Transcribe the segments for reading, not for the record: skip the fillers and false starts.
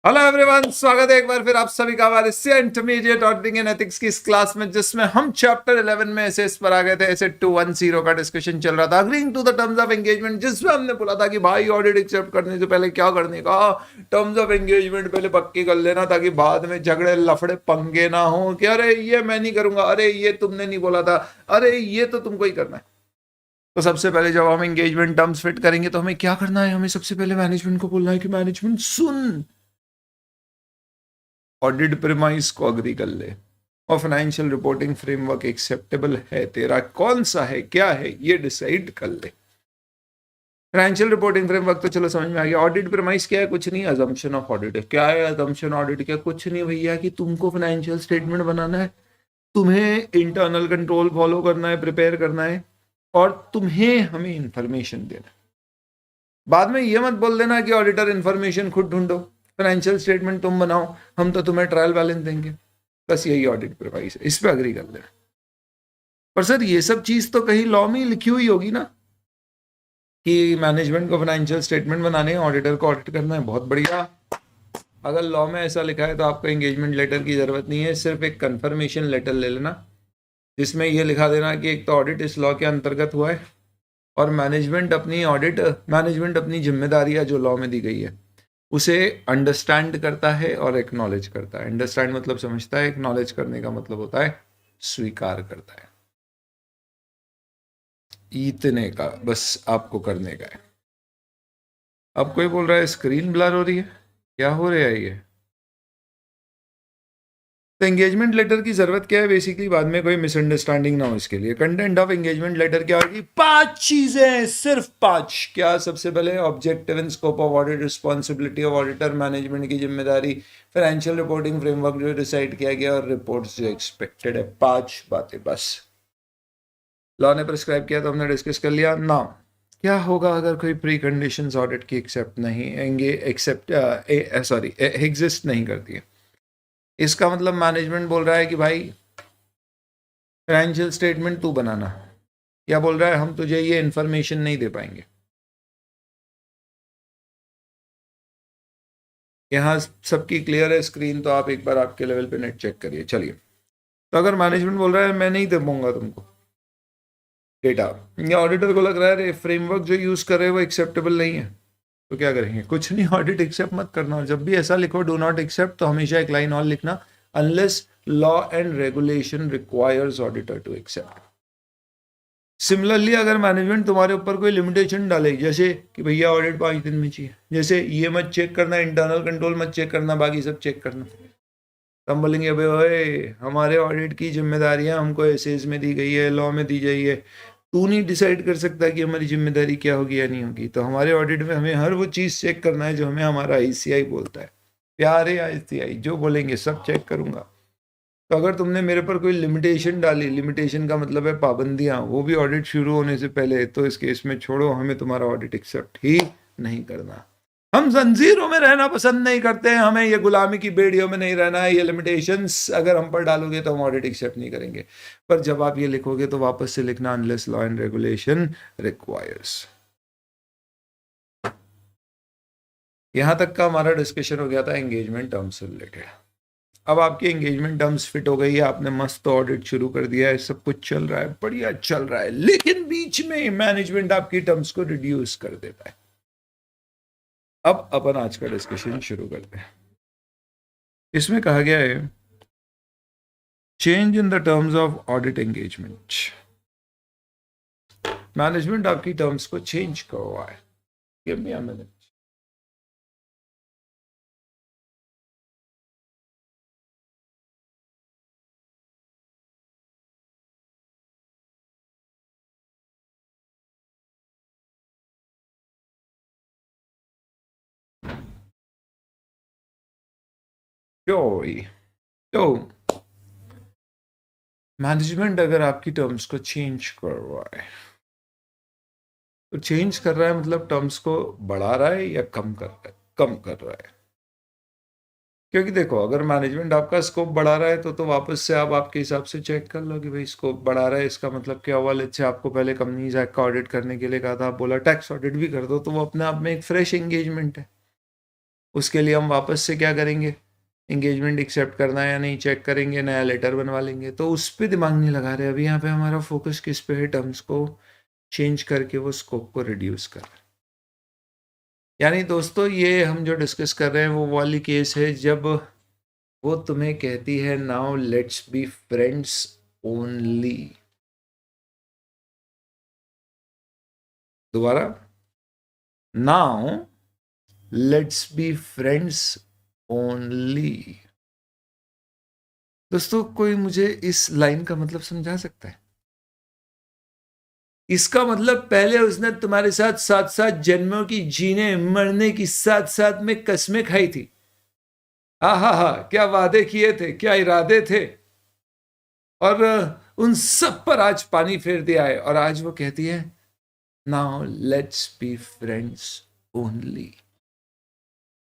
Hello everyone, स्वागत है एक बार फिर आप सभी का हमारे इंटरमीडिएट ऑडिटिंग एंड एथिक्स की इस क्लास में, जिसमें हम चैप्टर 11 में एसेस पर आ गए थे। एसेट 210 का डिस्कशन चल रहा था, agreeing to the terms of engagement, जिसमें हमने बोला था कि भाई ऑडिट एक्सेप्ट करने से पहले क्या करने का, टर्म्स ऑफ एंगेजमेंट पहले पक्की कर लेना ताकि बाद में झगड़े लफड़े पंगे ना हो कि अरे ये मैं नहीं करूंगा, अरे ये तुमने नहीं बोला था, अरे ये तो तुमको ही करना है। तो सबसे पहले जब हम एंगेजमेंट टर्म्स फिट करेंगे तो हमें क्या करना है? हमें सबसे पहले मैनेजमेंट को बोलना है कि मैनेजमेंट सुन, ऑडिट प्रीमाइस को अग्री कर ले और फाइनेंशियल रिपोर्टिंग फ्रेमवर्क एक्सेप्टेबल है तेरा, कौन सा है, क्या है, ये डिसाइड कर ले। फाइनेंशियल रिपोर्टिंग फ्रेमवर्क तो चलो समझ में आ गया। ऑडिट प्रीमाइस क्या है? कुछ नहीं, अजम्पशन ऑफ ऑडिट है। क्या है अजम्पशन ऑडिट? क्या कुछ नहीं भैया, कि तुमको फाइनेंशियल स्टेटमेंट बनाना है, तुम्हें इंटरनल कंट्रोल फॉलो करना है, प्रिपेयर करना है, और तुम्हें हमें इंफॉर्मेशन देना है। बाद में ये मत बोल देना कि ऑडिटर इंफॉर्मेशन खुद ढूंढो, फाइनेंशियल स्टेटमेंट तुम बनाओ, हम तो तुम्हें ट्रायल बैलेंस देंगे। बस यही ऑडिट प्रीमाइस है, इस पे अग्री कर लेना। पर सर ये सब चीज तो कहीं लॉ में लिखी हुई होगी ना कि मैनेजमेंट को फाइनेंशियल स्टेटमेंट बनाने हैं, ऑडिटर को ऑडिट करना है। बहुत बढ़िया, अगर लॉ में ऐसा लिखा है तो आपको एंगेजमेंट लेटर की जरूरत नहीं है, सिर्फ एक कंफर्मेशन लेटर ले लेना जिसमें ये लिखा देना कि एक तो ऑडिट इस लॉ के अंतर्गत हुआ है और मैनेजमेंट अपनी जिम्मेदारियां जो लॉ में दी गई है उसे अंडरस्टैंड करता है और एक्नॉलेज करता है। अंडरस्टैंड मतलब समझता है, एक्नॉलेज करने का मतलब होता है स्वीकार करता है। इतने का बस आपको करने का है। अब कोई बोल रहा है स्क्रीन ब्लर हो रही है, क्या हो रहा है ये? तो एंगेजमेंट लेटर की जरूरत क्या है बेसिकली, बाद में कोई मिसअंडरस्टैंडिंग ना हो इसके लिए। कंटेंट ऑफ एंगेजमेंट लेटर क्या होगी? 5 चीजें, सिर्फ 5। क्या? सबसे पहले objective and scope of audit, responsibility of auditor, management की जिम्मेदारी, फाइनेंशियल रिपोर्टिंग फ्रेमवर्क जो डिसाइड किया गया, और रिपोर्ट्स जो एक्सपेक्टेड है। 5 बातें बस। लॉ ने प्रिस्क्राइब किया तो हमने डिस्कस कर लिया ना। क्या होगा अगर कोई प्री कंडीशंस ऑडिट की एक्सेप्ट नहीं एग्जिस्ट नहीं करती है? इसका मतलब मैनेजमेंट बोल रहा है कि भाई फाइनेंशियल स्टेटमेंट तू बनाना, या बोल रहा है हम तुझे ये इंफॉर्मेशन नहीं दे पाएंगे। यहाँ सबकी क्लियर है स्क्रीन? तो आप एक बार आपके लेवल पे नेट चेक करिए। चलिए, तो अगर मैनेजमेंट बोल रहा है मैं नहीं दे पाऊंगा तुमको डेटा, या ऑडिटर को लग रहा है फ्रेमवर्क जो यूज कर रहे हैं वो एक्सेप्टेबल नहीं है, तो क्या करेंगे? कुछ नहीं, ऑडिट एक्सेप्ट मत करना। और जब भी ऐसा लिखो डू नॉट एक्सेप्ट, तो हमेशा एक लाइन और लिखना, unless law and regulation requires auditor to accept. Similarly अगर मैनेजमेंट तुम्हारे ऊपर कोई लिमिटेशन डाले, जैसे कि भैया ऑडिट 5 दिन में चाहिए, जैसे ये मत चेक करना, इंटरनल कंट्रोल मत चेक करना, बाकी सब चेक करना, तो हम बोलेंगे भाई ओए, हमारे ऑडिट की जिम्मेदारियां हमको एसेज में दी गई है, लॉ में दी गई है, तू नहीं डिसाइड कर सकता कि हमारी जिम्मेदारी क्या होगी या नहीं होगी। तो हमारे ऑडिट में हमें हर वो चीज़ चेक करना है जो हमें हमारा आईसीआई बोलता है। प्यारे आईसीआई जो बोलेंगे सब चेक करूंगा। तो अगर तुमने मेरे पर कोई लिमिटेशन डाली, लिमिटेशन का मतलब है पाबंदियां, वो भी ऑडिट शुरू होने से पहले, तो इस केस में छोड़ो, हमें तुम्हारा ऑडिट एक्सेप्ट ही नहीं करना। हम जंजीरों में रहना पसंद नहीं करते हैं, हमें ये गुलामी की बेड़ियों में नहीं रहना है। ये लिमिटेशंस अगर हम पर डालोगे तो हम ऑडिट एक्सेप्ट नहीं करेंगे। पर जब आप ये लिखोगे तो वापस से लिखना unless law and regulation requires. यहां तक का हमारा डिस्कशन हो गया था एंगेजमेंट टर्म्स से रिलेटेड। अब आपकी एंगेजमेंट टर्म्स फिट हो गई है, आपने मस्त ऑडिट शुरू कर दिया है, सब कुछ चल रहा है, बढ़िया चल रहा है, लेकिन बीच में मैनेजमेंट आपकी टर्म्स को रिड्यूस कर देता है। अब अपन आज का डिस्कशन शुरू करते हैं। इसमें कहा गया है change in the terms of audit engagement. Management आपकी टर्म्स को चेंज करवा है। Give me a minute. तो मैनेजमेंट अगर आपकी टर्म्स को चेंज करवाए, तो चेंज कर रहा है मतलब टर्म्स को बढ़ा रहा है या कम कर रहा है? कम कर रहा है। क्योंकि देखो, अगर मैनेजमेंट आपका स्कोप बढ़ा रहा है तो वापस से आप आपके हिसाब से चेक कर लो कि भाई स्कोप बढ़ा रहा है, इसका मतलब क्या हुआ। लेट्स से आपको पहले कंपनीज एक्ट का ऑडिट करने के लिए कहा था, आप बोला टैक्स ऑडिट भी कर दो, तो वो अपने आप में एक फ्रेश एंगेजमेंट है। उसके लिए हम वापस से क्या करेंगे, एंगेजमेंट एक्सेप्ट करना है या नहीं चेक करेंगे, नया लेटर बनवा लेंगे। तो उस पर दिमाग नहीं लगा रहे। अभी यहाँ पे हमारा फोकस किस पे है, टर्म्स को चेंज करके वो स्कोप को रिड्यूस कर रहे हैं। यानी दोस्तों ये हम जो डिस्कस कर रहे हैं वो वाली केस है जब वो तुम्हें कहती है now let's be friends only. दोबारा, now let's be friends only. दोस्तों कोई मुझे इस लाइन का मतलब समझा सकता है? इसका मतलब पहले उसने तुम्हारे साथ 7-7 जन्मों की जीने मरने की साथ साथ में कस्में खाई थी। हा, क्या वादे किए थे, क्या इरादे थे, और उन सब पर आज पानी फेर दिया है। और आज वो कहती है now let's be friends only.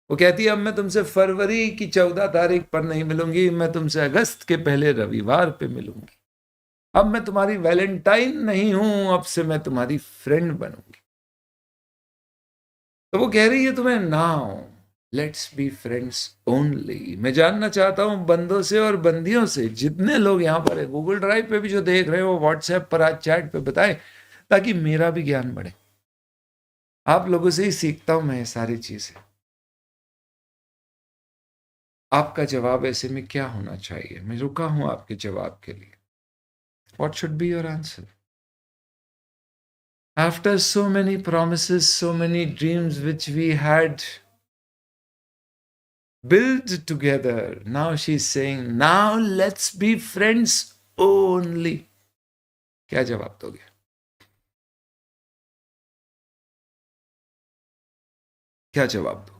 वो कहती है अब मैं तुमसे फरवरी की 14 तारीख पर नहीं मिलूंगी, मैं तुमसे अगस्त के पहले रविवार पे मिलूंगी। अब मैं तुम्हारी वैलेंटाइन नहीं हूं, अब से मैं तुम्हारी फ्रेंड बनूंगी। तो वो कह रही है तुम्हें now let's be friends only. मैं जानना चाहता हूं बंदों से और बंदियों से, जितने लोग यहां पर है, गूगल ड्राइव पे भी जो देख रहे हो, व्हाट्सएप पर आज चैट पे बताएं, ताकि मेरा भी ज्ञान बढ़े। आप लोगों से ही सीखता हूं मैं ये सारी चीजें। आपका जवाब ऐसे में क्या होना चाहिए? मैं रुका हूं आपके जवाब के लिए। What should be your answer? After so many promises, so many dreams which we had built together, now she's saying, now let's be friends only. क्या जवाब दोगे? क्या जवाब दोगे?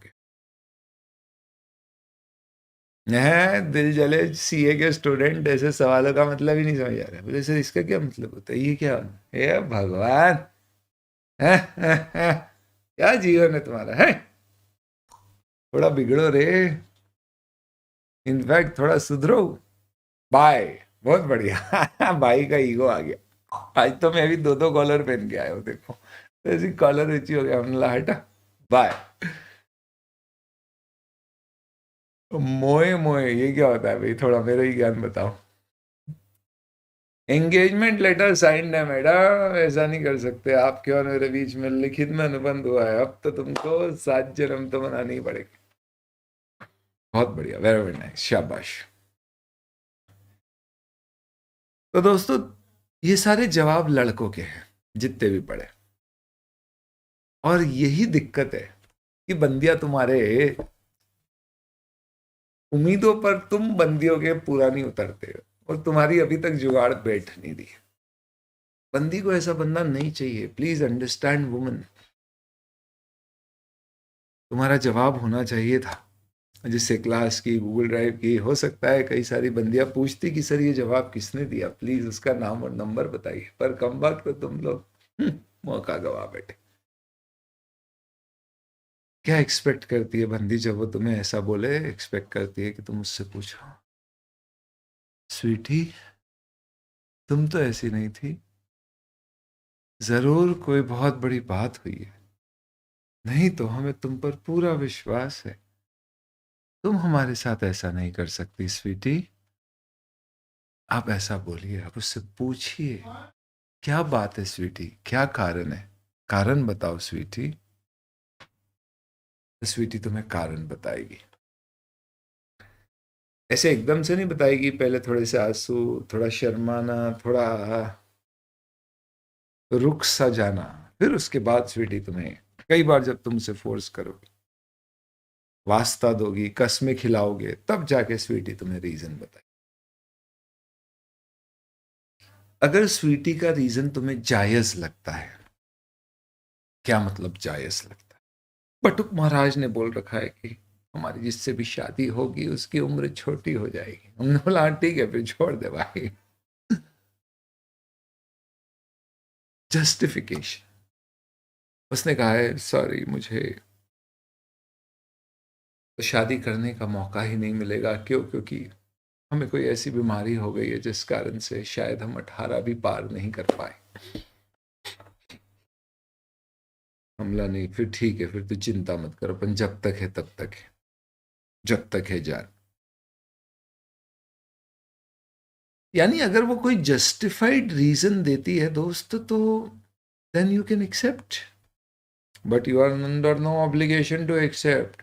दिल जले सीए के स्टूडेंट ऐसे सवालों का मतलब ही नहीं समझ आ रहा। बोले सर इसका क्या मतलब होता है, ये क्या? हे भगवान, क्या जीवन है तुम्हारा है? थोड़ा बिगड़ो रे, इनफैक्ट थोड़ा सुधरो। बाय। बहुत बढ़िया। भाई का ईगो आ गया। आज तो मैं भी 2-2 कॉलर पहन के आया हूँ, देखो ऐसी कॉलर ऊंची हो गया। हमने हटा बाय। मोए मोए ये क्या होता है भाई, थोड़ा मेरा ही ज्ञान बताओ। एंगेजमेंट लेटर साइंड है मैडम, ऐसा नहीं कर सकते आप। क्यों मेरे बीच में लिखित में अनुबंध हुआ है, अब तो तुमको 7 जन्म तो मनानी ही पड़ेगी। बहुत बढ़िया, वेरी वेरी नाइस, शाबाश। तो दोस्तों ये सारे जवाब लड़कों के हैं जितने भी पढ़े, और यही दिक्कत है कि बंदियां तुम्हारे उम्मीदों पर, तुम बंदियों के पूरा नहीं उतरते हो, और तुम्हारी अभी तक जुगाड़ बैठ नहीं दी। बंदी को ऐसा बंदा नहीं चाहिए। Please understand woman. तुम्हारा जवाब होना चाहिए था, जिससे क्लास की, गूगल ड्राइव की, हो सकता है कई सारी बंदियां पूछती कि सर ये जवाब किसने दिया, प्लीज उसका नाम और नंबर बताइए। पर कम वक्त तो तुम लोग मौका गवा बैठे। क्या एक्सपेक्ट करती है बंदी जब वो तुम्हें ऐसा बोले? एक्सपेक्ट करती है कि तुम उससे पूछो स्वीटी तुम तो ऐसी नहीं थी, जरूर कोई बहुत बड़ी बात हुई है, नहीं तो हमें तुम पर पूरा विश्वास है, तुम हमारे साथ ऐसा नहीं कर सकती स्वीटी। आप ऐसा बोलिए, आप उससे पूछिए क्या बात है स्वीटी, क्या कारण है, कारण बताओ स्वीटी। तो स्वीटी तुम्हें कारण बताएगी। ऐसे एकदम से नहीं बताएगी, पहले थोड़े से आंसू, थोड़ा शर्माना, थोड़ा रुक सा जाना, फिर उसके बाद स्वीटी तुम्हें कई बार जब तुमसे फोर्स करोगी, वास्ता दोगी, कस्में खिलाओगे, तब जाके स्वीटी तुम्हें रीजन बताए। अगर स्वीटी का रीजन तुम्हें जायज लगता है, क्या मतलब जायज लगता है? बटुक महाराज ने बोल रखा है कि हमारी जिससे भी शादी होगी उसकी उम्र छोटी हो जाएगी। हमने बोला हाँ ठीक है, फिर छोड़ दे भाई। जस्टिफिकेशन। उसने कहा है सॉरी मुझे तो शादी करने का मौका ही नहीं मिलेगा। क्यों? क्योंकि हमें कोई ऐसी बीमारी हो गई है जिस कारण से शायद हम 18 भी पार नहीं कर पाए। हमला नहीं, फिर ठीक है, फिर तो चिंता मत करो, अपन जब तक है तब तक है। जब तक है जान। यानी अगर वो कोई जस्टिफाइड रीजन देती है दोस्त तो then you can accept, but you are under no obligation to accept.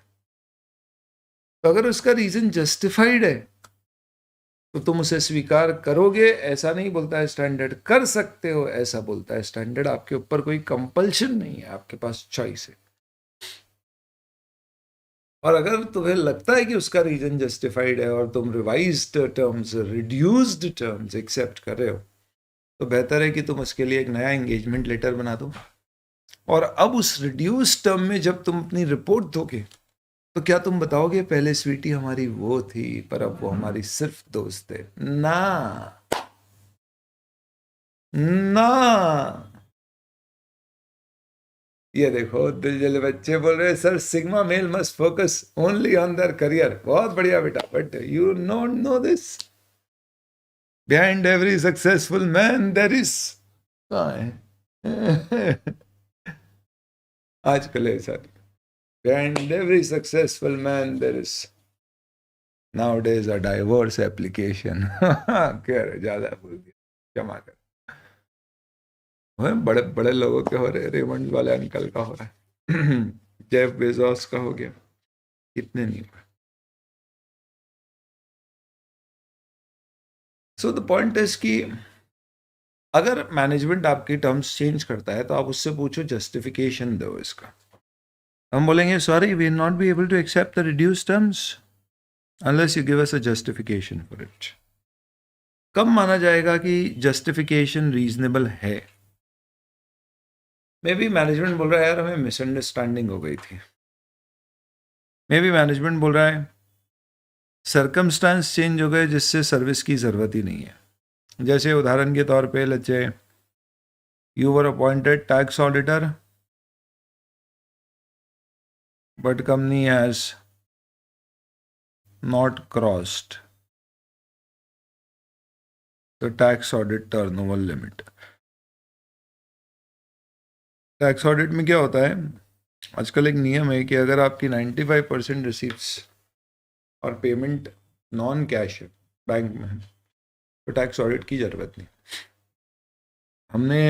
तो अगर उसका रीजन जस्टिफाइड है तो तुम उसे स्वीकार करोगे, ऐसा नहीं बोलता है स्टैंडर्ड। कर सकते हो ऐसा बोलता है स्टैंडर्ड। आपके ऊपर कोई कंपल्शन नहीं है, आपके पास चॉइस है। और अगर तुम्हें लगता है कि उसका रीजन जस्टिफाइड है और तुम revised terms, reduced terms accept कर रहे हो, तो बेहतर है कि तुम उसके लिए एक नया एंगेजमेंट लेटर बना दो। और अब उस रिड्यूस टर्म में जब तुम अपनी रिपोर्ट दोगे तो क्या तुम बताओगे पहले स्वीटी हमारी वो थी पर अब वो हमारी सिर्फ दोस्त है? ना ना। ये देखो दिल जले बच्चे बोल रहे हैं sir sigma male must focus only on their career. बहुत बढ़िया बेटा, but you not know this, behind every successful man there is, कहाँ है आजकल है sir, behind every successful man there is nowadays a divorce application क्या ज्यादा बोल दिया, क्षमा कर। बड़े बड़े लोगों के हो रहे, रेमंड वाले अंकल का हो रहा है जेफ बेजोस का हो गया, इतने नहीं हुए। सो द पॉइंट इज कि अगर मैनेजमेंट आपकी टर्म्स चेंज करता है तो आप उससे पूछो जस्टिफिकेशन दो इसका। हम बोलेंगे sorry we not be able to accept the reduce terms unless you give us a justification for it. कब माना जाएगा कि जस्टिफिकेशन रीजनेबल है? मे बी मैनेजमेंट बोल रहा है यार हमें मिसअंडरस्टैंडिंग हो गई थी, मे बी मैनेजमेंट बोल रहा है सर्कमस्टांस चेंज हो गए जिससे सर्विस की ज़रूरत ही नहीं है। जैसे उदाहरण के तौर पे let's say you were appointed tax auditor but company has not crossed the tax audit turnover limit. Tax audit में क्या होता है, आजकल एक नियम है कि अगर आपकी 95% रिसीप्ट्स और पेमेंट नॉन कैश है बैंक में है तो टैक्स ऑडिट की ज़रूरत नहीं। हमने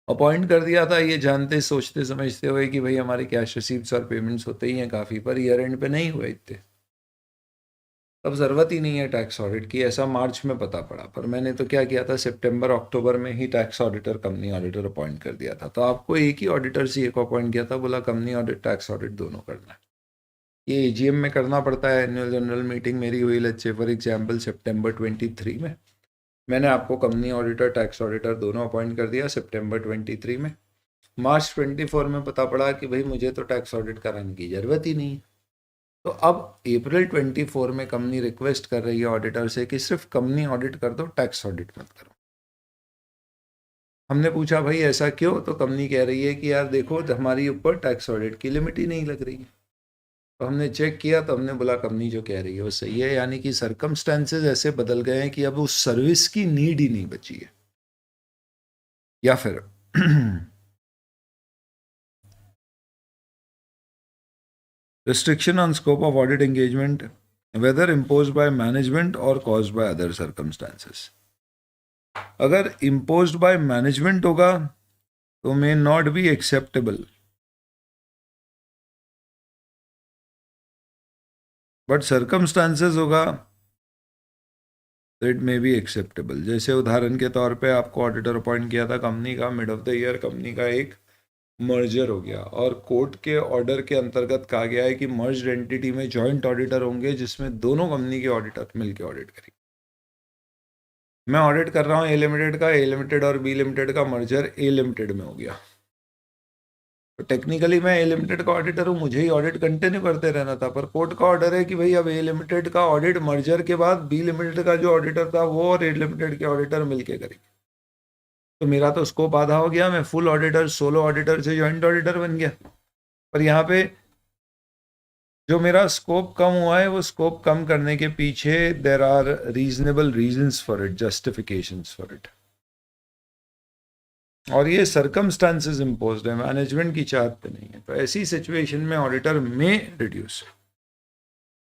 अपॉइंट कर दिया था ये जानते सोचते समझते हुए कि भाई हमारे कैश रिसीप्ट्स और पेमेंट्स होते ही हैं काफ़ी, पर ईयर एंड पे नहीं हुए इतने, अब ज़रूरत ही नहीं है टैक्स ऑडिट की, ऐसा मार्च में पता पड़ा। पर मैंने तो क्या किया था, सितंबर अक्टूबर में ही tax auditor company auditor appoint कर दिया था। तो आपको एक ही ऑडिटर सी को अपॉइंट किया था, बोला कंपनी ऑडिट टैक्स ऑडिट दोनों करना है। ये एजीएम में करना पड़ता है, एनुअल जनरल मीटिंग मेरी हुई लेट्स से फॉर एग्जांपल सितंबर 23 में, मैंने आपको कंपनी ऑडिटर टैक्स ऑडिटर दोनों अपॉइंट कर दिया सितंबर 23 में। मार्च 24 में पता पड़ा कि भाई मुझे तो टैक्स ऑडिट कराने की ज़रूरत ही नहीं है। तो अब अप्रैल 24 में कंपनी रिक्वेस्ट कर रही है ऑडिटर से कि सिर्फ कंपनी ऑडिट कर दो, टैक्स ऑडिट मत करो। हमने पूछा भाई ऐसा क्यों, तो कंपनी कह रही है कि यार देखो हमारी ऊपर टैक्स ऑडिट की लिमिट ही नहीं लग रही है। तो हमने चेक किया तो हमने बोला कंपनी जो कह रही है वो सही है, यानी कि सर्कमस्टेंसेज ऐसे बदल गए हैं कि अब उस सर्विस की नीड ही नहीं बची है। या फिर restriction on scope of audit engagement, whether imposed by management or caused by other circumstances. अगर imposed by management होगा तो may not be acceptable, but circumstances होगा तो इट मे बी एक्सेप्टेबल। जैसे उदाहरण के तौर पे आपको ऑडिटर अपॉइंट किया था कंपनी का, mid of the year company का एक मर्जर हो गया और कोर्ट के ऑर्डर के अंतर्गत कहा गया है कि मर्ज्ड एंटिटी में जॉइंट ऑडिटर होंगे जिसमें दोनों कंपनी के ऑडिटर मिलकर ऑडिट करेंगे। मैं ऑडिट कर रहा हूँ ए लिमिटेड का, ए लिमिटेड और बी लिमिटेड का मर्जर ए लिमिटेड में हो गया, तो टेक्निकली मैं ए लिमिटेड का ऑडिटर हूँ, मुझे ही ऑडिट कंटिन्यू करते रहना था। पर कोर्ट का ऑर्डर है कि भाई अब ए लिमिटेड का ऑडिट मर्जर के बाद बी लिमिटेड का जो ऑडिटर था वो और ए लिमिटेड के ऑडिटर मिलके करेंगे। तो मेरा तो स्कोप आधा हो गया, मैं फुल ऑडिटर सोलो ऑडिटर से जॉइंट ऑडिटर बन गया। पर यहाँ पे जो मेरा स्कोप कम हुआ है वो स्कोप कम करने के पीछे there are reasonable reasons for it, justifications for it, और ये सर्कमस्टांसेस इम्पोज्ड है, मैनेजमेंट की चाहत पे नहीं है। तो ऐसी सिचुएशन में ऑडिटर में रिड्यूस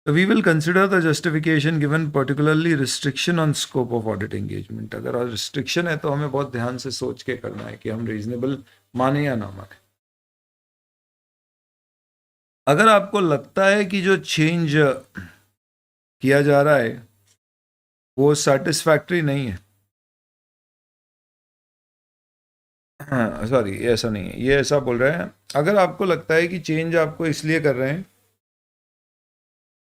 तो we will consider the justification given particularly restriction on scope of audit engagement. अगर रिस्ट्रिक्शन है तो हमें बहुत ध्यान से सोच के करना है कि हम रीजनेबल माने या ना माने। अगर आपको लगता है कि जो चेंज किया जा रहा है वो सेटिस्फैक्ट्री नहीं है, हाँ सॉरी ऐसा नहीं है, ये ऐसा बोल रहे हैं, अगर आपको लगता है कि चेंज आपको इसलिए कर रहे हैं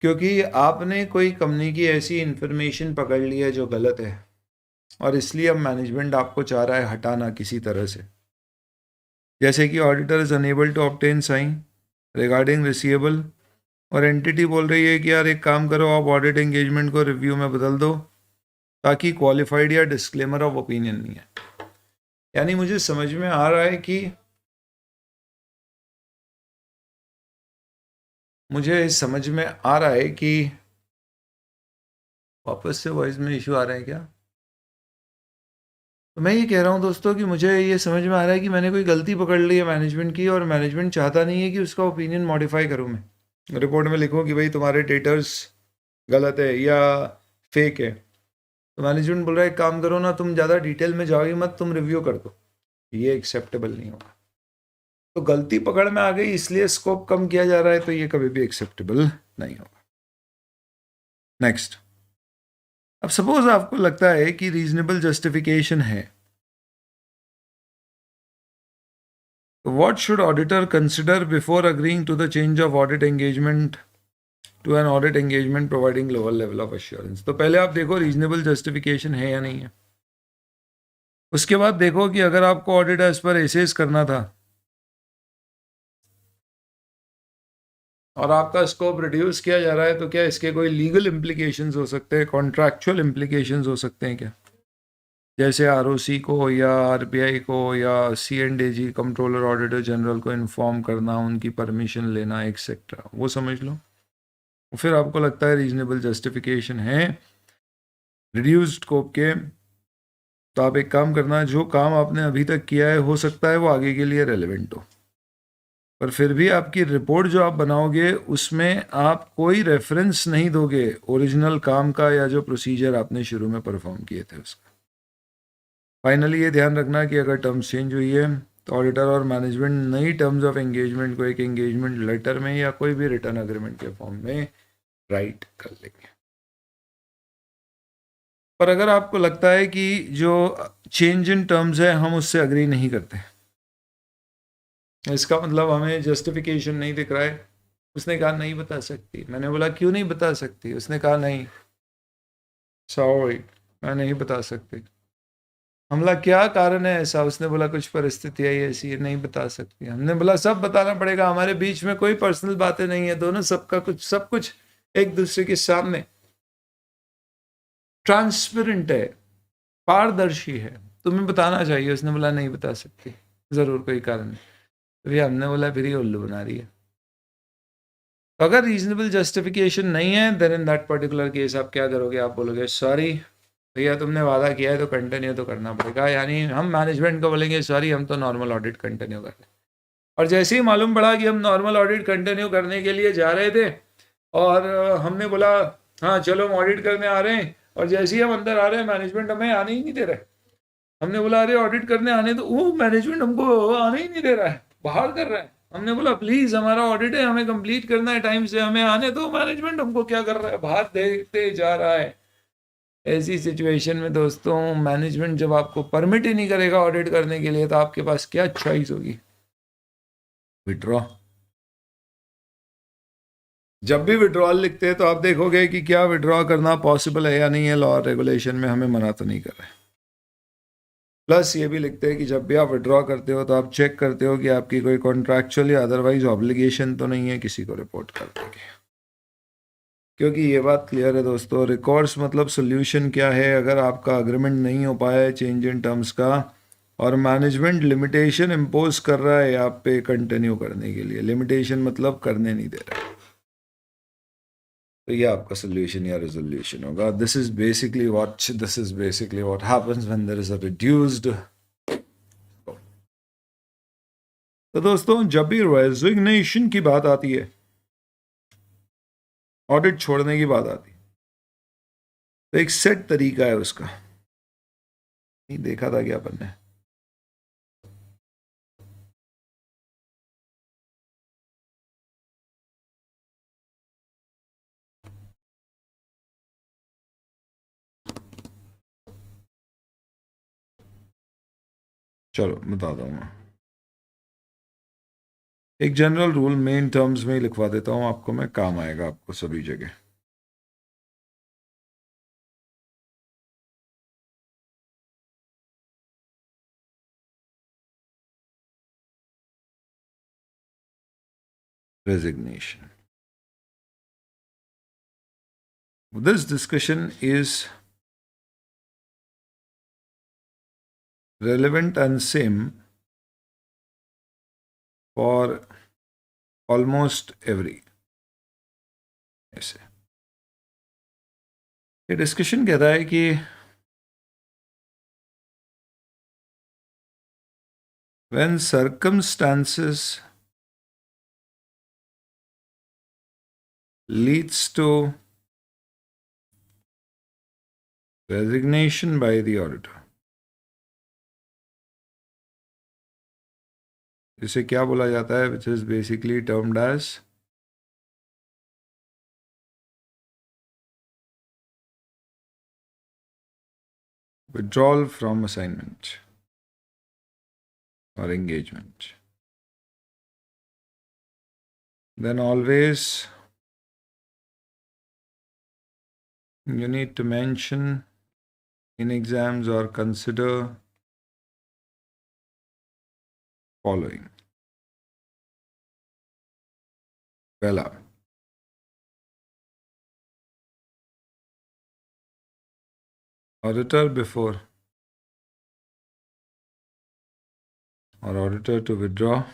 क्योंकि आपने कोई कंपनी की ऐसी इंफॉर्मेशन पकड़ ली है जो गलत है और इसलिए अब मैनेजमेंट आपको चाह रहा है हटाना किसी तरह से, जैसे कि auditor is unable to obtain sign regarding receivable और एंटिटी बोल रही है कि यार एक काम करो, आप ऑडिट एंगेजमेंट को रिव्यू में बदल दो ताकि क्वालिफाइड या डिस्क्लेमर ऑफ ओपिनियन नहीं है। यानी मुझे समझ में आ रहा है कि वापस से वॉइस में इशू आ रहा है क्या? तो मैं ये कह रहा हूँ दोस्तों कि मुझे ये समझ में आ रहा है कि मैंने कोई गलती पकड़ ली है मैनेजमेंट की और मैनेजमेंट चाहता नहीं है कि उसका ओपिनियन मॉडिफाई करूँ, मैं रिपोर्ट में लिखूँ कि भाई तुम्हारे डेटर्स गलत है या फेक है। तो मैनेजमेंट बोल रहा है एक काम करो ना, तुम ज़्यादा डिटेल में जाओगे मत, तुम रिव्यू कर दो। ये एक्सेप्टेबल नहीं होगा। तो गलती पकड़ में आ गई इसलिए स्कोप कम किया जा रहा है, तो ये कभी भी एक्सेप्टेबल नहीं होगा। नेक्स्ट, अब सपोज आपको लगता है कि रीजनेबल जस्टिफिकेशन है, what should auditor consider before agreeing to the change of audit engagement to an audit engagement providing lower level of assurance. तो पहले आप देखो रीजनेबल जस्टिफिकेशन है या नहीं है, उसके बाद देखो कि अगर आपको ऑडिट एज पर एसेस करना था और आपका स्कोप रिड्यूस किया जा रहा है तो क्या इसके कोई लीगल इम्प्लीकेशंस हो सकते हैं, कॉन्ट्रैक्चुअल इम्प्लीकेशंस हो सकते हैं क्या, जैसे आरओसी को या आरबीआई को या सीएनडीजी कंट्रोलर ऑडिटर जनरल को इन्फॉर्म करना, उनकी परमिशन लेना एक्सेट्रा, वो समझ लो। फिर आपको लगता है रीजनेबल जस्टिफिकेशन है रिड्यूस्ड स्कोप के, तो आप एक काम करना, जो काम आपने अभी तक किया है हो सकता है वो आगे के लिए रेलेवेंट हो, पर फिर भी आपकी रिपोर्ट जो आप बनाओगे उसमें आप कोई रेफरेंस नहीं दोगे ओरिजिनल काम का या जो प्रोसीजर आपने शुरू में परफॉर्म किए थे उसका। फाइनली ये ध्यान रखना कि अगर टर्म्स चेंज हुई है तो ऑडिटर और मैनेजमेंट नई टर्म्स ऑफ एंगेजमेंट को एक एंगेजमेंट लेटर में या कोई भी रिटर्न अग्रीमेंट के फॉर्म में राइट कर लेंगे। पर अगर आपको लगता है कि जो चेंज इन टर्म्स है हम उससे अग्री नहीं करते, इसका मतलब हमें जस्टिफिकेशन नहीं दिख रहा है, उसने कहा नहीं बता सकती। मैंने बोला क्यों नहीं बता सकती, उसने कहा नहीं सॉरी मैं नहीं बता सकती। हमला क्या कारण है ऐसा, उसने बोला कुछ परिस्थिति है ऐसी है नहीं बता सकती। हमने बोला सब बताना पड़ेगा, हमारे बीच में कोई पर्सनल बातें नहीं है, दोनों सब कुछ एक दूसरे के सामने ट्रांसपेरेंट है, पारदर्शी है, तुम्हें बताना चाहिए। उसने बोला नहीं बता सकती, जरूर कोई कारण है। तो भैया हमने बोला फिर ये उल्लू बना रही है। तो अगर रीजनेबल जस्टिफिकेशन नहीं है then in that particular case आप क्या करोगे, आप बोलोगे सॉरी भैया तुमने वादा किया है तो कंटिन्यू तो करना पड़ेगा। यानी हम मैनेजमेंट को बोलेंगे सॉरी हम तो नॉर्मल ऑडिट कंटिन्यू कर रहे हैं। और जैसे ही मालूम पड़ा कि हम नॉर्मल ऑडिट कंटिन्यू करने के लिए जा रहे थे और हमने बोला हाँ चलो हम ऑडिट करने आ रहे हैं, और जैसे ही हम अंदर आ रहे हैं मैनेजमेंट हमें आने ही नहीं दे रहा है। हमने बोला अरे ऑडिट करने आने, तो वो मैनेजमेंट हमको आने ही नहीं दे रहा है, बाहर कर रहा है। हमने बोला प्लीज हमारा ऑडिट है, हमें कंप्लीट करना है टाइम से, हमें आने दो। मैनेजमेंट हमको क्या कर रहा है, बाहर देखते जा रहा है। ऐसी सिचुएशन में दोस्तों मैनेजमेंट जब आपको परमिट ही नहीं करेगा ऑडिट करने के लिए तो आपके पास क्या चॉइस होगी, विड्रॉ। जब भी विड्रॉल लिखते हैं तो आप देखोगे कि क्या विड्रॉ करना पॉसिबल है या नहीं है, लॉ और रेगुलेशन में हमें मना तो नहीं कर रहे। प्लस ये भी लिखते हैं कि जब भी आप विड्रॉ करते हो तो आप चेक करते हो कि आपकी कोई कॉन्ट्रैक्चुअल या अदरवाइज ऑब्लिगेशन तो नहीं है किसी को रिपोर्ट करने की। क्योंकि ये बात क्लियर है दोस्तों, रिकॉर्ड्स मतलब सोल्यूशन क्या है अगर आपका अग्रीमेंट नहीं हो पाया है चेंज इन टर्म्स का और मैनेजमेंट लिमिटेशन इम्पोज कर रहा है आप पे कंटिन्यू करने के लिए। लिमिटेशन मतलब करने नहीं दे रहा है, तो ये आपका सोल्यूशन या रेजोल्यूशन होगा। This is basically what happens when there is a reduced. तो दोस्तों जब भी रेजिग्नेशन की बात आती है ऑडिट छोड़ने की बात आती, तो एक सेट तरीका है उसका, नहीं देखा था क्या अपन ने? चलो बताता हूँ मैं। एक जनरल रूल मेन टर्म्स में ही लिखवा देता हूँ आपको मैं, काम आएगा आपको सभी जगह। Resignation. This discussion is relevant and same for almost every ऐसे। ये डिस्कशन कहता है कि when circumstances leads to resignation by the auditor, इसे क्या बोला जाता है, which is basically termed as withdrawal from assignment or engagement. Then always you need to mention in exams or consider following. पहला, auditor before or auditor to withdraw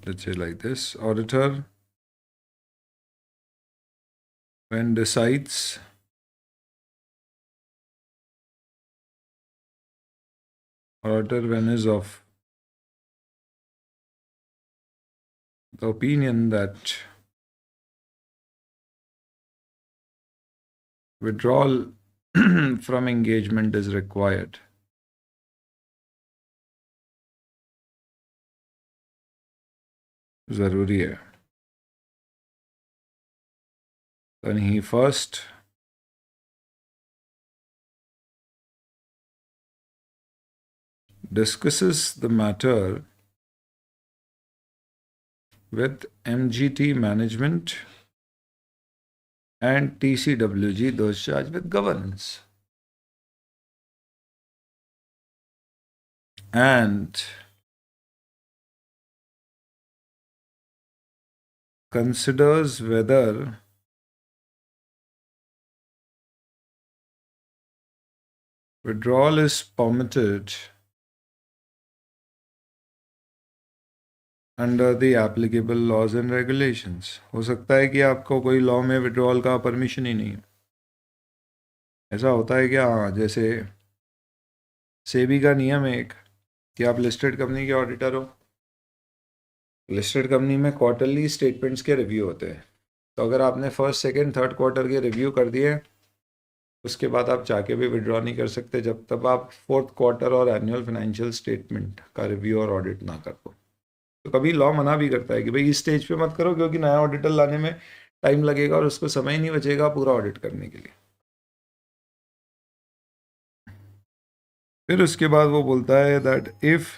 let's say like this, auditor when decides auditor when is of the opinion that withdrawal from engagement is required, ज़रूरी है, then he first discusses the matter with MGT management and TCWG, those charged with governance, and considers whether withdrawal is permitted under the applicable laws and regulations. हो सकता है कि आपको कोई law में withdrawal का परमिशन ही नहीं है, ऐसा होता है क्या? हाँ, जैसे सेबी का नियम है एक कि आप लिस्टेड कंपनी के ऑडिटर हो, लिस्टेड कंपनी में क्वार्टरली स्टेटमेंट्स के रिव्यू होते हैं, तो अगर आपने फर्स्ट सेकंड थर्ड क्वार्टर के रिव्यू कर दिए उसके बाद आप चाह के भी विड्रॉ नहीं कर सकते जब तक आप फोर्थ क्वार्टर और एनुअल फाइनेंशियल स्टेटमेंट का रिव्यू और ऑडिट ना कर दो। तो कभी लॉ मना भी करता है कि भाई इस स्टेज पे मत करो क्योंकि नया ऑडिटर लाने में टाइम लगेगा और उसको समय ही नहीं बचेगा पूरा ऑडिट करने के लिए। फिर उसके बाद वो बोलता है दैट इफ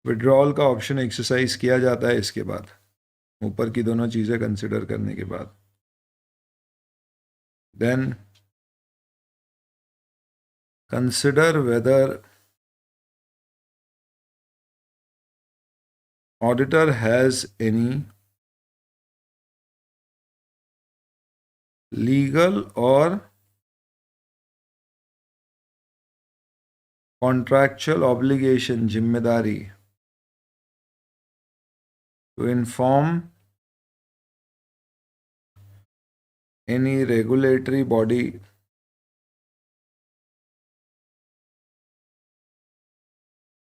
विड्रॉल का ऑप्शन एक्सरसाइज किया जाता है इसके बाद, ऊपर की दोनों चीज़ें कंसिडर करने के बाद, then consider whether auditor has any legal और कॉन्ट्रैक्चुअल ऑब्लिगेशन, जिम्मेदारी, to inform any regulatory body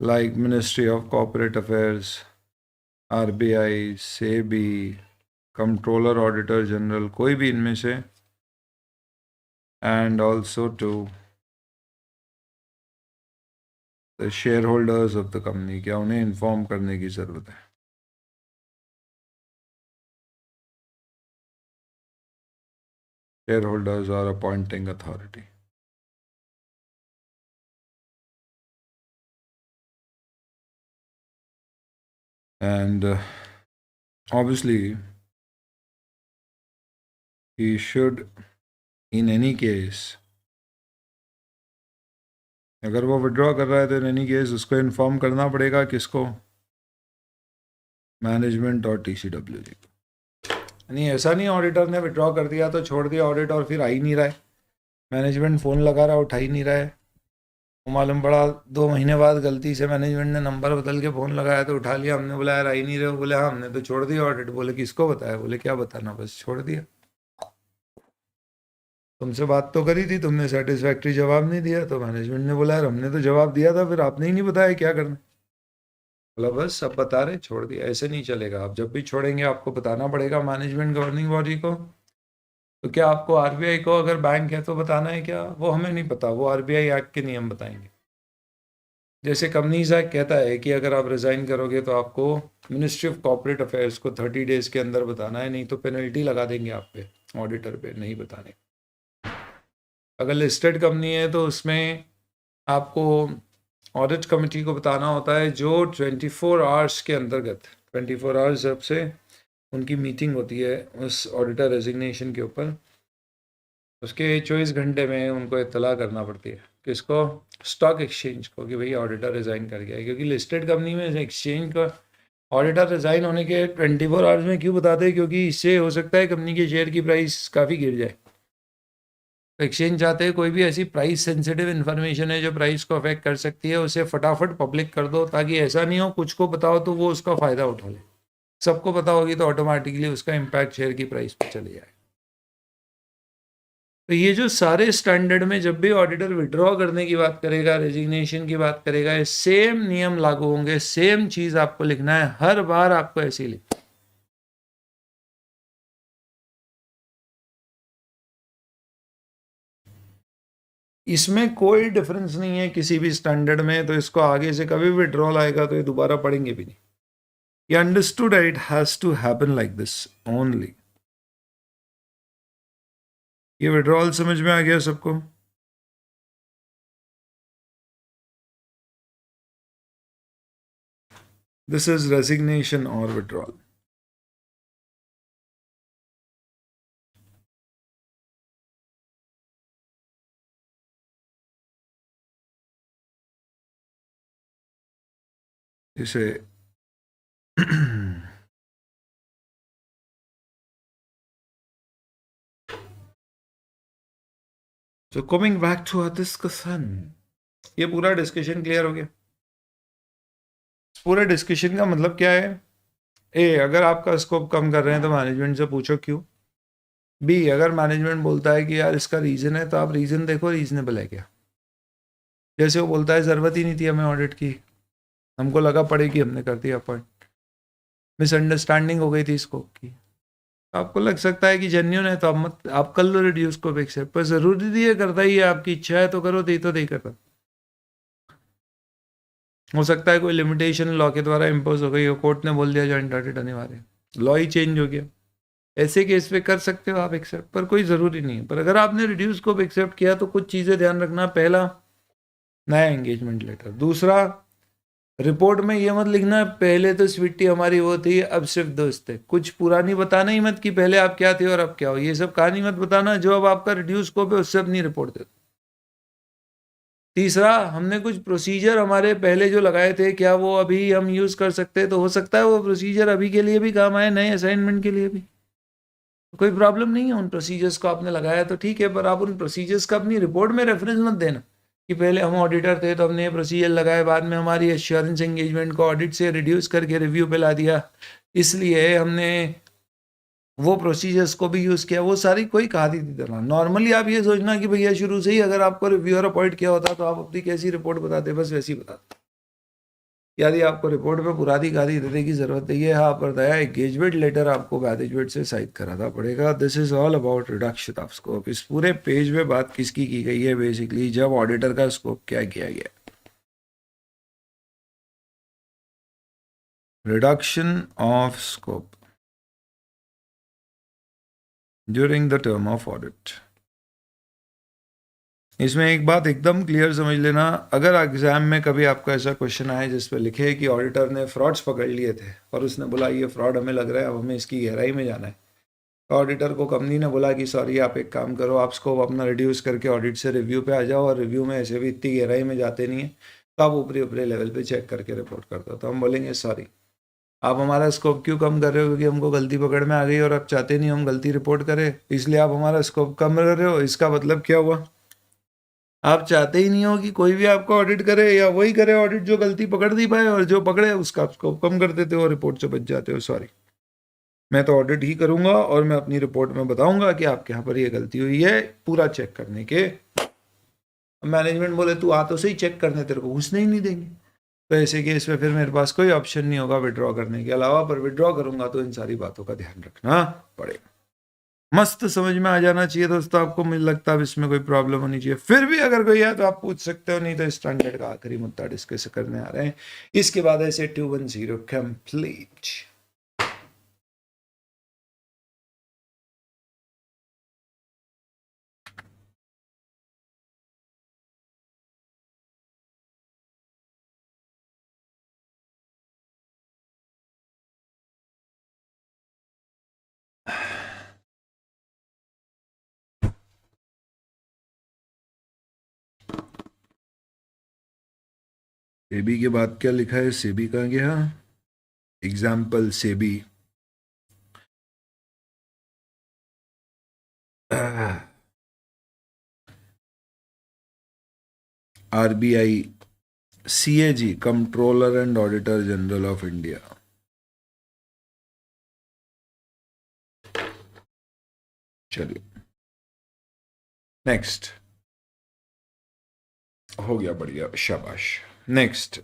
like Ministry of Corporate Affairs, RBI, SEBI, Comptroller Auditor General, कोई भी इनमें से, and also to the shareholders of the company, क्या उन्हें inform करने की ज़रूरत है? Shareholders are appointing authority. And obviously, he should, in any case, अगर वो विड्रॉ कर रहा है तो इन एनी केस उसको इन्फॉर्म करना पड़ेगा किसको? मैनेजमेंट और TCWG को। नहीं, ऐसा नहीं ऑडिटर ने विड्रॉ कर दिया तो छोड़ दिया ऑडिट और फिर आ ही नहीं रहा है, मैनेजमेंट फ़ोन लगा रहा है उठा ही नहीं रहा है, वो मालूम पड़ा 2 महीने बाद गलती से मैनेजमेंट ने नंबर बदल के फ़ोन लगाया तो उठा लिया, हमने बोला यार आ ही नहीं रहे हो, बोले हाँ हमने तो छोड़ दिया ऑडिट। बोले किसको बताया? बोले क्या बताना, बस छोड़ दिया। तुमसे बात तो करी थी, तुमने सेटिस्फैक्ट्री जवाब नहीं दिया, तो मैनेजमेंट ने बोला यार हमने तो जवाब दिया था, फिर आपने ही नहीं बताया क्या करना। बोला बस सब बता रहे, छोड़ दिया। ऐसे नहीं चलेगा, आप जब भी छोड़ेंगे आपको बताना पड़ेगा मैनेजमेंट गवर्निंग बॉडी को। तो क्या आपको RBI को अगर बैंक है तो बताना है क्या? वो हमें नहीं पता, वो RBI एक्ट के नियम बताएंगे। जैसे कंपनीज एक्ट कहता है कि अगर आप रिज़ाइन करोगे तो आपको मिनिस्ट्री ऑफ कॉर्पोरेट अफेयर्स को 30 डेज़ के अंदर बताना है, नहीं तो पेनल्टी लगा देंगे आप पे, ऑडिटर पे नहीं बताने। अगर लिस्टेड कंपनी है तो उसमें आपको ऑडिट कमेटी को बताना होता है, जो 24 आवर्स के अंतर्गत, 24 आवर्स जब से उनकी मीटिंग होती है उस ऑडिटर रेजिग्नेशन के ऊपर, उसके 24 घंटे में उनको इत्तला करना पड़ती है। किसको? स्टॉक एक्सचेंज को, कि भाई ऑडिटर रिज़ाइन कर गया है। क्योंकि लिस्टेड कंपनी में एक्सचेंज का ऑडिटर रिज़ाइन होने के 24 आवर्स में क्यों बताते हैं? क्योंकि इससे हो सकता है कंपनी के शेयर की प्राइस काफ़ी गिर जाए। एक्सचेंज चाहते हैं कोई भी ऐसी प्राइस सेंसिटिव इन्फॉर्मेशन है जो प्राइस को अफेक्ट कर सकती है, उसे फटाफट पब्लिक कर दो, ताकि ऐसा नहीं हो कुछ को बताओ तो वो उसका फ़ायदा उठा ले। सबको पता होगी तो ऑटोमेटिकली उसका इम्पैक्ट शेयर की प्राइस पर चले जाए। तो ये जो सारे स्टैंडर्ड में जब भी ऑडिटर विड्रॉ करने की बात करेगा, रेजिग्नेशन की बात करेगा, ये सेम नियम लागू होंगे, सेम चीज़ आपको लिखना है, हर बार आपको ऐसे ही लिखना। इसमें कोई डिफरेंस नहीं है किसी भी स्टैंडर्ड में, तो इसको आगे से कभी विड्रॉल आएगा तो ये दोबारा पढ़ेंगे भी नहीं। ये अंडरस्टूड है, it has to happen like this only. ये विड्रॉल समझ में आ गया सबको? दिस इज रेजिग्नेशन और विड्रॉल। इसे So coming back to our discussion, ये पूरा डिस्कशन क्लियर हो गया? पूरे डिस्कशन का मतलब क्या है? ए, अगर आपका स्कोप कम कर रहे हैं तो मैनेजमेंट से पूछो क्यों। बी, अगर मैनेजमेंट बोलता है कि यार इसका रीज़न है, तो आप रीज़न देखो रीजनेबल है क्या। जैसे वो बोलता है ज़रूरत ही नहीं थी हमें ऑडिट की, हमको लगा पड़ेगी, हमने कर दिया अपॉइंट, मिसअंडरस्टैंडिंग हो गई थी स्कोप की। आपको लग सकता है कि जेन्युइन है तो आप मत, आप कर लो रिड्यूस को एक्सेप्ट, पर ज़रूरी नहीं है करता ही है, आपकी इच्छा है तो करो, नहीं तो नहीं करता। हो सकता है कोई लिमिटेशन लॉ के द्वारा इम्पोज हो गई हो, कोर्ट ने बोल दिया जॉइंट ऑडिट अनिवार्य, लॉ ही चेंज हो गया, ऐसे केस पे कर सकते हो आप एक्सेप्ट, पर कोई ज़रूरी नहीं है। पर अगर आपने रिड्यूस को एक्सेप्ट किया तो कुछ चीज़ें ध्यान रखना। पहला, नया एंगेजमेंट लेटर। दूसरा, रिपोर्ट में ये मत लिखना पहले तो स्वीटी हमारी वो थी अब सिर्फ दोस्त है। कुछ पुरानी बताना ही मत कि पहले आप क्या थे और अब क्या हो, ये सब कहानी मत बताना। जो अब आपका रिड्यूस स्कोप है उससे अपनी रिपोर्ट दे। तीसरा, हमने कुछ प्रोसीजर हमारे पहले जो लगाए थे, क्या वो अभी हम यूज़ कर सकते हैं? तो हो सकता है वो प्रोसीजर अभी के लिए भी काम आए, नए असाइनमेंट के लिए भी, कोई प्रॉब्लम नहीं है। उन प्रोसीजर्स को आपने लगाया तो ठीक है, पर आप उन प्रोसीजर्स का अपनी रिपोर्ट में रेफरेंस मत देना कि पहले हम ऑडिटर थे तो हमने ये प्रोसीजर लगाए, बाद में हमारी एश्योरेंस एंगेजमेंट को ऑडिट से रिड्यूस करके रिव्यू पे ला दिया, इसलिए हमने वो प्रोसीजर्स को भी यूज़ किया। वो सारी कोई कहानी नहीं देना। नॉर्मली आप ये सोचना कि भैया शुरू से ही अगर आपको रिव्यूअर अपॉइंट किया होता तो आप अपनी कैसी रिपोर्ट बताते, बस वैसी बताते। यदि आपको रिपोर्ट में पुरानी गाली देने की जरूरत नहीं है, हाँ पर नया एंगेजमेंट लेटर आपको मैनेजमेंट से साइन कराना पड़ेगा। This is all about reduction of scope. इस पूरे पेज में बात किसकी की गई है? बेसिकली जब ऑडिटर का स्कोप क्या किया गया, reduction of scope during the term of audit. इसमें एक बात एकदम क्लियर समझ लेना, अगर एग्जाम में कभी आपका ऐसा क्वेश्चन आए जिस पे लिखे कि ऑडिटर ने फ्रॉड्स पकड़ लिए थे और उसने बोला ये फ्रॉड हमें लग रहा है, अब हमें इसकी गहराई में जाना है, तो ऑडिटर को कंपनी ने बोला कि सॉरी आप एक काम करो, आप स्कोप अपना रिड्यूस करके ऑडिट से रिव्यू पे आ जाओ, और रिव्यू में ऐसे भी इतनी गहराई में जाते नहीं है, तो आप ऊपरी ऊपरी लेवल पे चेक करके रिपोर्ट कर दो। तो हम बोलेंगे सॉरी आप हमारा स्कोप क्यों कम कर रहे हो? क्योंकि हमको गलती पकड़ में आ गई और आप चाहते नहीं हम गलती रिपोर्ट करें, इसलिए आप हमारा स्कोप कम कर रहे हो। इसका मतलब क्या हुआ? आप चाहते ही नहीं हो कि कोई भी आपको ऑडिट करे, या वही करे ऑडिट जो गलती पकड़ नहीं पाए, और जो पकड़े उसका स्कोप कम कर देते हो, रिपोर्ट से बच जाते हो। सॉरी, मैं तो ऑडिट ही करूंगा और मैं अपनी रिपोर्ट में बताऊंगा कि आपके यहाँ पर ये गलती हुई है, पूरा चेक करने के। मैनेजमेंट बोले तू आ तो सही चेक करने, तेरे को घुसने ही नहीं देंगे। तो ऐसे केस में फिर मेरे पास कोई ऑप्शन नहीं होगा विड्रॉ करने के अलावा, पर विड्रॉ करूंगा तो इन सारी बातों का ध्यान रखना पड़ेगा। मस्त समझ में आ जाना चाहिए दोस्तों आपको, मुझे लगता है इसमें कोई प्रॉब्लम होनी चाहिए। फिर भी अगर कोई है तो आप पूछ सकते हो, नहीं तो स्टैंडर्ड का आखिरी मुद्दा डिस्कस करने आ रहे हैं। इसके बाद ऐसे 210 कंप्लीट। सेबी के बाद क्या लिखा है? सेबी कहाँ गया? Example SEBI RBI CAG controller and auditor general of India. चलिए नेक्स्ट, हो गया बढ़िया, शाबाश। नेक्स्ट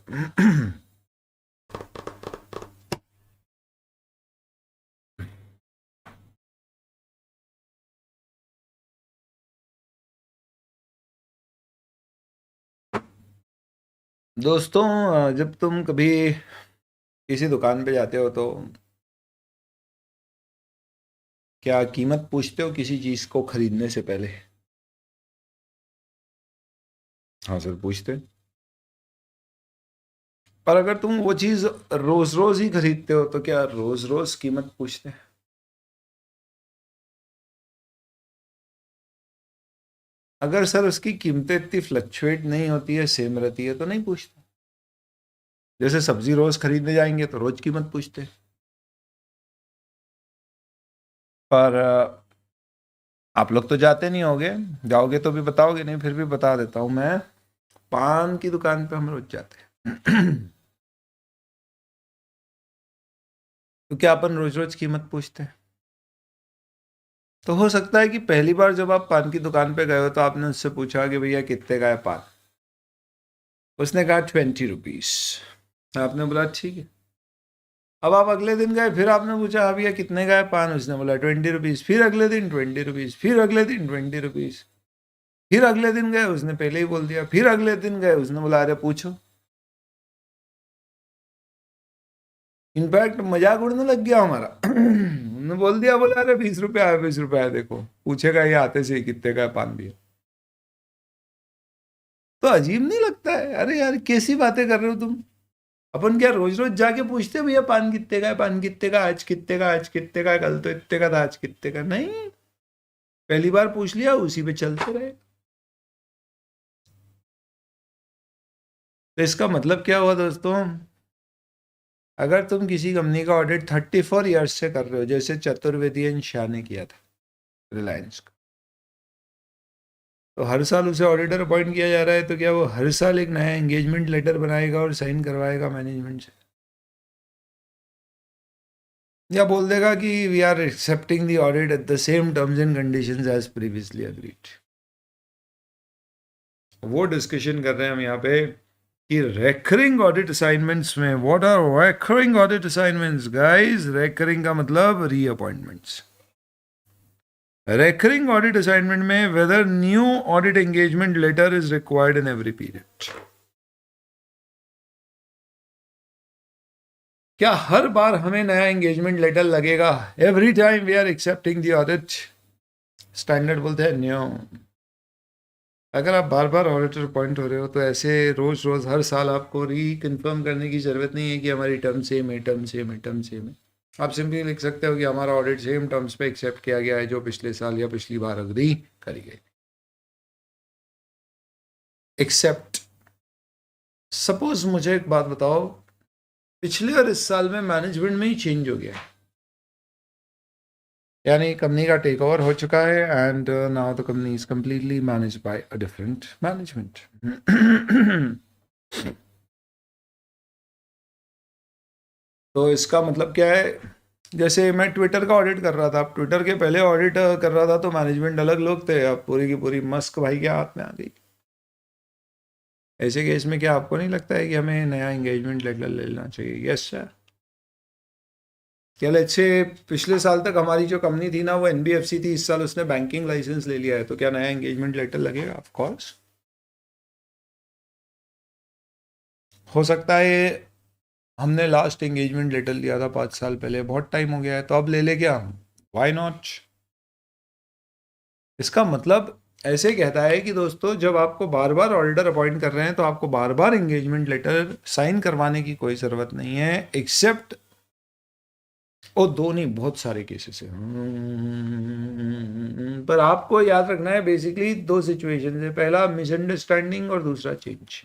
दोस्तों, जब तुम कभी किसी दुकान पे जाते हो तो क्या कीमत पूछते हो किसी चीज को खरीदने से पहले? हाँ सर, पूछते हैं। पर अगर तुम वो चीज रोज रोज ही खरीदते हो तो क्या रोज रोज कीमत पूछते हैं? अगर सर उसकी कीमतें इतनी फ्लक्चुएट नहीं होती है, सेम रहती है, तो नहीं पूछते। जैसे सब्जी रोज खरीदने जाएंगे तो रोज कीमत पूछते हैं। पर आप लोग तो जाते नहीं होगे, जाओगे तो भी बताओगे नहीं, फिर भी बता देता हूं मैं। पान की दुकान पे हम रोज जाते हैं तो क्या अपन रोज रोज कीमत पूछते हैं? तो हो सकता है कि पहली बार जब आप पान की दुकान पे गए हो तो आपने उससे पूछा कि भैया कितने का है पान। उसने कहा 20 रुपीज। आपने बोला ठीक है। अब आप अगले दिन गए, फिर आपने पूछा हाँ भैया कितने का है पान, उसने बोला 20 रुपीज। फिर अगले दिन 20 रुपीज, फिर अगले दिन 20 रुपीज। फिर अगले दिन गए, उसने पहले ही बोल दिया। फिर अगले दिन गए, उसने बोला अरे पूछो। इनफैक्ट मजाक उड़ने लग गया हमारा उन्होंने बोल दिया, बोला अरे 20 रुपया है, 20 रुपया है, देखो पूछेगा ये आते से ही कितने का है पान भी। तो अजीब नहीं लगता है? अरे यार कैसी बातें कर रहे हो तुम। अपन क्या रोज रोज जाके पूछते भैया पान कितने का है, पान कितने का, आज कितने का, आज कितने का, कल तो इतने का था, आज कितने का? नहीं, पहली बार पूछ लिया उसी पे चलते रहे। तो इसका मतलब क्या हुआ दोस्तों? अगर तुम किसी कंपनी का ऑडिट 34 ईयर्स से कर रहे हो, जैसे चतुर्वेदी एंड शाह ने किया था रिलायंस का, तो हर साल उसे ऑडिटर अपॉइंट किया जा रहा है, तो क्या वो हर साल एक नया एंगेजमेंट लेटर बनाएगा और साइन करवाएगा मैनेजमेंट से? या बोल देगा कि we are accepting the audit at the same terms and conditions as previously agreed? वो डिस्कशन कर रहे हैं हम यहाँ पे कि रेकरिंग ऑडिट असाइनमेंट्स में, what are recurring audit assignments guys? Recurring का मतलब रीअपॉइंटमेंट्स। रेकरिंग ऑडिट असाइनमेंट में whether new audit engagement letter is required in every period. क्या हर बार हमें नया एंगेजमेंट लेटर लगेगा? Every time we are accepting the audit standard बोलते हैं न्यू। अगर आप बार बार ऑडिटर अपॉइंट हो रहे हो तो ऐसे रोज रोज हर साल आपको रीकन्फर्म करने की जरूरत नहीं है कि हमारी टर्म सेम है, टर्म सेम है, टर्म सेम है। आप सिंपली लिख सकते हो कि हमारा ऑडिट सेम टर्म्स पे एक्सेप्ट किया गया है जो पिछले साल या पिछली बार अग्री करी गई। एक्सेप्ट। सपोज मुझे एक बात बताओ, पिछले और इस साल में मैनेजमेंट में ही चेंज हो गया है, यानी कंपनी का टेक ओवर हो चुका है and now the company is completely managed by a different management. तो इसका मतलब क्या है? जैसे मैं ट्विटर का ऑडिट कर रहा था, अब ट्विटर के पहले ऑडिट कर रहा था तो मैनेजमेंट अलग लोग थे, अब पूरी की पूरी मस्क भाई के हाथ में आ गई। ऐसे केस में क्या आपको नहीं लगता है कि हमें नया एंगेजमेंट लेटर ले लेना चाहिए? Yes sir. क्या लेट्स से पिछले साल तक हमारी जो कंपनी थी ना वो एनबीएफसी थी, इस साल उसने बैंकिंग लाइसेंस ले लिया है, तो क्या नया एंगेजमेंट लेटर लगेगा? Of course. हो सकता है हमने लास्ट एंगेजमेंट लेटर लिया था 5 साल पहले, बहुत टाइम हो गया है, तो अब ले ले क्या? Why not? इसका मतलब ऐसे कहता है कि दोस्तों जब आपको बार बार ऑडिटर अपॉइंट कर रहे हैं तो आपको बार बार एंगेजमेंट लेटर साइन करवाने की कोई ज़रूरत नहीं है, एक्सेप्ट ओ दो नहीं बहुत सारे केसेस है। पर आपको याद रखना है बेसिकली दो सिचुएशन है, पहला मिसअंडरस्टैंडिंग और दूसरा चेंज।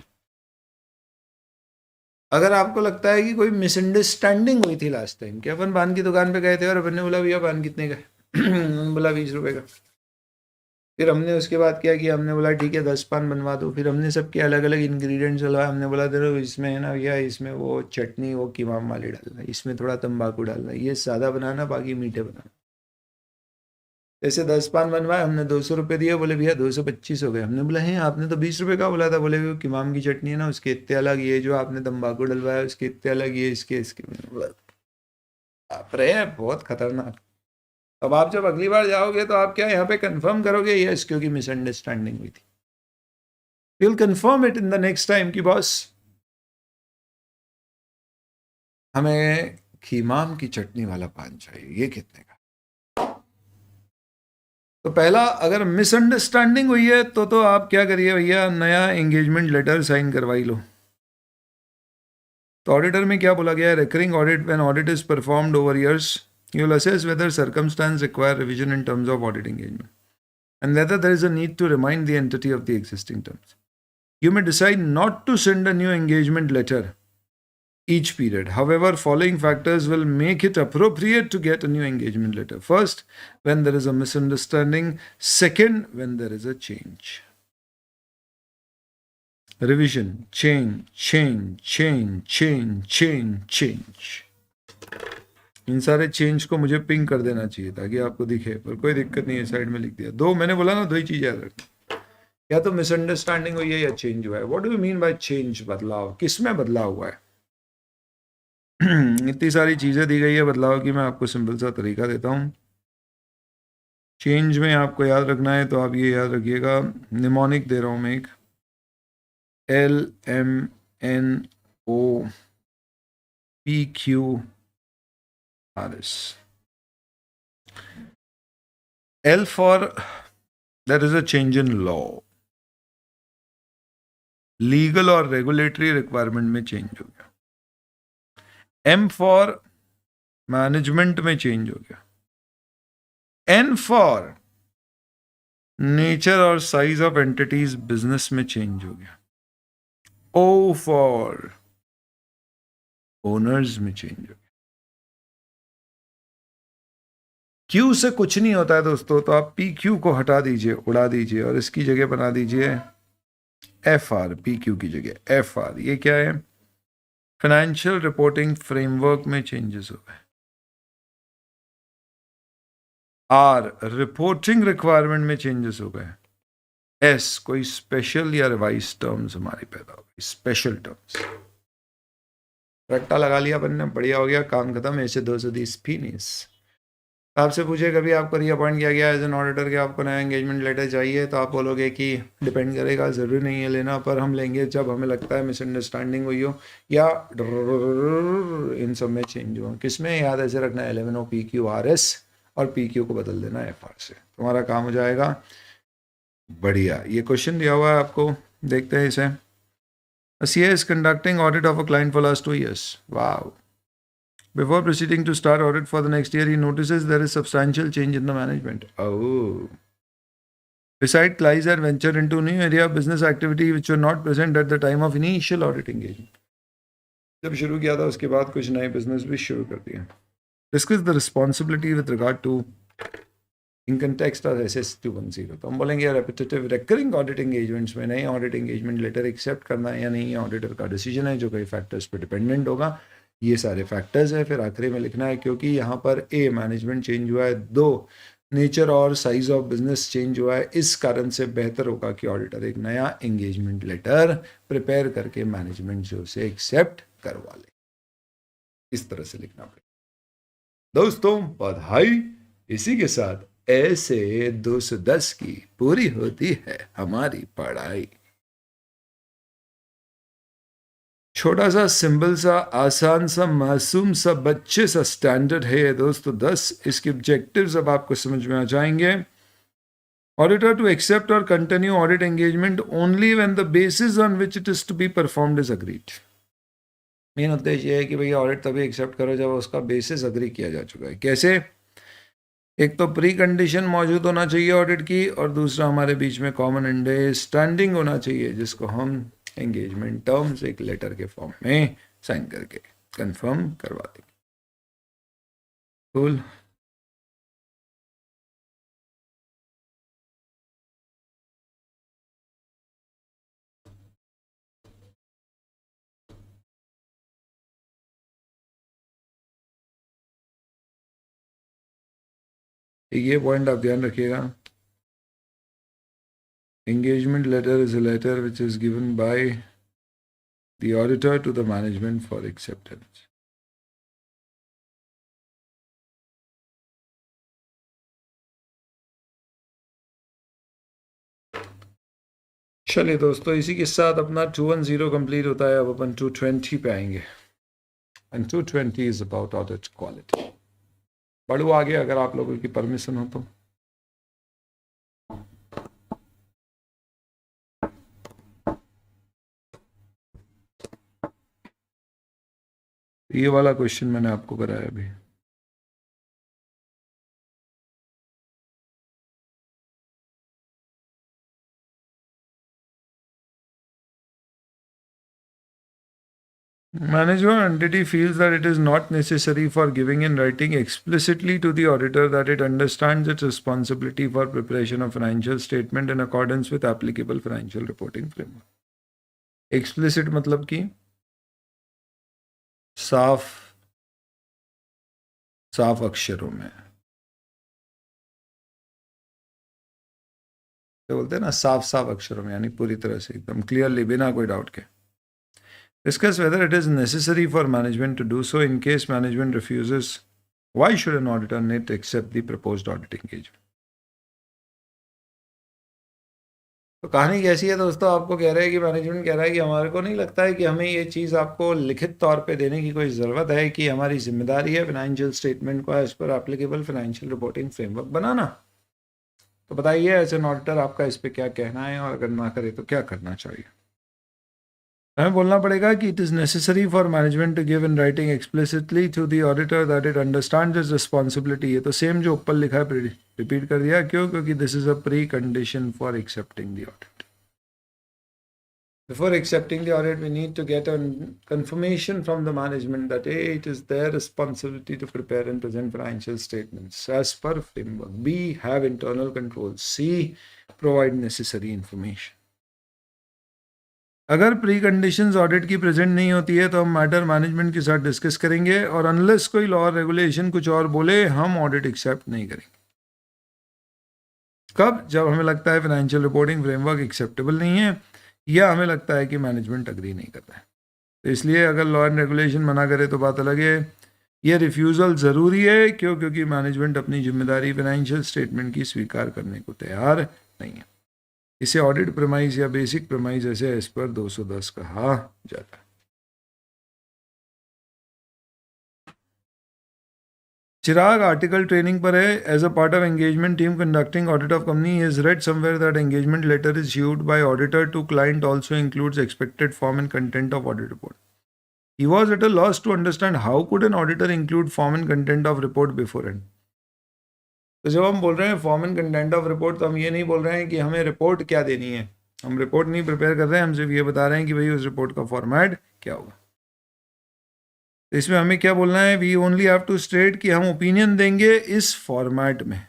अगर आपको लगता है कि कोई मिसअंडरस्टैंडिंग हुई थी लास्ट टाइम कि अपन पान की दुकान पे गए थे और अपन ने बोला भैया पान कितने का? बोला 20 रुपए का। फिर हमने उसके बाद क्या किया, हमने बोला ठीक है 10 पान बनवा दो। फिर हमने सबके अलग अलग इंग्रेडिएंट्स डलवाए, हमने बोला देखो इसमें है ना भैया, इसमें वो चटनी वो कीमाम वाली डालना, इसमें थोड़ा तंबाकू डालना, ये सादा बनाना बाकी मीठे बनाना। ऐसे 10 पान बनवाए, हमने 200 रुपये दिए, बोले भैया 225 हो गए। हमने बोला है आपने तो 20 रुपये का बोला था। बोले वो कीमाम की चटनी है ना उसके इतने अलग, ये जो आपने तंबाकू डलवाया उसके इतने अलग, ये इसके इसके। मैंने बोला बाप रे बहुत खतरनाक। अब आप जब अगली बार जाओगे तो आप क्या यहाँ पे कंफर्म करोगे यस क्योंकि मिसअंडरस्टैंडिंग हुई थी? Will confirm it in the next time कि बॉस हमें खीमाम की चटनी वाला पान चाहिए, ये कितने का? तो पहला अगर मिसअंडरस्टैंडिंग हुई है तो आप क्या करिए भैया, नया एंगेजमेंट लेटर साइन करवाई लो। तो ऑडिटर में क्या बोला गया है? Recurring audit, when audit is performed over years you will assess whether circumstances require revision in terms of audit engagement and whether there is a need to remind the entity of the existing terms. You may decide not to send a new engagement letter each period. However, following factors will make it appropriate to get a new engagement letter. First, when there is a misunderstanding. Second, when there is a change. Revision, change. इन सारे change को मुझे ping कर देना चाहिए ताकि आपको दिखे, पर कोई दिक्कत नहीं है, साइड में लिख दिया। दो मैंने बोला ना, दो ही चीज याद रखना, या तो मिसअंडरस्टैंडिंग हुई है या चेंज हुआ है। What do you mean by change? बदलाव। किसमें बदलाव हुआ है? इतनी सारी चीजें दी गई है बदलाव की, मैं आपको सिंपल सा तरीका देता हूँ। चेंज में आपको याद रखना है तो आप ये याद रखिएगा, निमोनिक दे रहा हूँ मैं एक, LMNOPQRS। L for there is a change in law, legal और रेगुलेटरी रिक्वायरमेंट में चेंज हो गया। M फॉर मैनेजमेंट में चेंज हो गया। N फॉर नेचर और साइज ऑफ एंटिटीज बिजनेस में चेंज हो गया। O फॉर ओनर्स में चेंज हो गया। Q से कुछ नहीं होता है दोस्तों, तो आप PQ को हटा दीजिए, उड़ा दीजिए और इसकी जगह बना दीजिए FR। PQ की जगह FR। ये क्या है? फाइनेंशियल रिपोर्टिंग फ्रेमवर्क में चेंजेस हो गए। R रिपोर्टिंग रिक्वायरमेंट में चेंजेस हो गए। एस, कोई स्पेशल या रिवाइज टर्म्स हमारी पैदा हो गई, स्पेशल टर्म्स। रट्टा लगा लिया अपन ने, बढ़िया हो गया, काम खत्म। ऐसे 220 फिनिश। आपसे पूछे कभी आपको रीअपॉइंट किया गया एज एन ऑडिटर कि आपको नया एंगेजमेंट लेटर चाहिए, तो आप बोलोगे कि डिपेंड करेगा, ज़रूरी नहीं है लेना, पर हम लेंगे जब हमें लगता है मिसअंडरस्टैंडिंग हुई हो या इन सब में चेंज हो। किस में याद ऐसे रखना है, 11 PQRS और PQ को बदल देना FR से, तुम्हारा काम हो जाएगा। बढ़िया, ये क्वेश्चन दिया हुआ है आपको, देखते हैं इसे। CA is conducting audit of a client for last 2 years. Wow. Before proceeding to start audit for the next year, he notices there is substantial change in the management. Oh. Besides, clients are ventured into new area of business activity which were not present at the time of initial audit engagement. जब शुरू किया था उसके बाद कुछ नए business भी शुरू कर दिए। Discuss the responsibility with regard to income tax और SS 210। तो हम बोलेंगे रेपिटेटिव रिकरिंग ऑडिट एंगेजमेंट्स में नए ऑडिट एंगेजमेंट लेटर एक्सेप्ट करना है या नहीं, ऑडिटर का डिसीजन है जो कई फैक्टर्स पर डिपेंडेंट होगा। ये सारे फैक्टर्स है, फिर आखिरी में लिखना है क्योंकि यहाँ पर ए मैनेजमेंट चेंज हुआ है, 2 नेचर और साइज ऑफ बिजनेस चेंज हुआ है, इस कारण से बेहतर होगा कि ऑडिटर एक नया एंगेजमेंट लेटर प्रिपेयर करके मैनेजमेंट से उसे एक्सेप्ट करवा ले। इस तरह से लिखना पड़ेगा। दोस्तों बधाई, इसी के साथ ऐसे 210 की पूरी होती है हमारी पढ़ाई। छोटा सा सिंपल सा आसान सा मासूम सा बच्चे सा स्टैंडर्ड है दोस्तों 10। इसके ऑब्जेक्टिव्स अब आपको समझ में आ जाएंगे। ऑडिटर टू एक्सेप्ट और continue audit engagement only when the basis on which it is to be performed is agreed. Main उद्देश्य ये है कि भैया ऑडिट तभी एक्सेप्ट करो जब उसका बेसिस अग्री किया जा चुका है। कैसे? एक तो प्री कंडीशन मौजूद होना चाहिए ऑडिट की, और दूसरा हमारे बीच में कॉमन अंडरस्टैंडिंग होना चाहिए जिसको हम एंगेजमेंट टर्म्स एक लेटर के फॉर्म में साइन करके कंफर्म करवा देंगे। कूल। ये पॉइंट आप ध्यान रखिएगा, engagement letter is a letter which is given by the auditor to the management for acceptance. चलिए दोस्तों, इसी के साथ अपना 210 कंप्लीट होता है। अब अपन 220 पे आएंगे, and 220 is about audit quality. बढ़ो आगे अगर आप लोगों की परमिशन हो तो। ये वाला क्वेश्चन मैंने आपको कराया अभी। Management entity feels that it is not necessary for giving in writing explicitly to the auditor that it understands its responsibility for preparation of financial statement in accordance with applicable financial reporting framework. Explicit मतलब कि साफ अक्षरों में, तो बोलते हैं ना साफ अक्षरों में, यानी पूरी तरह से एकदम क्लियरली बिना कोई डाउट के। Discuss whether it is necessary for management to do so. In case management refuses, why should an auditor need to accept the proposed audit engagement? तो कहानी कैसी है दोस्तों? आपको कह रहे हैं कि मैनेजमेंट कह रहा है कि हमारे को नहीं लगता है कि हमें ये चीज़ आपको लिखित तौर पे देने की कोई ज़रूरत है, कि हमारी जिम्मेदारी है फाइनेंशियल स्टेटमेंट को एज पर एप्लीकेबल फाइनेंशियल रिपोर्टिंग फ्रेमवर्क बनाना। तो बताइए एज एन ऑडिटर आपका इस पर क्या कहना है, और अगर ना करे तो क्या करना चाहिए? हमें बोलना पड़ेगा कि it is necessary for management to give in writing explicitly to the auditor that it understands its responsibility. ये तो सेम जो ऊपर लिखा है रिपीट कर दिया। क्यों? क्योंकि this is a pre condition for accepting the audit. Before accepting the audit, we need to get a confirmation from the management that A, it is their responsibility to prepare and present financial statements as per framework. B, have internal controls. C, provide necessary information. अगर pre conditions audit की present नहीं होती है तो हम matter management के साथ discuss करेंगे, और अनलेस कोई लॉ रेगुलेशन कुछ और बोले हम ऑडिट एक्सेप्ट नहीं करेंगे। कब? जब हमें लगता है फाइनेंशियल रिपोर्टिंग फ्रेमवर्क एक्सेप्टेबल नहीं है या हमें लगता है कि मैनेजमेंट अग्री नहीं करता है। तो इसलिए अगर लॉ एंड रेगुलेशन मना करे तो बात अलग है। ये रिफ्यूज़ल ज़रूरी है, क्यों? क्योंकि मैनेजमेंट अपनी जिम्मेदारी फाइनेंशियल स्टेटमेंट की स्वीकार करने को तैयार नहीं है। इसे ऑडिट प्रेमाइज या बेसिक प्रेमाइज ऐसे एज पर 210 कहा जाता है। चिराग आर्टिकल ट्रेनिंग पर है। As a part of engagement team conducting audit of company has read somewhere that engagement letter is issued by auditor to client also includes expected form and content of audit report. He was at a loss to understand how could an auditor include form and content of report beforehand. तो जब हम बोल रहे हैं form and content of report, तो हम ये नहीं बोल रहे हैं कि हमें रिपोर्ट क्या देनी है। हम रिपोर्ट नहीं प्रिपेयर कर रहे हैं, हम सिर्फ ये बता रहे हैं कि भाई उस रिपोर्ट का फॉर्मेट क्या होगा। तो इसमें हमें क्या बोलना है? We only have to state कि हम ओपिनियन देंगे इस फॉर्मेट में।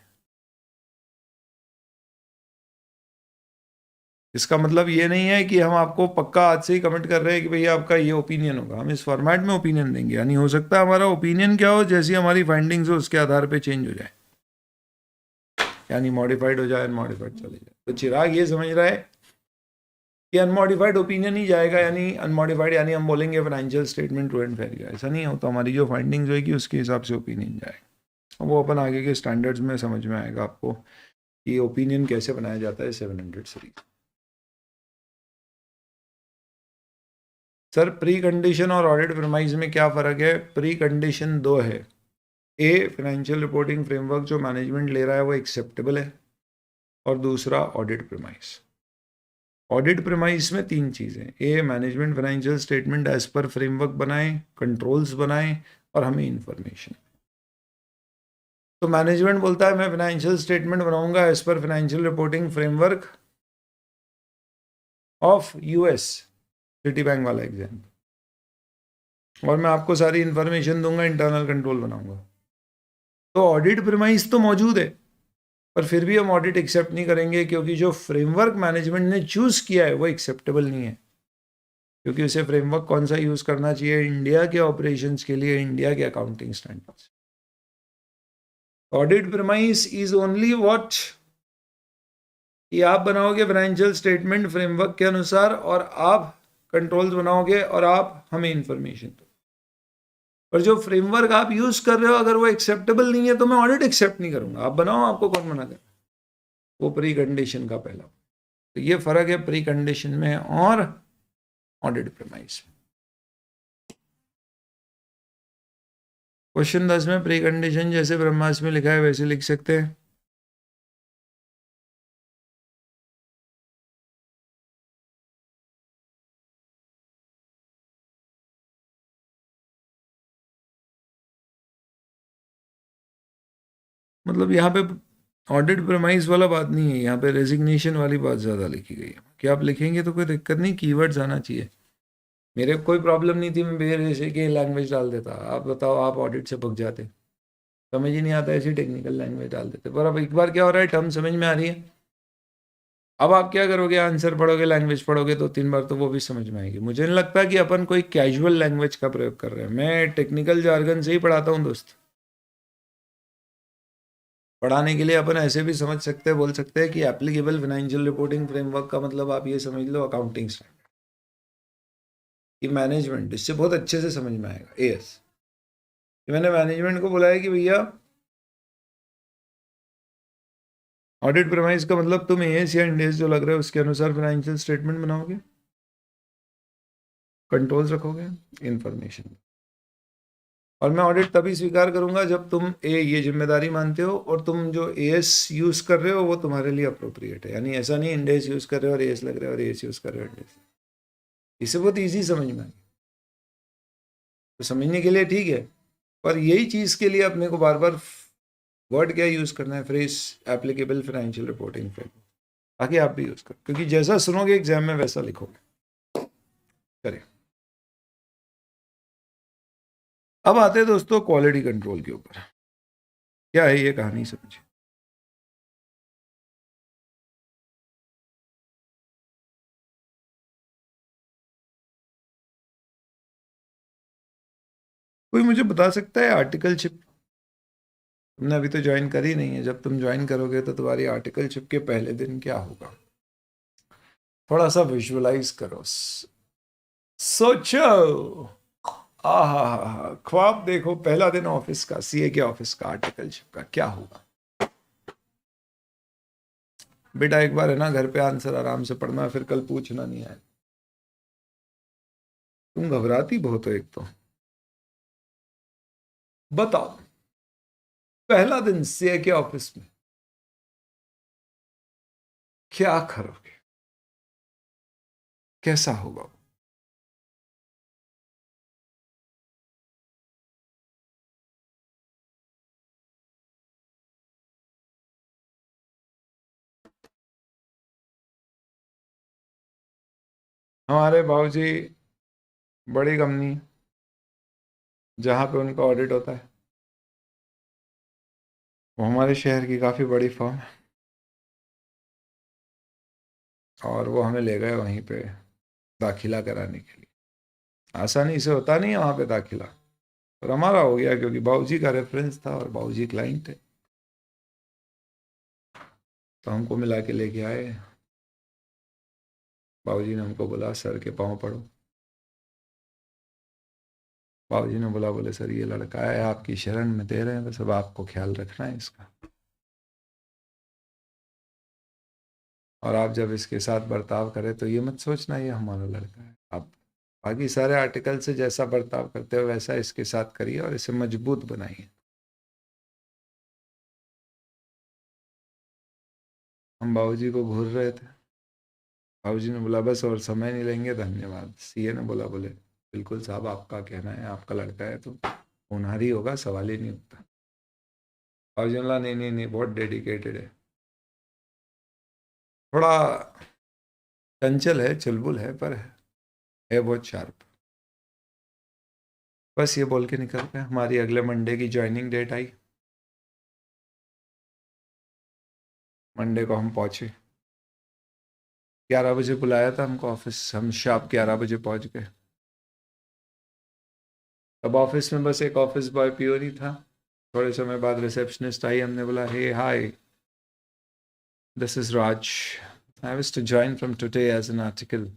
इसका मतलब ये नहीं है कि हम आपको पक्का आज से ही कमेंट कर रहे हैं कि भैया आपका ये ओपिनियन होगा। हम इस फॉर्मेट में ओपिनियन देंगे, यानी हो सकता है हमारा ओपिनियन क्या हो, जैसी हमारी फाइंडिंग्स हो उसके आधार पे चेंज हो जाए, यानी मॉडिफाइड हो जाए, अनमॉडिफाइड चले जाए। तो चिराग ये समझ रहा है कि अनमॉडिफाइड ओपिनियन ही जाएगा, यानी अनमॉडिफाइड, यानी हम बोलेंगे financial statement true and fair. ऐसा नहीं हो, तो हमारी जो फाइंडिंग्स होगी उसके हिसाब से ओपिनियन जाएगा। वो अपन आगे के स्टैंडर्ड्स में समझ में आएगा आपको कि ओपिनियन कैसे बनाया जाता है 700 सीरीज। सर प्री कंडीशन और ऑडिट प्रेमाइज में क्या फ़र्क है? प्री कंडीशन दो है। ए, फाइनेंशियल रिपोर्टिंग फ्रेमवर्क जो मैनेजमेंट ले रहा है वो एक्सेप्टेबल है, और दूसरा ऑडिट प्रेमाइज। ऑडिट प्रेमाइज में तीन चीज़ें। A, management financial statement as पर फ्रेमवर्क बनाए, कंट्रोल्स बनाए और हमें इंफॉर्मेशन। तो मैनेजमेंट बोलता है मैं फाइनेंशियल स्टेटमेंट बनाऊंगा एज पर financial reporting framework of US, Citibank वाला एग्जाम्पल, और मैं आपको सारी इंफॉर्मेशन दूंगा, इंटरनल कंट्रोल बनाऊंगा। तो ऑडिट प्रेमाइज तो मौजूद है, पर फिर भी हम ऑडिट एक्सेप्ट नहीं करेंगे, क्योंकि जो फ्रेमवर्क मैनेजमेंट ने चूज किया है वो एक्सेप्टेबल नहीं है। क्योंकि उसे फ्रेमवर्क कौन सा यूज करना चाहिए? इंडिया के ऑपरेशंस के लिए, इंडिया के accounting standards. Audit premise is only what, कि आप बनाओगे फाइनेंशियल स्टेटमेंट फ्रेमवर्क के अनुसार, और आप कंट्रोल्स बनाओगे और आप हमें इंफॉर्मेशन दो। पर जो फ्रेमवर्क आप यूज कर रहे हो अगर वो एक्सेप्टेबल नहीं है तो मैं ऑडिट एक्सेप्ट नहीं करूंगा। आप बनाओ, आपको कौन मना कर? वो प्री कंडीशन का पहला। तो ये फर्क है प्री कंडीशन में और ऑडिट प्रेमाइज में। क्वेश्चन 10 में प्री कंडीशन जैसे ब्रह्मास्त्र में लिखा है वैसे लिख सकते हैं। मतलब यहाँ पे ऑडिट प्रेमाइज वाला बात नहीं है, यहाँ पे रेजिग्नेशन वाली बात ज़्यादा लिखी गई है कि आप लिखेंगे तो कोई दिक्कत नहीं, कीवर्ड्स आना चाहिए। मेरे कोई प्रॉब्लम नहीं थी, मैं बेर ऐसे के लैंग्वेज डाल देता। आप बताओ, आप ऑडिट से पक जाते, समझ ही नहीं आता, ऐसी टेक्निकल लैंग्वेज डाल देते। पर अब एक बार क्या हो रहा है, टर्म समझ में आ रही है। अब आप क्या करोगे? आंसर पढ़ोगे, लैंग्वेज पढ़ोगे, तो 3 बार तो वो भी समझ में आएगी। मुझे नहीं लगता कि अपन कोई कैजुअल लैंग्वेज का प्रयोग कर रहे हैं। मैं टेक्निकल जार्गन से ही पढ़ाता हूँ दोस्त। पढ़ाने के लिए अपन ऐसे भी समझ सकते हैं, बोल सकते हैं कि एप्लीकेबल फाइनेंशियल रिपोर्टिंग फ्रेमवर्क का मतलब आप ये समझ लो अकाउंटिंग स्टैंडर्ड की मैनेजमेंट। इससे बहुत अच्छे से समझ में आएगा। एएस मैंने मैनेजमेंट को बुलाया कि भैया ऑडिट प्रेमाइज का मतलब तुम एएस या इंडेस जो लग रहा है उसके अनुसार फाइनेंशियल स्टेटमेंट बनाओगे, कंट्रोल्स रखोगे, इंफॉर्मेशन। और मैं ऑडिट तभी स्वीकार करूंगा जब तुम ये जिम्मेदारी मानते हो और तुम जो एएस यूज कर रहे हो वो तुम्हारे लिए अप्रोप्रिएट है। यानी ऐसा नहीं इंडेस यूज कर रहे हो और एएस लग रहा है और एएस यूज कर रहे हो इंडेस। इसे बहुत ईजी समझ में आए, तो समझने के लिए ठीक है। पर यही चीज के लिए अपने को बार बार वर्ड क्या यूज करना है? Phrase applicable financial reporting framework. ताकि आप भी यूज करो, क्योंकि जैसा सुनोगे एग्जाम में वैसा लिखोगे। करें। अब आते हैं दोस्तों क्वालिटी कंट्रोल के ऊपर। क्या है ये कहानी, समझिए। कोई मुझे बता सकता है आर्टिकलशिप तुमने अभी तो ज्वाइन करी नहीं है, जब तुम ज्वाइन करोगे तो तुम्हारी आर्टिकलशिप के पहले दिन क्या होगा, थोड़ा सा विजुअलाइज करो, सोचो। ख्वाब देखो, पहला दिन ऑफिस का, सीए के ऑफिस का, आर्टिकलशिप का क्या होगा। बेटा एक बार है ना घर पे आंसर आराम से पढ़ना, फिर कल पूछना नहीं आए। तुम घबराती बहुत हो एक तो। बताओ, पहला दिन सीए के ऑफिस में क्या करोगे, कैसा होगा। हमारे बाबूजी बड़ी कंपनी जहाँ पे उनका ऑडिट होता है, वो हमारे शहर की काफ़ी बड़ी फर्म है, और वो हमें ले गए वहीं पे दाखिला कराने के लिए। आसानी से होता नहीं है वहाँ पे दाखिला, और हमारा हो गया क्योंकि बाबूजी का रेफरेंस था और बाबूजी क्लाइंट है, तो हमको मिला के लेके आए। बाबूजी ने हमको बोला सर के पाँव पड़ो। बाबूजी ने बोले सर ये लड़का है, आपकी शरण में दे रहे हैं, बस अब आपको ख्याल रखना है इसका, और आप जब इसके साथ बर्ताव करें तो ये मत सोचना ये हमारा लड़का है। आप बाकी सारे आर्टिकल से जैसा बर्ताव करते हो वैसा इसके साथ करिए और इसे मजबूत बनाइए। हम बाबूजी को घूर रहे थे, बाबूजी ने बोला बस और समय नहीं लेंगे, धन्यवाद। सीए ने बोले बिल्कुल साहब, आपका कहना है, आपका लड़का है तो होनहार ही होगा, सवाल ही नहीं उठता। बाबूजी ने बोला नहीं नहीं नहीं, बहुत डेडिकेटेड है, थोड़ा चंचल है, चुलबुल है, पर है बहुत शार्प। बस ये बोल के निकल गए। हमारी अगले मंडे की ज्वाइनिंग डेट आई, मंडे को हम पहुंचे, 11 बजे बुलाया था हमको ऑफिस, हम शार्प 11 बजे पहुंच गए। अब ऑफिस में बस एक ऑफिस बॉय पीओ नहीं था, थोड़े समय बाद रिसेप्शनिस्ट आई, हमने बोला hey hi, this is Raj, I wish to join from today as an article,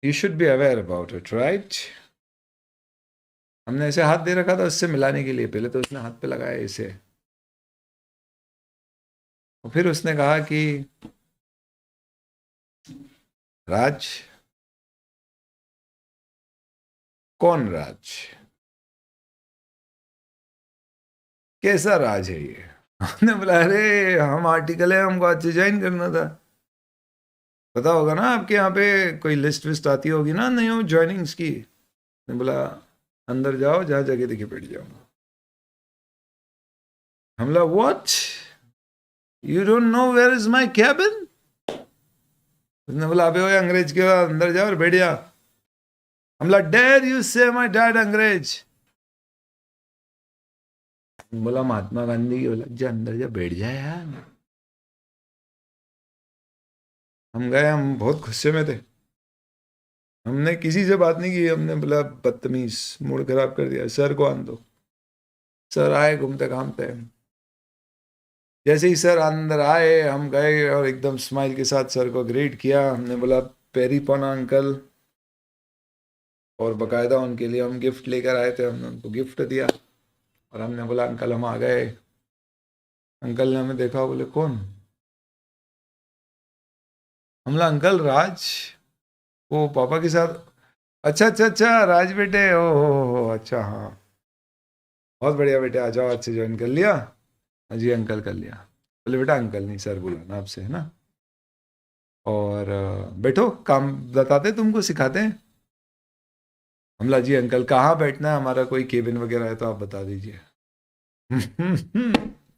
you should be aware about it right. हमने ऐसे हाथ दे रखा था उससे मिलाने के लिए, पहले तो उसने हाथ पे लगाया इसे, और फिर उसने कहा कि राज, कौन राज, कैसा राज है ये। हमने बोला अरे हम आर्टिकल है, हमको आज से ज्वाइन करना था, पता होगा ना आपके यहाँ पे कोई लिस्ट विस्ट आती होगी ना न्यू ज्वाइनिंग्स की। ने बोला अंदर जाओ, जहाँ जगह दिखे बैठ जाओ। हमला what, you don't know where is my cabin. उसने बोला अबे ओए अंग्रेज के, अंदर जाओ और बैठ जा। हमला डेयर यू से माय डैड अंग्रेज। बोला महात्मा गांधी की, बोला जा अंदर जा, बैठ जाए यार। हम गए, हम बहुत गुस्से में थे, हमने किसी से बात नहीं की, हमने बोला बदतमीज, मूड खराब कर दिया, सर को आन दो। सर आए घूमते घामते, जैसे ही सर अंदर आए हम गए और एकदम स्माइल के साथ सर को ग्रीट किया। हमने बोला पेरी पोना अंकल, और बकायदा उनके लिए हम गिफ्ट लेकर आए थे, हमने उनको गिफ्ट दिया, और हमने बोला अंकल हम आ गए। अंकल ने हमें देखा, बोले कौन। हम बोला अंकल राज, वो पापा के साथ। अच्छा अच्छा अच्छा, राज बेटे, ओ हो अच्छा हाँ, बहुत बढ़िया बेटे, आ जाओ, आज से ज्वाइन कर लिया। जी अंकल कर लिया। बोले बेटा अंकल नहीं सर बुलाना आपसे, है ना, और बैठो, काम बताते तुमको, सिखाते हैं। हमला जी अंकल कहाँ बैठना है, हमारा कोई केबिन वगैरह है तो आप बता दीजिए।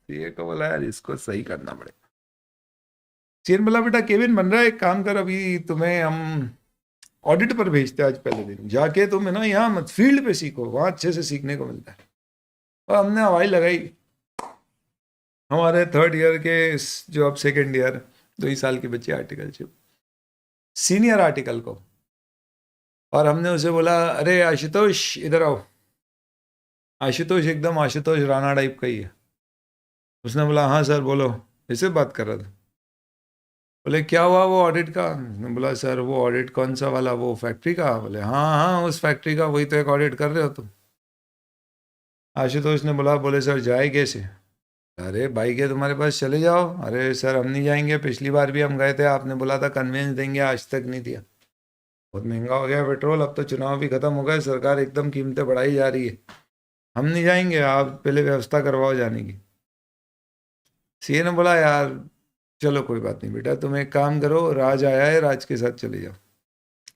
ये को बोला यार इसको सही करना पड़ेगा। चेन बोला बेटा केबिन बन रहा है, एक काम कर, अभी तुम्हें हम ऑडिट पर भेजते हैं, आज पहले दिन जाके तुम है ना यहाँ मत, फील्ड पे सीखो, वहां अच्छे से सीखने को मिलता है। और हमने हवाई लगाई, हमारे थर्ड ईयर के जो अब सेकेंड ईयर, 2 ही साल के बच्चे आर्टिकलशिप, सीनियर आर्टिकल को, और हमने उसे बोला अरे आशुतोष इधर आओ, आशुतोष एकदम आशुतोष राणा टाइप का ही है। उसने बोला हाँ सर बोलो, ऐसे बात कर रहा था। बोले क्या हुआ वो ऑडिट का? उसने बोला सर वो ऑडिट कौन सा वाला, वो फैक्ट्री का? बोले हाँ हाँ उस फैक्ट्री का, वही तो एक ऑडिट कर रहे हो तुम। आशुतोष ने बोला बोले सर जाए कैसे? अरे बाइक है तुम्हारे पास, चले जाओ। अरे सर हम नहीं जाएंगे, पिछली बार भी हम गए थे, आपने बोला था कन्वेंस देंगे, आज तक नहीं दिया। बहुत महंगा हो गया पेट्रोल, अब तो चुनाव भी खत्म हो गए, सरकार एकदम कीमतें बढ़ाई जा रही है। हम नहीं जाएंगे, आप पहले व्यवस्था करवाओ जाने की। सीए ने बोला यार चलो कोई बात नहीं बेटा, तुम एक काम करो, राज आया है, राज के साथ चले जाओ,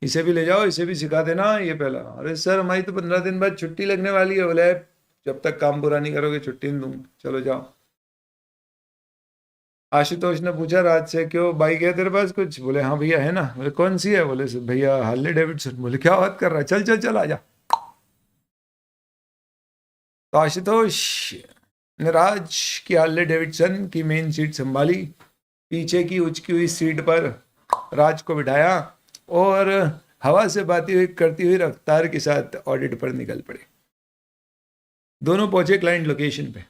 इसे भी ले जाओ, इसे भी सिखा देना ये पहला। अरे सर हमारी तो 15 दिन बाद छुट्टी लगने वाली है। बोले जब तक काम पूरा नहीं करोगे छुट्टी नहीं दूंगा, चलो जाओ। आशुतोष ने पूछा राज से क्यों, बाइक है तेरे पास कुछ? बोले हाँ भैया है ना। बोले कौन सी है? बोले भैया हार्ले डेविडसन। बोले क्या बात कर रहा है, चल चल चल आजा। तो आशुतोष ने राज की हार्ले डेविडसन की मेन सीट संभाली, पीछे की उचकी हुई सीट पर राज को बिठाया और हवा से बाती हुई करती हुई रफ्तार के साथ ऑडिट पर निकल पड़े। दोनों पहुंचे क्लाइंट लोकेशन पे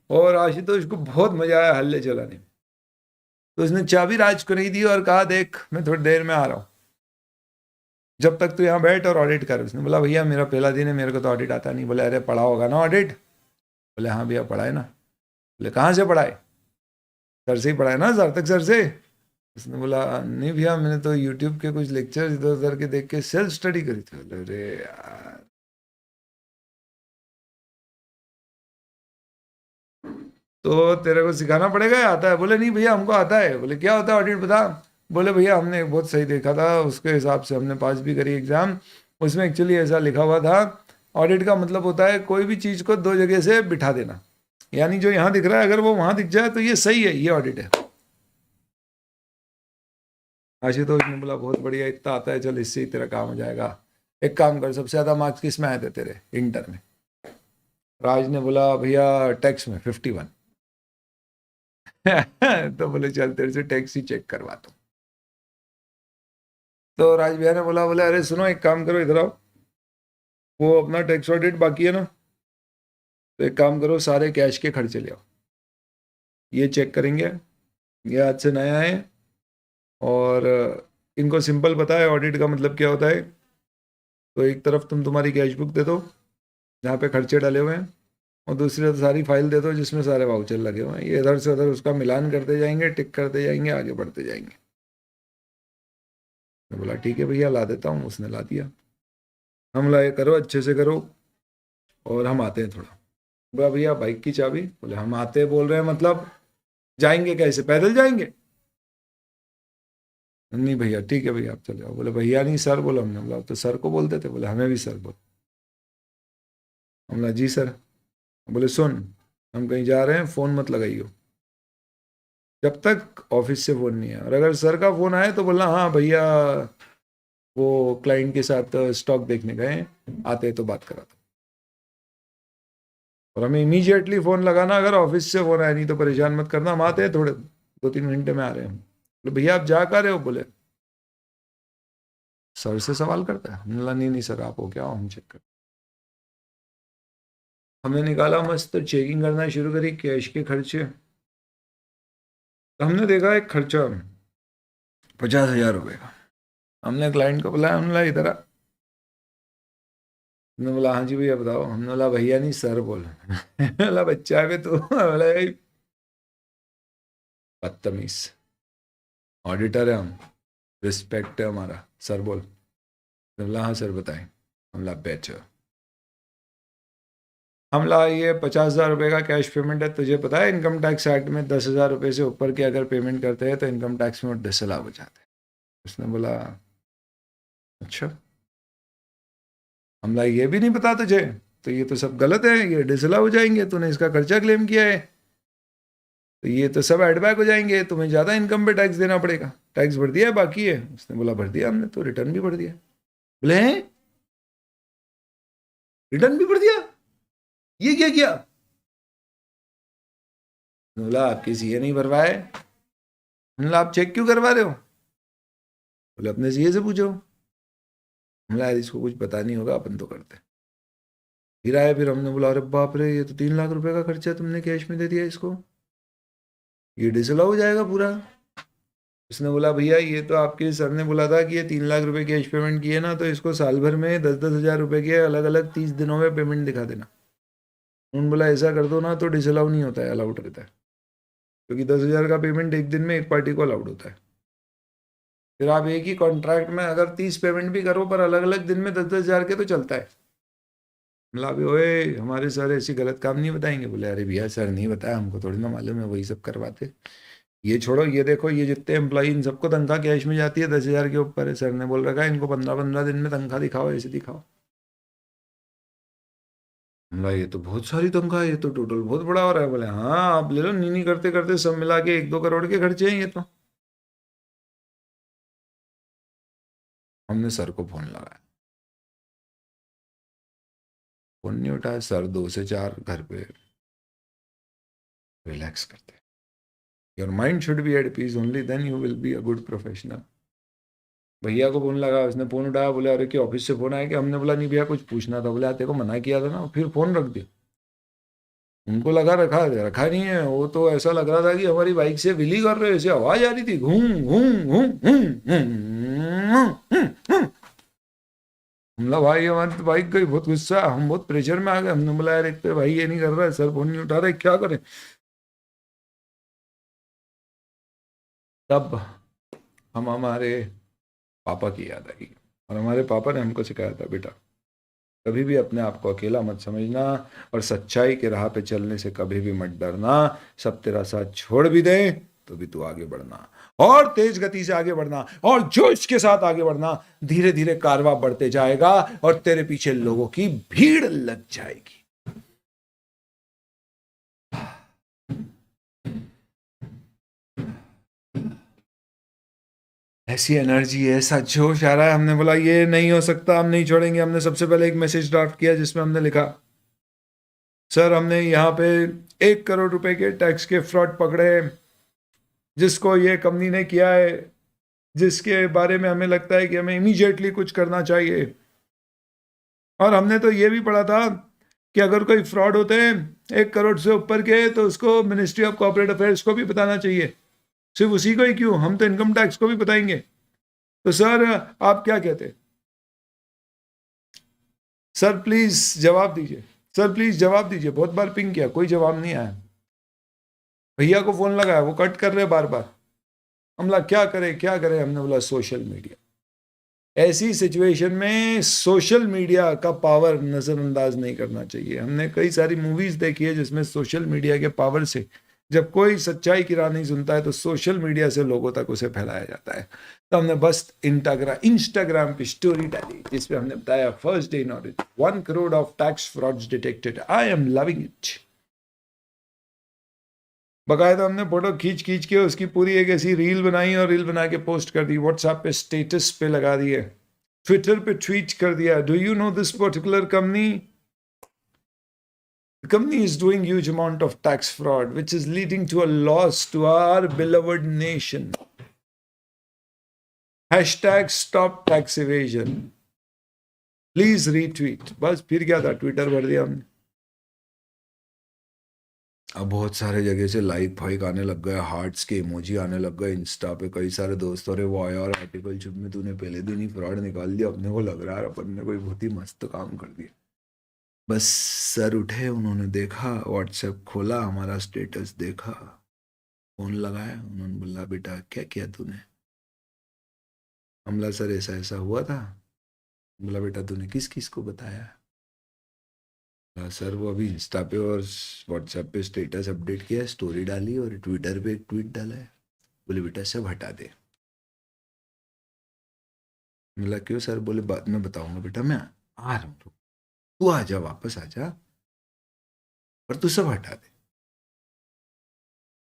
और आशुतोष को बहुत मजा आया हल्ले चलाने में। तो उसने चाबी राज को नहीं दी और कहा देख मैं थोड़ी देर में आ रहा हूँ, जब तक तू यहाँ बैठ और ऑडिट कर। उसने बोला भैया मेरा पहला दिन है, मेरे को तो ऑडिट आता नहीं। बोले अरे पढ़ा होगा ना ऑडिट? बोले हाँ भैया पढ़ा है ना। बोले कहाँ से पढ़ा है? सर से ही पढ़ा है ना, सार्थक सर से? उसने बोला नहीं भैया मैंने तो यूट्यूब के कुछ लेक्चर इधर उधर के देख के सेल्फ स्टडी करी थी। बोले अरे यार, तो तेरे को सिखाना पड़ेगा या आता है? बोले नहीं भैया हमको आता है। बोले क्या होता है ऑडिट बता। बोले भैया हमने बहुत सही देखा था, उसके हिसाब से हमने पास भी करी एग्जाम। उसमें एक्चुअली ऐसा लिखा हुआ था, ऑडिट का मतलब होता है कोई भी चीज़ को दो जगह से बिठा देना, यानी जो यहाँ दिख रहा है अगर वो वहाँ दिख जाए तो ये सही है, ये ऑडिट है। आशुतोष ने बोला बहुत बढ़िया, इतना आता है, चल इससे ही तेरा काम हो जाएगा। एक काम कर, सबसे ज़्यादा मार्क्स किस में आए थे तेरे इंटर में? राज ने बोला भैया टैक्स में 51। तो बोले चल तेरे से टैक्स ही चेक करवाता हूँ। तो राज भैया ने बोला बोले अरे सुनो एक काम करो इधर आओ, वो अपना टैक्स ऑडिट बाकी है ना, तो एक काम करो सारे कैश के खर्चे ले आओ, ये चेक करेंगे, ये आज से नया है। और इनको सिंपल पता है ऑडिट का मतलब क्या होता है। तो एक तरफ तुम तुम्हारी कैश बुक दे दो जहाँ पे खर्चे डाले हुए हैं, और दूसरी तरफ सारी फाइल दे दो जिसमें सारे वाउचर लगे हुए हैं, ये इधर से उधर उसका मिलान करते जाएंगे, टिक करते जाएंगे, आगे बढ़ते जाएंगे। मैं बोला ठीक है भैया ला देता हूँ। उसने ला दिया। हम लाए करो अच्छे से करो और हम आते हैं थोड़ा। बोला भैया बाइक की चाबी? बोले हम आते हैं बोल रहे हैं मतलब जाएंगे कैसे, पैदल जाएंगे? नहीं भैया ठीक है भैया आप चले जाओ। बोले भैया नहीं सर बोलो। हमने बोला तो सर को बोलते थे। बोले हमें भी सर बोल। हमने जी सर। बोले सुन हम कहीं जा रहे हैं, फोन मत लगाइयो जब तक ऑफिस से फोन नहीं है, और अगर सर का फोन आए तो बोलना हाँ भैया वो क्लाइंट के साथ स्टॉक देखने गए, आते तो बात कराता। और हमें इमीडिएटली फोन लगाना अगर ऑफिस से फोन आया, नहीं तो परेशान मत करना, हम आते हैं थोड़े 2-3 घंटे में आ रहे हैं। बोले भैया आप जा कर रहे हो? बोले सर से सवाल करता है। हमने बोला नहीं नहीं सर आप हो क्या, हम चेक कर। हमने निकाला मस्त, चेकिंग करना शुरू करी कैश के खर्चे। तो हमने देखा एक खर्चा 50,000 रुपये का। हमने क्लाइंट को बुलाया, हमने बोला इधर आ। हमने बोला हाँ जी भैया बताओ। हमने बोला भैया नहीं सर बोल। बोला बच्चा है तो बोला बदतमीज, ऑडिटर है हम, रिस्पेक्ट है हमारा, सर बोल। बोला हाँ सर बताएं। हमला बेचो। हमला ये 50,000 रुपये का कैश पेमेंट है, तुझे पता है इनकम टैक्स एक्ट में 10,000 रुपये से ऊपर के अगर पेमेंट करते हैं तो इनकम टैक्स में डिसअलाउ हो जाते हैं। उसने बोला अच्छा। हमला ये भी नहीं पता तुझे? तो ये तो सब गलत है, ये डिसअलाउ हो जाएंगे, तूने इसका खर्चा क्लेम किया है तो ये तो सब एडबैक हो जाएंगे, तुम्हें ज़्यादा इनकम पे टैक्स देना पड़ेगा। टैक्स भर दिया है बाकी है? उसने बोला भर दिया हमने, तो रिटर्न भी भर दिया। बोले हैं रिटर्न भी भर दिया, ये क्या किया? बोला आपके सीए नहीं भरवाए। बोला आप चेक क्यों करवा रहे हो? बोले अपने सीए से पूछो। बोला यार इसको कुछ पता नहीं होगा, अपन तो करते हैं। फिर आए, फिर हमने बोला अरे बाप रे, ये तो 3 लाख रुपए का खर्चा तुमने कैश में दे दिया इसको, ये डिसअलाउ हो जाएगा पूरा। उसने बोला भैया ये तो आपके सर ने बोला था कि ये 3 लाख रुपए कैश पेमेंट किए ना, तो इसको साल भर में 10-10 हज़ार रुपए के अलग अलग 30 दिनों में पेमेंट दिखा देना। उन्होंने बोला ऐसा कर दो ना तो डिसअलाउ नहीं होता है, अलाउड रहता है, क्योंकि 10 हज़ार का पेमेंट एक दिन में एक पार्टी को अलाउड होता है। फिर आप एक ही कॉन्ट्रैक्ट में अगर 30 पेमेंट भी करो पर अलग अलग दिन में 10-10 हज़ार के तो चलता है। बोला अभी ओए हमारे सर ऐसी गलत काम नहीं बताएंगे। बोले अरे भैया सर नहीं बताया, हमको थोड़ी ना मालूम है, वही सब करवाते। ये छोड़ो, ये देखो ये जितने एम्प्लॉई इन सबको तनख्वाह कैश में जाती है 10 हज़ार के ऊपर है। सर ने बोल रखा है इनको 15-15 दिन में तनख्वाह दिखाओ, ऐसे दिखाओ। बोला ये तो बहुत सारी तनख्वाह है, ये तो टोटल बहुत बड़ा हो रहा है। बोले हाँ आप ले लो, नीनी करते करते सब मिला के 1-2 करोड़ के खर्चे हैं ये तो। हमने सर को फोन लगाया, फोन नहीं उठाया। सर 2 से 4 घर पे रिलैक्स करते। Your mind should be at peace, only then you will be a good professional. भैया को फोन लगा, उसने फोन उठाया, बोले अरे कि ऑफिस से फोन आया कि? हमने बोला नहीं भैया कुछ पूछना था। बोले तेरे को मना किया था ना, फिर फोन रख दिया। उनको लगा रखा रखा नहीं है, वो तो ऐसा लग रहा था कि हमारी बाइक से विली कर रहे, ऐसे आवाज आ रही थी, घूम घूम घूम हमला भाई हमारी तो बाइक गई, बहुत गुस्सा, हम बहुत प्रेशर में आ गए। हमने बोला यार एक तो भाई ये नहीं कर रहा है, सर फोन नहीं उठा रहे, क्या करें। तब हम हमारे पापा की याद आई, और हमारे पापा ने हमको सिखाया था बेटा कभी भी अपने आप को अकेला मत समझना, और सच्चाई के राह पे चलने से कभी भी मत डरना। सब तेरा साथ छोड़ भी दे तो भी तू आगे बढ़ना, और तेज गति से आगे बढ़ना, और जोश के साथ आगे बढ़ना। धीरे धीरे कारवां बढ़ते जाएगा और तेरे पीछे लोगों की भीड़ लग जाएगी। ऐसी एनर्जी, ऐसा जोश आ रहा है। हमने बोला ये नहीं हो सकता, हम नहीं छोड़ेंगे। हमने सबसे पहले एक मैसेज ड्राफ्ट किया जिसमें हमने लिखा सर हमने यहाँ पे 1 करोड़ रुपए के टैक्स के फ्रॉड पकड़े, जिसको ये कंपनी ने किया है, जिसके बारे में हमें लगता है कि हमें इमीडिएटली कुछ करना चाहिए। और हमने तो ये भी पढ़ा था कि अगर कोई फ्रॉड होते हैं 1 करोड़ से ऊपर के, तो उसको मिनिस्ट्री ऑफ कॉर्पोरेट अफेयर्स को भी बताना चाहिए। सिर्फ उसी को ही क्यों, हम तो इनकम टैक्स को भी बताएंगे। तो सर आप क्या कहते? सर प्लीज जवाब दीजिए, सर प्लीज जवाब दीजिए। बहुत बार पिंग किया, कोई जवाब नहीं आया। भैया को फोन लगाया, वो कट कर रहे बार बार। हमला क्या करे क्या करे? हमने बोला सोशल मीडिया। ऐसी सिचुएशन में सोशल मीडिया का पावर नजरअंदाज नहीं करना चाहिए। हमने कई सारी मूवीज देखी है जिसमें सोशल मीडिया के पावर से जब कोई सच्चाई की राह नहीं सुनता है तो सोशल मीडिया से लोगों तक उसे फैलाया जाता है। तो हमने बस इंस्टाग्राम की स्टोरी डाली जिसमें हमने बताया first day in audit 1 crore of tax frauds detected, I am loving it. बकायदा हमने फोटो खींच खींच के उसकी पूरी एक ऐसी रील बनाई और रील बना के पोस्ट कर दी, व्हाट्सएप पे स्टेटस पे लगा दिए, ट्विटर पे ट्वीट कर दिया। Do you know this particular company? The company is doing huge amount of tax fraud, which is leading to a loss to our beloved nation. Hashtag stop tax evasion. Please retweet. बस फिर क्या था, Twitter भर दिया हमने। अब बहुत सारे जगह से लाइक फाइक आने लग गए, हार्ट्स के इमोजी आने लग गए इंस्टा पे। कई सारे दोस्त, अरे वो आया और आर्टिकल चुप में तूने पहले दिन ही फ्रॉड निकाल दिया, अपने को लग रहा है अपन ने कोई बहुत ही मस्त काम कर दिया। बस सर उठे, उन्होंने देखा, व्हाट्सएप खोला, हमारा स्टेटस देखा, फोन लगाया, उन्होंने बोला बेटा क्या किया तूने? हमला सर ऐसा ऐसा हुआ था। बोला बेटा तूने किस किस को बताया? सर वो अभी इंस्टा पे और व्हाट्सएप पे स्टेटस अपडेट किया, स्टोरी डाली और ट्विटर पे एक ट्वीट डाला है। बोले बेटा सब हटा दे। बोला क्यों सर? बोले बाद में बताऊंगा बेटा, मैं आ रहा हूँ, तू आ जा, वापस आ जा, पर तू सब हटा दे।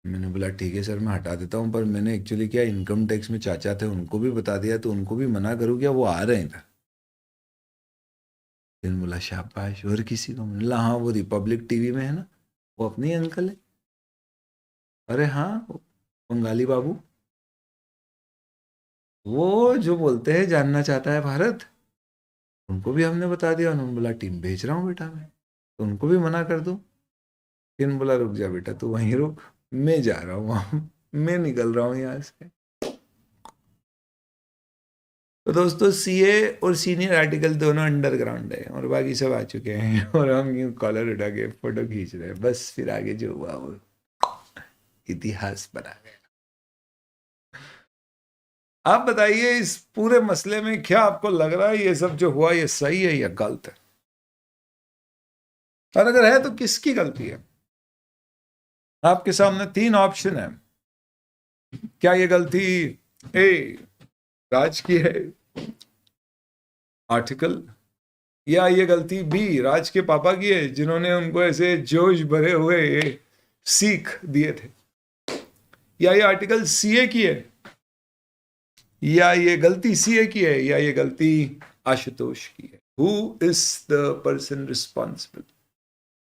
मैंने बोला ठीक है सर मैं हटा देता हूँ, पर मैंने एक्चुअली क्या इनकम टैक्स में चाचा थे उनको भी बता दिया, तो उनको भी मना करूँ क्या? वो आ रहे हैं इधर। फिर बोला शाबाश, और किसी को? बोला हाँ वो रिपब्लिक टीवी में है ना, वो अपने ही अंकल है। अरे हाँ बंगाली बाबू, वो जो बोलते हैं जानना चाहता है भारत, उनको भी हमने बता दिया। उन्होंने बोला टीम भेज रहा हूँ बेटा मैं। तो उनको भी मना कर दूं? किन बोला रुक जा बेटा, तू वहीं रुक, मैं जा रहा हूँ वहां, मैं निकल रहा हूँ यहाँ से। तो दोस्तों सीए और सीनियर आर्टिकल दोनों अंडरग्राउंड है और बाकी सब आ चुके हैं और हम यूं कॉलर उठा के फोटो खींच रहे हैं, बस फिर आगे जो हुआ वो इतिहास बना गया। आप बताइए इस पूरे मसले में क्या आपको लग रहा है, ये सब जो हुआ ये सही है या गलत है? और अगर है तो किसकी गलती है? आपके सामने 3 ऑप्शन है। क्या ये गलती ए राज की है, आर्टिकल, या ये गलती बी राज के पापा की है जिन्होंने उनको ऐसे जोश भरे हुए सीख दिए थे, या ये आर्टिकल सीए की है, या ये गलती सीए की है, या ये गलती आशुतोष की है? Who is the person responsible?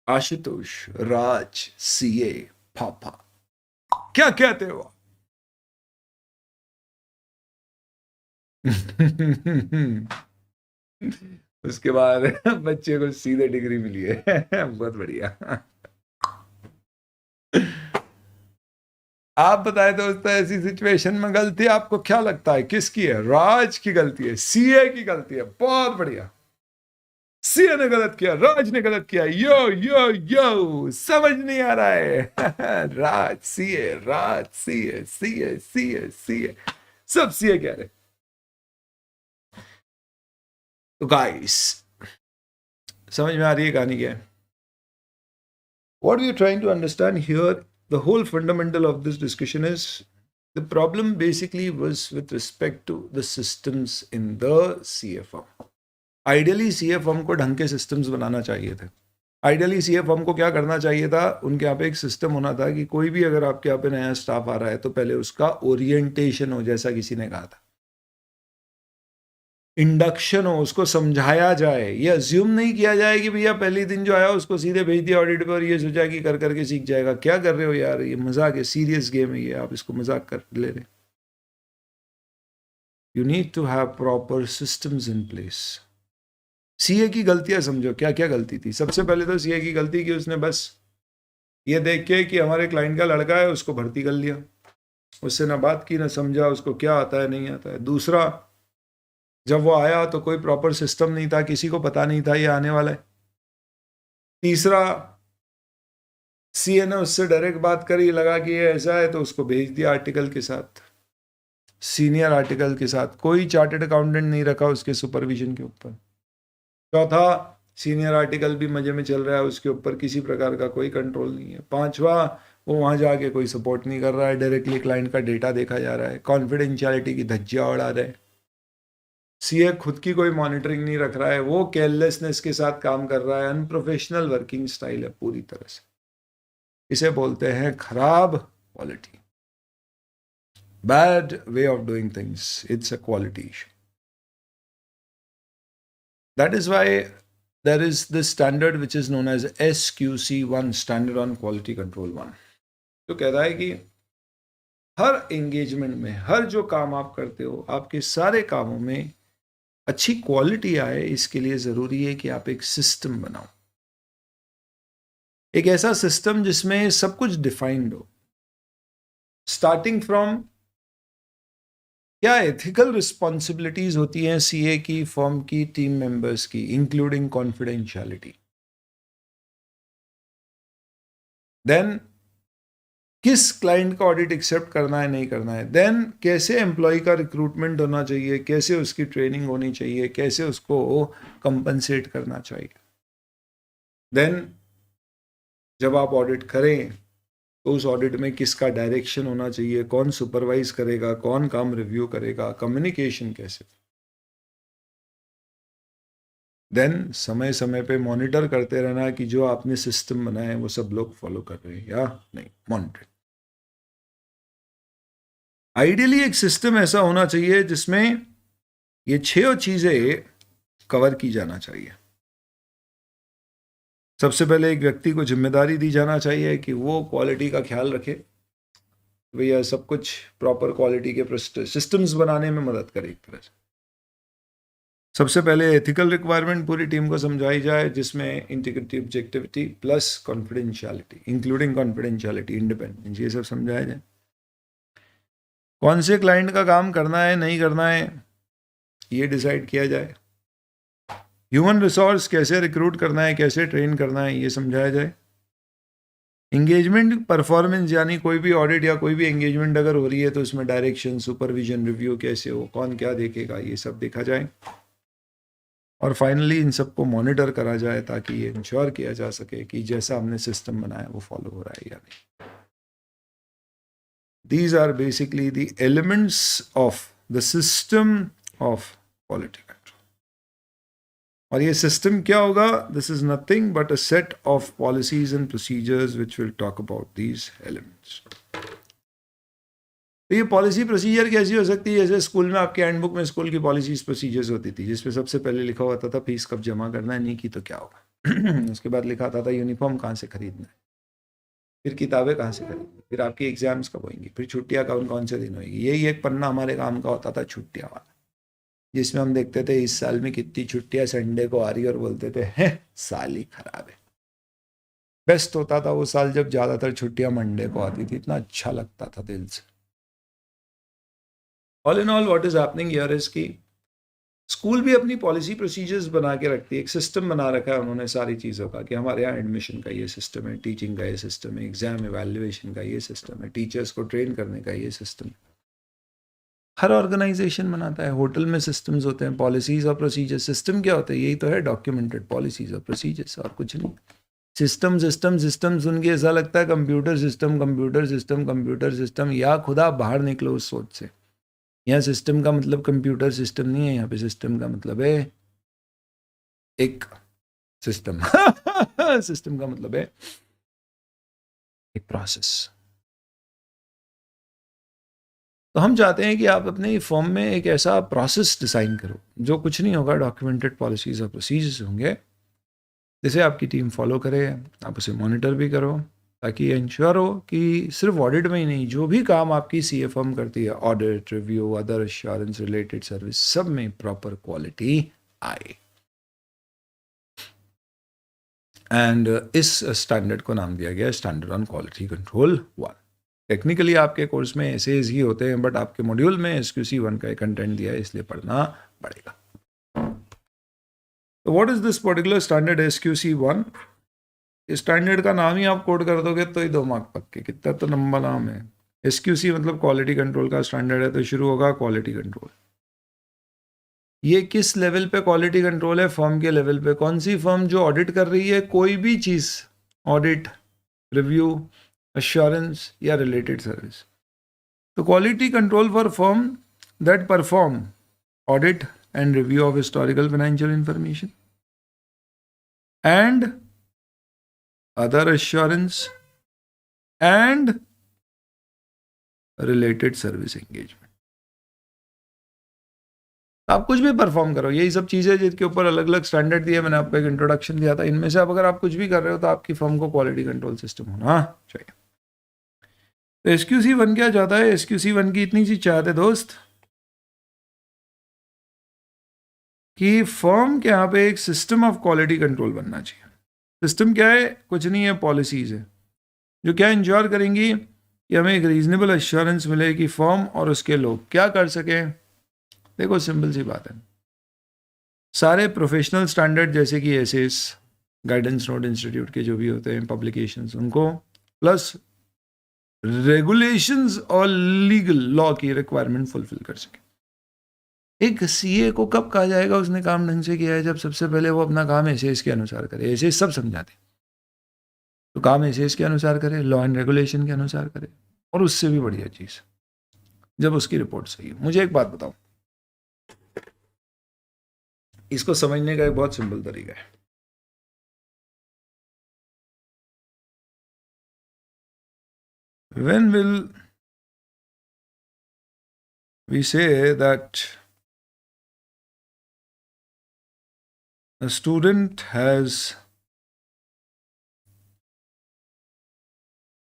Ashutosh, Raj, CA, पापा? क्या कहते हो? उसके बाद बच्चे को सीधे डिग्री मिली है। बहुत बढ़िया। आप बताए दोस्तों ऐसी सिचुएशन में गलती आपको क्या लगता है किसकी है? राज की गलती है, सीए की गलती है? बहुत बढ़िया, सीए ने गलत किया, राज ने गलत किया। यो यो यो, समझ नहीं आ रहा है। राज सीए, राज सीए, सीए सीए सीए, सब सीए कह रहे। तो गाइस समझ में आ रही है कहानी क्या है? What we are trying to understand here, the whole fundamental of this discussion is the problem basically was with respect to the systems in the CA firm. Ideally CA firm को ढंग के systems बनाना चाहिए थे। Ideally CA firm को क्या करना चाहिए था? उनके यहाँ पे एक सिस्टम होना था कि कोई भी अगर आपके यहाँ पे नया स्टाफ आ रहा है तो पहले उसका ओरिएंटेशन हो, जैसा किसी ने कहा था, इंडक्शन हो, उसको समझाया जाए। ये अज्यूम नहीं किया जाए कि भैया पहले दिन जो आया उसको सीधे भेज दिया ऑडिट पर, ये सोचा कि कर करके सीख जाएगा। क्या कर रहे हो यार, ये मजाक है, सीरियस गेम है ये, आप इसको मजाक कर ले रहे। You need to have proper systems in place. CA की गलतियां समझो, क्या क्या गलती थी। सबसे पहले तो सीए की गलती की उसने बस ये देख के कि हमारे क्लाइंट का लड़का है उसको भर्ती कर लिया, उससे ना बात की ना समझा उसको क्या आता है नहीं आता है। दूसरा, जब वो आया तो कोई प्रॉपर सिस्टम नहीं था, किसी को पता नहीं था ये आने वाला है। तीसरा, सीए ने उससे डायरेक्ट बात करी, लगा कि ये ऐसा है तो उसको भेज दिया आर्टिकल के साथ, सीनियर आर्टिकल के साथ। कोई चार्टर्ड अकाउंटेंट नहीं रखा उसके सुपरविजन के ऊपर। चौथा, सीनियर आर्टिकल भी मजे में चल रहा है, उसके ऊपर किसी प्रकार का कोई कंट्रोल नहीं है। पांचवा, वो वहां जाके कोई सपोर्ट नहीं कर रहा है, डायरेक्टली क्लाइंट का डेटा देखा जा रहा है, कॉन्फिडेंशियलिटी की धज्जियां उड़ा रहे हैं। सीए खुद की कोई मॉनिटरिंग नहीं रख रहा है, वो केयरलेसनेस के साथ काम कर रहा है, अनप्रोफेशनल वर्किंग स्टाइल है पूरी तरह से। इसे बोलते हैं खराब quality, bad way of doing things. It's a quality issue. That is why there is this standard which is known as SQC1, Standard on Quality Control 1, जो कह रहा है कि हर एंगेजमेंट में, हर जो काम आप करते हो, आपके सारे कामों में अच्छी क्वालिटी आए, इसके लिए जरूरी है कि आप एक सिस्टम बनाओ, एक ऐसा सिस्टम जिसमें सब कुछ डिफाइंड हो, स्टार्टिंग फ्रॉम क्या एथिकल रिस्पॉन्सिबिलिटीज होती हैं सीए की, फर्म की, टीम मेंबर्स की, इंक्लूडिंग कॉन्फिडेंशियलिटी। देन किस क्लाइंट का ऑडिट एक्सेप्ट करना है नहीं करना है। देन कैसे एम्प्लॉय का रिक्रूटमेंट होना चाहिए, कैसे उसकी ट्रेनिंग होनी चाहिए, कैसे उसको कंपनसेट करना चाहिए। देन जब आप ऑडिट करें तो उस ऑडिट में किसका डायरेक्शन होना चाहिए, कौन सुपरवाइज करेगा, कौन काम रिव्यू करेगा, कम्युनिकेशन कैसे। देन समय समय पे मॉनिटर करते रहना कि जो आपने सिस्टम बनाए वो सब लोग फॉलो कर रहे हैं या नहीं, मॉनिटर। आइडियली एक सिस्टम ऐसा होना चाहिए जिसमें ये 6 चीजें कवर की जाना चाहिए। सबसे पहले एक व्यक्ति को जिम्मेदारी दी जाना चाहिए कि वो क्वालिटी का ख्याल रखे, भैया सब कुछ प्रॉपर क्वालिटी के सिस्टम्स बनाने में मदद करे एक तरह से। सबसे पहले एथिकल रिक्वायरमेंट पूरी टीम को समझाई जाए, जिसमें integrity, objectivity plus confidentiality, including confidentiality, independence, ये सब समझाया जाए। कौन से क्लाइंट का काम करना है नहीं करना है ये डिसाइड किया जाए। ह्यूमन रिसोर्स कैसे रिक्रूट करना है, कैसे ट्रेन करना है, ये समझाया जाए। एंगेजमेंट परफॉर्मेंस, यानी कोई भी ऑडिट या कोई भी एंगेजमेंट अगर हो रही है तो उसमें डायरेक्शन, सुपरविजन, रिव्यू कैसे हो, कौन क्या देखेगा, ये सब देखा जाए। और फाइनली इन सबको मॉनिटर करा जाए ताकि ये इंश्योर किया जा सके कि जैसा हमने सिस्टम बनाया वो फॉलो हो रहा है या नहीं। These are basically the elements of the system of quality control. और ये सिस्टम क्या होगा? This is nothing but a set of policies and procedures which will talk about these elements. तो ये पॉलिसी प्रोसीजर कैसी हो सकती है? जैसे स्कूल में आपके हैंडबुक में स्कूल की पॉलिसीज प्रोसीजर्स होती थी, जिसमें सबसे पहले लिखा होता था फीस कब जमा करना है, नहीं की तो क्या होगा। उसके बाद लिखा था यूनिफॉर्म कहाँ से खरीदना है, फिर किताबें कहाँ से खरीदनी, फिर आपकी एग्जाम्स कब होंगी, फिर छुट्टियाँ कौन कौन से दिन होगी। यही एक पन्ना हमारे काम का होता था छुट्टियाँ वाला, जिसमें हम देखते थे इस साल में कितनी छुट्टियाँ संडे को आ रही, और बोलते थे है साल ही खराब है। बेस्ट होता था वो साल जब ज़्यादातर छुट्टियाँ मंडे को आती थी, इतना अच्छा लगता था दिल से। All in all what is happening here is कि स्कूल भी अपनी पॉलिसी प्रोसीजर्स बना के रखती है, एक सिस्टम बना रखा है उन्होंने सारी चीज़ों का, कि हमारे यहाँ एडमिशन का ये सिस्टम है, टीचिंग का ये सिस्टम है, एग्जाम इवैल्यूएशन का ये सिस्टम है, टीचर्स को ट्रेन करने का ये सिस्टम। हर ऑर्गेनाइजेशन बनाता है, होटल में सिस्टम्स होते हैं, पॉलिसीज और प्रोसीजर। सिस्टम क्या होता है? यही तो है, डॉक्यूमेंटेड पॉलिसीज और प्रोसीजर्स, और कुछ नहीं। सिस्टम सिस्टम सिस्टम सुन के ऐसा लगता है computer system computer system computer system, या खुदा बाहर निकलो उस सोच से। यहाँ सिस्टम का मतलब कंप्यूटर सिस्टम नहीं है, यहाँ पे सिस्टम का मतलब है एक सिस्टम। सिस्टम का मतलब है एक प्रोसेस। तो हम चाहते हैं कि आप अपने फॉर्म में एक ऐसा प्रोसेस डिजाइन करो जो कुछ नहीं होगा, डॉक्यूमेंटेड पॉलिसीज और प्रोसीजर्स होंगे, जिसे आपकी टीम फॉलो करे, आप उसे मॉनिटर भी करो, ताकि इंश्योर हो कि सिर्फ ऑडिट में ही नहीं, जो भी काम आपकी सीए फर्म करती है, audit, review, other assurance related service, सब में प्रॉपर क्वालिटी आए। एंड इस स्टैंडर्ड को नाम दिया गया standard on quality control 1। Technically आपके कोर्स में एसेज ही होते हैं, बट आपके मॉड्यूल में SQC 1 का कंटेंट दिया है, इसलिए पढ़ना पड़ेगा। तो what is this particular standard SQC 1? इस स्टैंडर्ड का नाम ही आप कोड कर दोगे तो ही 2 मार्क पक्के, कितना तो लंबा नाम है। SQC मतलब क्वालिटी कंट्रोल का स्टैंडर्ड है, तो शुरू होगा क्वालिटी कंट्रोल। ये किस लेवल पे क्वालिटी कंट्रोल है? फर्म के लेवल पे। कौन सी फर्म? जो ऑडिट कर रही है कोई भी चीज, ऑडिट, रिव्यू, एश्योरेंस या रिलेटेड सर्विस। तो quality control for firm that perform audit and review of historical financial information and other assurance and related service engagement. आप कुछ भी परफॉर्म करो, यही सब चीज़ें जिनके ऊपर अलग अलग स्टैंडर्ड दिए, मैंने आपको एक इंट्रोडक्शन दिया था, इनमें से अब अगर आप कुछ भी कर रहे हो तो आपकी फर्म को क्वालिटी कंट्रोल सिस्टम होना चाहिए। तो SQC 1 क्या चाहता है? SQC 1 की इतनी सी चाहते दोस्त कि फर्म के यहाँ पे एक सिस्टम ऑफ क्वालिटी कंट्रोल बनना चाहिए। सिस्टम क्या है? कुछ नहीं है, पॉलिसीज है, जो क्या इंश्योर करेंगी कि हमें एक रीजनेबल एश्योरेंस मिले कि फर्म और उसके लोग क्या कर सकें। देखो सिंपल सी बात है, सारे प्रोफेशनल स्टैंडर्ड जैसे कि एसेस, गाइडेंस नोट इंस्टीट्यूट के जो भी होते हैं, पब्लिकेशंस, उनको प्लस रेगुलेशंस और लीगल लॉ की रिक्वायरमेंट फुलफिल कर सके। एक सीए को कब कहा जाएगा उसने काम ढंग से किया है? जब सबसे पहले वो अपना काम एसेस के अनुसार करे। एसेस सब समझाते हैं, तो काम एसेस के अनुसार करे, लॉ एंड रेगुलेशन के अनुसार करे, और उससे भी बढ़िया चीज़ जब उसकी रिपोर्ट सही है। मुझे एक बात बताओ, इसको समझने का एक बहुत सिंपल तरीका है। When will we say that a student has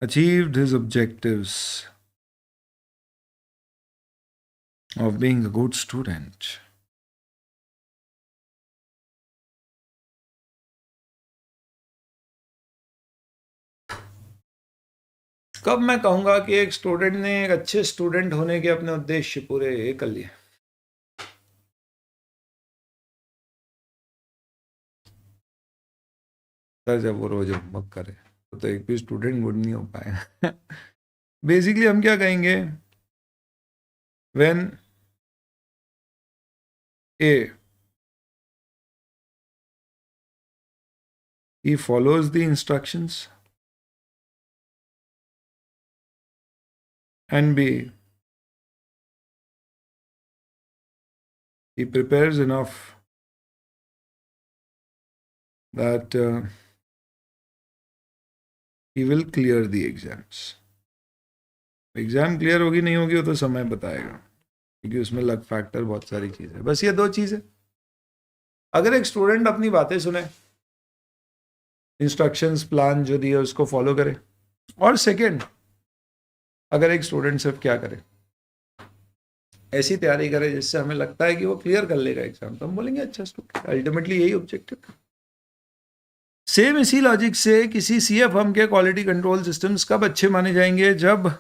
achieved his objectives of being a good student? कब मैं कहूंगा कि एक स्टूडेंट ने एक अच्छे स्टूडेंट होने के अपने उद्देश्य पूरे कर लिए? सर जब वो रोज होमवर्क करे तो एक भी स्टूडेंट गुड नहीं हो पाएगा। बेसिकली हम क्या कहेंगे, when A he follows the instructions and B he prepares enough that he will clear the exams. Exam clear होगी नहीं होगी वो तो समय बताएगा, क्योंकि उसमें लक फैक्टर बहुत सारी चीज़ है। बस ये दो चीज़ है। अगर एक स्टूडेंट अपनी बातें सुने, इंस्ट्रक्शंस प्लान जो दिए उसको फॉलो करे, और सेकंड अगर एक स्टूडेंट सिर्फ क्या करे, ऐसी तैयारी करे जिससे हमें लगता है कि वो क्लियर कर लेगा एग्जाम, तो हम बोलेंगे अच्छा स्टूडेंट। अल्टीमेटली यही ऑब्जेक्टिव। सेम इसी लॉजिक से किसी सीए फर्म के क्वालिटी कंट्रोल सिस्टम्स कब अच्छे माने जाएंगे? जब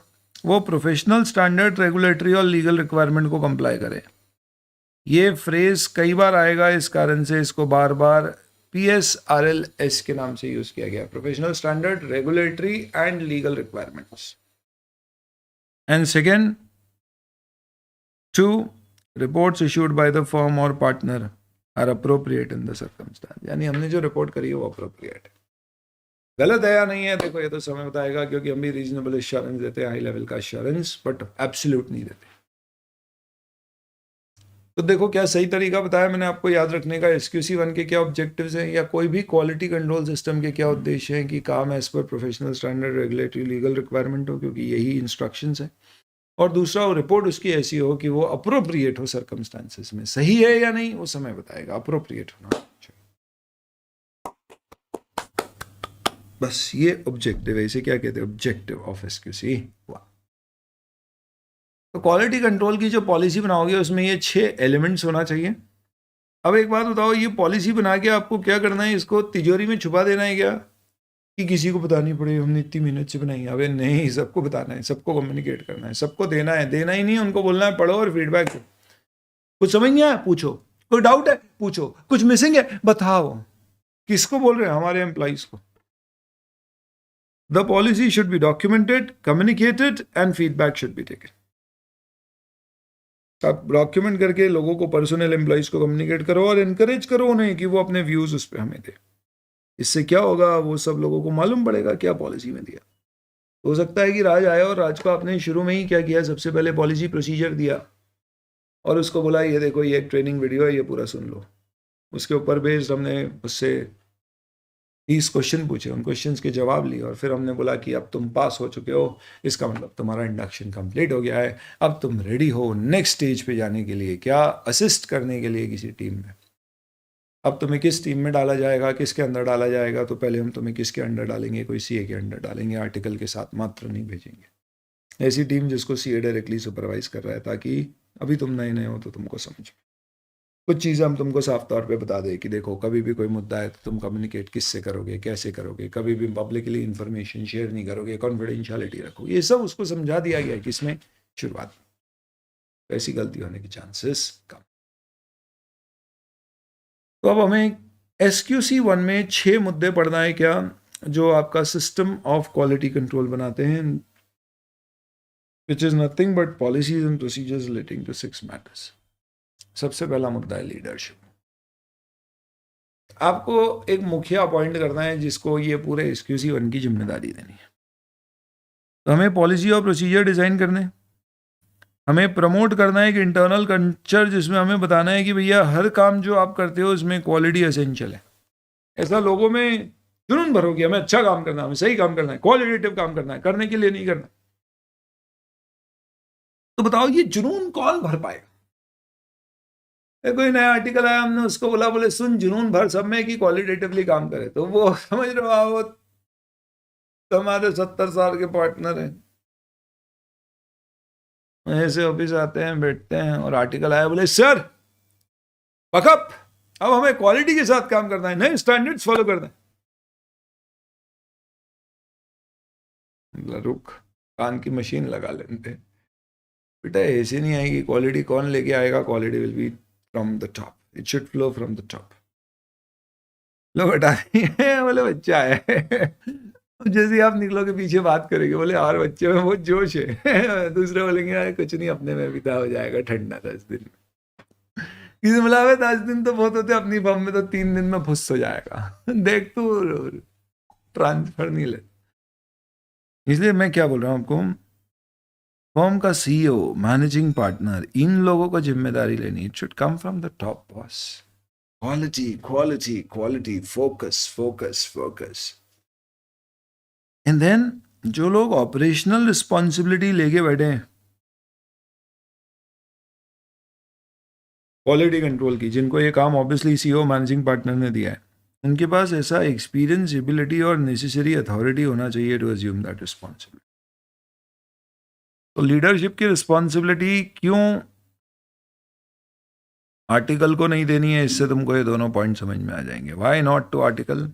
वो प्रोफेशनल स्टैंडर्ड, रेगुलेटरी और लीगल रिक्वायरमेंट को कंप्लाई करे। ये फ्रेज कई बार आएगा, इस कारण से इसको बार बार PSRLS के नाम से यूज किया गया, professional standard, regulatory and legal requirements. And second, 2, reports issued by the firm और partner are appropriate in the circumstances. यानी हमने जो रिपोर्ट करी है वो अप्रोप्रिएट है। गलत है या नहीं है देखो ये तो समय बताएगा, क्योंकि हम भी रीजनेबल एश्योरेंस देते हैं, हाई लेवल का एश्योरेंस, बट एब्सोल्यूट नहीं देते। तो देखो क्या सही तरीका बताया मैंने आपको याद रखने का। SQC1 के क्या ऑब्जेक्टिव्स हैं, या कोई भी क्वालिटी कंट्रोल सिस्टम के क्या उद्देश्य हैं, कि काम as per professional standard, regulatory, legal requirement हो, क्योंकि यही इंस्ट्रक्शंस है। और दूसरा, वो रिपोर्ट उसकी ऐसी हो कि वो अप्रोप्रिएट हो सर्कमस्टांसेस में। सही है या नहीं वो समय बताएगा, अप्रोप्रिएट होना चाहिए। बस ये ऑब्जेक्टिव है, इसे क्या कहते हैं, ऑब्जेक्टिव ऑफ SQC। तो क्वालिटी कंट्रोल की जो पॉलिसी बनाओगे उसमें ये 6 एलिमेंट्स होना चाहिए। अब एक बात बताओ, ये पॉलिसी बना के आपको क्या करना है? इसको तिजोरी में छुपा देना है क्या, कि किसी को बतानी पड़े हमने इतनी मेहनत से बनाई? अबे नहीं, सबको बताना है, सबको कम्युनिकेट करना है, सबको देना है। देना ही नहीं, उनको बोलना है पढ़ो और फीडबैक दो। कुछ समझ नहीं आया पूछो, कोई डाउट है पूछो, कुछ मिसिंग है बताओ। किसको बोल रहे हैं? हमारे एम्प्लॉइज को। The policy should be documented, communicated and feedback should be taken. आप डॉक्यूमेंट करके लोगों को, पर्सनल एम्प्लॉइज को कम्युनिकेट करो और इनकरेज करो उन्हें कि वो अपने व्यूज उस पर हमें दे। इससे क्या होगा, वो सब लोगों को मालूम पड़ेगा क्या पॉलिसी में दिया। हो सकता है कि राज आया और राज को आपने शुरू में ही क्या किया, सबसे पहले पॉलिसी प्रोसीजर दिया और उसको बोला ये देखो ये एक ट्रेनिंग वीडियो है, ये पूरा सुन लो। उसके ऊपर बेस्ड हमने उससे 30 क्वेश्चन पूछे, उन क्वेश्चंस के जवाब लिए, और फिर हमने बोला कि अब तुम पास हो चुके हो, इसका मतलब तुम्हारा इंडक्शन कंप्लीट हो गया है, अब तुम रेडी हो नेक्स्ट स्टेज पे जाने के लिए, क्या असिस्ट करने के लिए किसी टीम में। अब तुम्हें किस टीम में डाला जाएगा, किसके अंदर डाला जाएगा, तो पहले हम तुम्हें किसके अंडर डालेंगे, कोई CA के अंडर डालेंगे, आर्टिकल के साथ मात्र नहीं भेजेंगे। ऐसी टीम जिसको CA डायरेक्टली सुपरवाइज कर रहा है, ताकि अभी तुम नए नए हो तो तुमको समझ। कुछ चीज़ें हम तुमको साफ तौर पे बता दें कि देखो कभी भी कोई मुद्दा है तो तुम कम्युनिकेट किससे करोगे, कैसे करोगे, कभी भी पब्लिकली इन्फॉर्मेशन शेयर नहीं करोगे, कॉन्फिडेंशियलिटी रखो। ये सब उसको समझा दिया गया है किसमें, शुरुआत में। तो ऐसी गलती होने की चांसेस कम। तो अब हमें SQC1 में 6 मुद्दे पढ़ना है क्या, जो आपका सिस्टम ऑफ क्वालिटी कंट्रोल बनाते हैं, which is nothing but policies and procedures relating to 6 matters. सबसे पहला मुद्दा है लीडरशिप। आपको एक मुखिया अपॉइंट करना है जिसको ये पूरे SQC1 की जिम्मेदारी देनी है। तो हमें पॉलिसी और प्रोसीजर डिजाइन करने, हमें प्रमोट करना है एक इंटरनल कल्चर जिसमें हमें बताना है कि भैया हर काम जो आप करते हो उसमें क्वालिटी एसेंशियल है। ऐसा लोगों में जुनून भरो कि हमें अच्छा काम करना है, हमें सही काम करना है, क्वालिटेटिव काम करना है, करने के लिए नहीं करना। तो बताओ ये जुनून कौन भर पाएगा? कोई नया आर्टिकल आया, हमने उसको बोला, बोले सुन जुनून भर सब में कि क्वालिटेटिवली काम करे, तो वो समझ रहे हो वो हमारे 70 साल के पार्टनर हैं, ऐसे ऑफिस आते हैं, बैठते हैं और आर्टिकल आया, बोले सर पकअप, अब हमें क्वालिटी के साथ काम करना है, नए स्टैंडर्ड्स फॉलो करना है। रुक, कान की मशीन लगा लेते हैं। बेटा ऐसे नहीं आएगी क्वालिटी, कौन लेके आएगा? Quality will be from the top, it should flow from the top. लोग हटा देंगे, बोले बच्चा है। जैसे ही आप निकलोगे पीछे बात करेंगे, बोले और बच्चे में बहुत जोश है। दूसरे बोलेंगे यार कुछ नहीं, अपने में बिता हो जाएगा ठंडा 10 दिन। किसी मिला 10 दिन तो बहुत होते, अपनी फॉर्म में तो 3 दिन में फुस हो जाएगा। देख तू ट्रांसफर नहीं ले। इसलिए मैं क्या बोल रहा हूँ आपको, फर्म का सीईओ, मैनेजिंग पार्टनर, इन लोगों को जिम्मेदारी लेनी, it should come from the top boss. Quality quality quality, focus focus focus. And then जो लोग ऑपरेशनल रिस्पॉन्सिबिलिटी लेके बैठे हैं क्वालिटी कंट्रोल की, जिनको ये काम ऑब्वियसली सीईओ मैनेजिंग पार्टनर ने दिया है, उनके पास ऐसा एक्सपीरियंस, एबिलिटी और नेसेसरी अथॉरिटी होना चाहिए टू अज्यूम दैट रिस्पॉन्सिबिलिटी। तो लीडरशिप की रिस्पॉन्सिबिलिटी क्यों आर्टिकल को नहीं देनी है, इससे तुमको ये दोनों पॉइंट समझ में आ जाएंगे। Why not two article?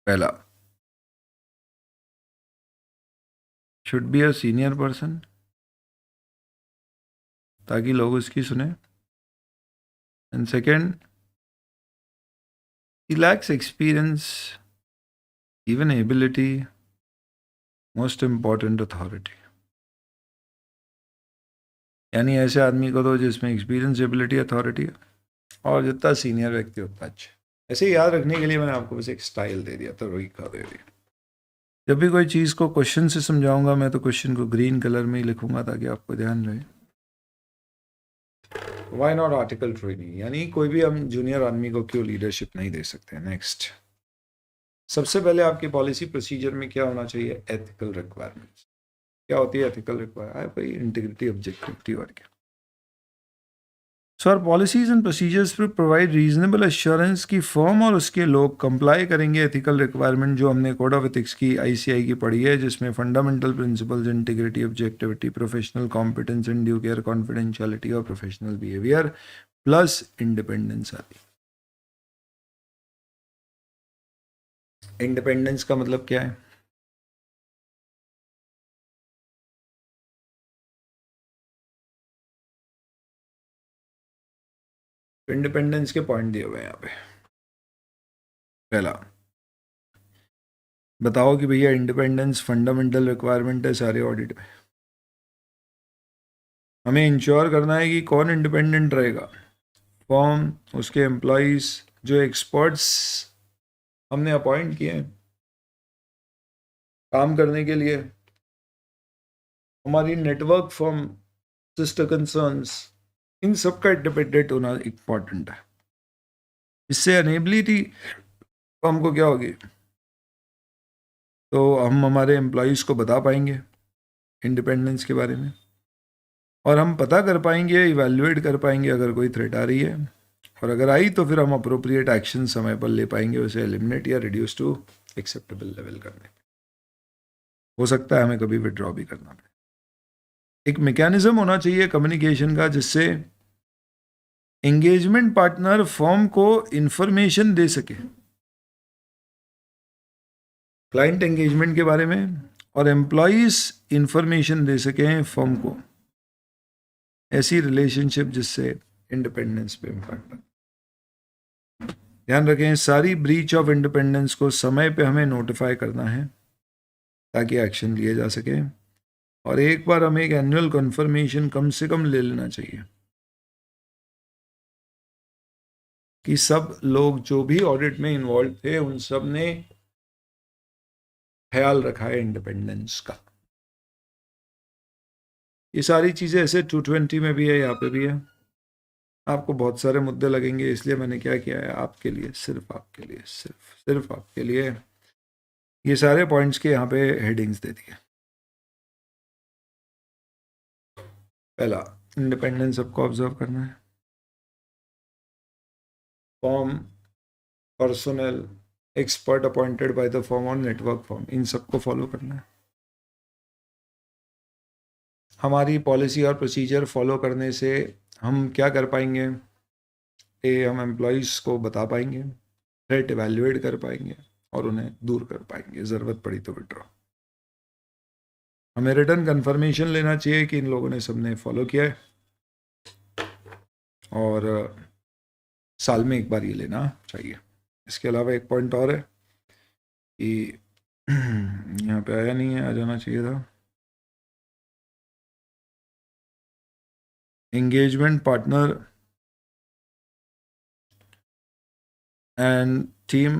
पहला, should be a senior person, ताकि लोग उसकी सुने। And second, he lacks experience, even ability, most important authority. यानी ऐसे आदमी को दो जिसमें एक्सपीरियंस, एबिलिटी, अथॉरिटी है, और जितना सीनियर व्यक्ति उतना अच्छा। ऐसे ही याद रखने के लिए मैंने आपको बस एक स्टाइल दे दिया, तरीका दे दिया। जब भी कोई चीज़ को क्वेश्चन से समझाऊंगा मैं, तो क्वेश्चन को ग्रीन कलर में ही लिखूंगा ताकि आपको ध्यान रहे। व्हाई नॉट आर्टिकल ट्रेनिंग, यानी कोई भी हम जूनियर आदमी को क्यों लीडरशिप नहीं दे सकते। नेक्स्ट, सबसे पहले आपकी पॉलिसी प्रोसीजर में क्या होना चाहिए? Ethical requirements. क्या होती है एथिकल रिक्वायरमेंट? भाई इंटीग्रिटी, ऑब्जेक्टिविटी और क्या। So our policies and procedures will provide reasonable assurance की फर्म और उसके लोग कंप्लाई करेंगे एथिकल रिक्वायरमेंट जो हमने कोड ऑफ एथिक्स की आईसीआई की पढ़ी है, जिसमें fundamental principles, integrity, objectivity, professional competence and due care, confidentiality और प्रोफेशनल बिहेवियर प्लस इंडिपेंडेंस आती। इंडिपेंडेंस का मतलब क्या है? इंडिपेंडेंस के पॉइंट दिए हुए हैं यहाँ पे। पहला, बताओ कि भैया इंडिपेंडेंस फंडामेंटल रिक्वायरमेंट है सारे ऑडिट में। हमें इंश्योर करना है कि कौन इंडिपेंडेंट रहेगा? फॉर्म, उसके एम्प्लॉयज, जो एक्सपर्ट्स हमने अपॉइंट किए हैं काम करने के लिए, हमारी नेटवर्क फॉर्म, सिस्टर कंसर्न्स, इन सब का इंडिपेंडेंट होना इंपॉर्टेंट है। इससे अनेबिलिटी फॉर्म को क्या होगी, तो हम हमारे एम्प्लॉयज़ को बता पाएंगे इंडिपेंडेंस के बारे में, और हम पता कर पाएंगे, इवैल्यूएट कर पाएंगे अगर कोई थ्रेट आ रही है, और अगर आई तो फिर हम अप्रोप्रिएट एक्शन समय पर ले पाएंगे, उसे एलिमिनेट या रिड्यूस टू एक्सेप्टेबल लेवल करने। हो सकता है हमें कभी विड्रॉ भी करना पड़े। एक मैकेनिज्म होना चाहिए कम्युनिकेशन का, जिससे एंगेजमेंट पार्टनर फर्म को इंफॉर्मेशन दे सके क्लाइंट एंगेजमेंट के बारे में, और एम्प्लॉयज इंफॉर्मेशन दे सकें फर्म को। ऐसी रिलेशनशिप जिससे इंडिपेंडेंस पे इम्पैक्ट। ध्यान रखें, सारी ब्रीच ऑफ इंडिपेंडेंस को समय पे हमें नोटिफाई करना है ताकि एक्शन लिए जा सके, और एक बार हमें एक एनुअल कंफर्मेशन कम से कम ले लेना चाहिए कि सब लोग जो भी ऑडिट में इन्वॉल्व थे उन सब ने ख्याल रखा है इंडिपेंडेंस का। ये सारी चीज़ें ऐसे 220 में भी है, यहाँ पे भी है। आपको बहुत सारे मुद्दे लगेंगे, इसलिए मैंने क्या किया है, आपके लिए, सिर्फ आपके लिए, सिर्फ आपके लिए ये सारे पॉइंट्स के यहाँ पे हेडिंग्स दे दिए। पहला, इंडिपेंडेंस सबको ऑब्जर्व करना है। Form, personal, expert appointed by the form और नेटवर्क फॉर्म, इन सबको फॉलो करना है। हमारी पॉलिसी और प्रोसीजर फॉलो करने से हम क्या कर पाएंगे? हम एम्प्लॉयज़ को बता पाएंगे, थ्रेट इवैल्यूएट कर पाएंगे और उन्हें दूर कर पाएंगे, ज़रूरत पड़ी तो विड्रॉ। हमें रिटर्न कंफर्मेशन लेना चाहिए कि इन लोगों ने सबने फॉलो किया है, और साल में एक बार ये लेना चाहिए। इसके अलावा एक पॉइंट और है कि यहाँ पे आया नहीं है, आ जाना चाहिए था। engagement partner and team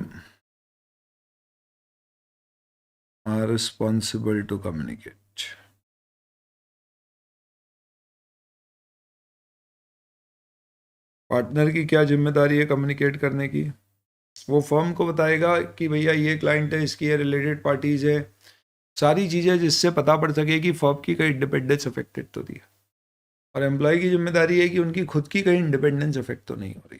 are responsible to communicate. Partner की क्या जिम्मेदारी है कम्युनिकेट करने की? वो फर्म को बताएगा कि भैया ये क्लाइंट है, इसकी ये रिलेटेड पार्टीज है, सारी चीज़ें, जिससे पता पड़ सके कि फर्म की कहीं इंडिपेंडेंस अफेक्टेड तो नहीं है। और एम्प्लॉय की जिम्मेदारी है कि उनकी खुद की कहीं इंडिपेंडेंस अफेक्ट तो नहीं हो रही।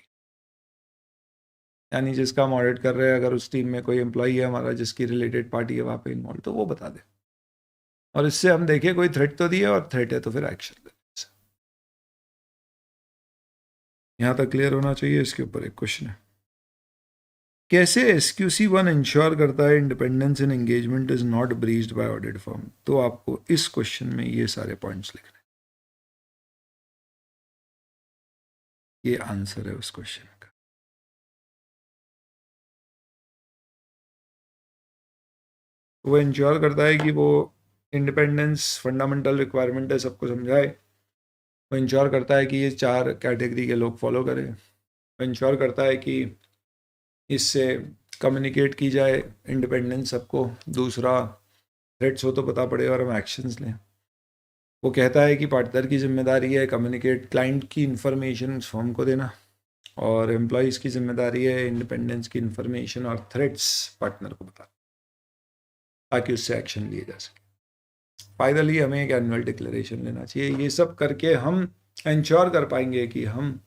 यानी जिसका हम ऑडिट कर रहे हैं, अगर उस टीम में कोई एम्प्लॉय है हमारा जिसकी रिलेटेड पार्टी है वहाँ पे इन्वॉल्व, तो वो बता दे, और इससे हम देखें कोई थ्रेट तो दिया, और थ्रेट है तो फिर एक्शन ले। यहाँ तक क्लियर होना चाहिए। इसके ऊपर एक क्वेश्चन है, कैसे SQC1 इंश्योर करता है independence in engagement is not breached by audit firm? तो आपको इस क्वेश्चन में ये सारे पॉइंट्स लिखने, ये आंसर है उस क्वेश्चन का। वो इंश्योर करता है कि वो इंडिपेंडेंस फंडामेंटल रिक्वायरमेंट है, सबको समझाए। वो इंश्योर करता है कि ये 4 कैटेगरी के लोग फॉलो करें। वो इंश्योर करता है कि इससे कम्युनिकेट की जाए इंडिपेंडेंस सबको। दूसरा, थ्रेट्स हो तो पता पड़े और हम एक्शंस लें। वो कहता है कि पार्टनर की जिम्मेदारी है कम्युनिकेट क्लाइंट की इंफॉर्मेशन फर्म को देना, और एम्प्लॉयज़ की जिम्मेदारी है इंडिपेंडेंस की इंफॉर्मेशन और थ्रेट्स पार्टनर को बताना, ताकि उससे एक्शन लिए जा सके। फाइनली हमें एक एनुअल डिक्लेरेशन लेना चाहिए। ये सब करके हम इंश्योर कर पाएंगे कि हम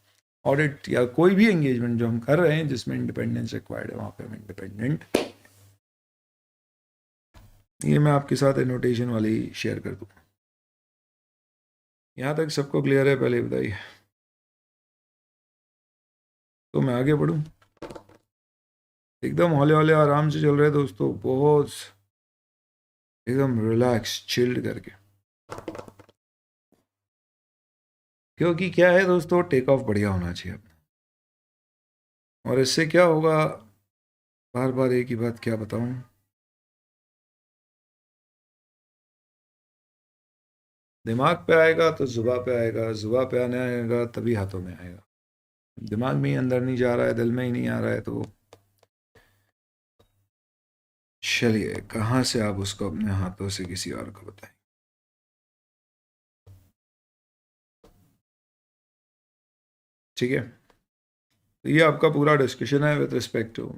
ऑडिट या कोई भी एंगेजमेंट जो हम कर रहे हैं जिसमें इंडिपेंडेंस रिक्वायर्ड है, वहाँ पे हम इंडिपेंडेंट। ये मैं आपके साथ एनोटेशन वाली शेयर कर दूँ। यहाँ तक सबको क्लियर है? पहले बताइए, तो मैं आगे बढ़ूँ। एकदम हौले हौले आराम से चल रहे हैं दोस्तों, बहुत एकदम रिलैक्स चिल्ड करके। क्योंकि क्या है दोस्तों, टेक ऑफ बढ़िया होना चाहिए अपना। और इससे क्या होगा, बार बार एक ही बात क्या बताऊं, दिमाग पे आएगा तो जुबा पे आएगा, जुबा पे आने आएगा तभी हाथों में आएगा। दिमाग में ही अंदर नहीं जा रहा है, दिल में ही नहीं आ रहा है, तो चलिए कहाँ से आप उसको अपने हाथों से किसी और को बताएं। ठीक है, तो ये आपका पूरा डिस्कशन है विद रिस्पेक्ट टू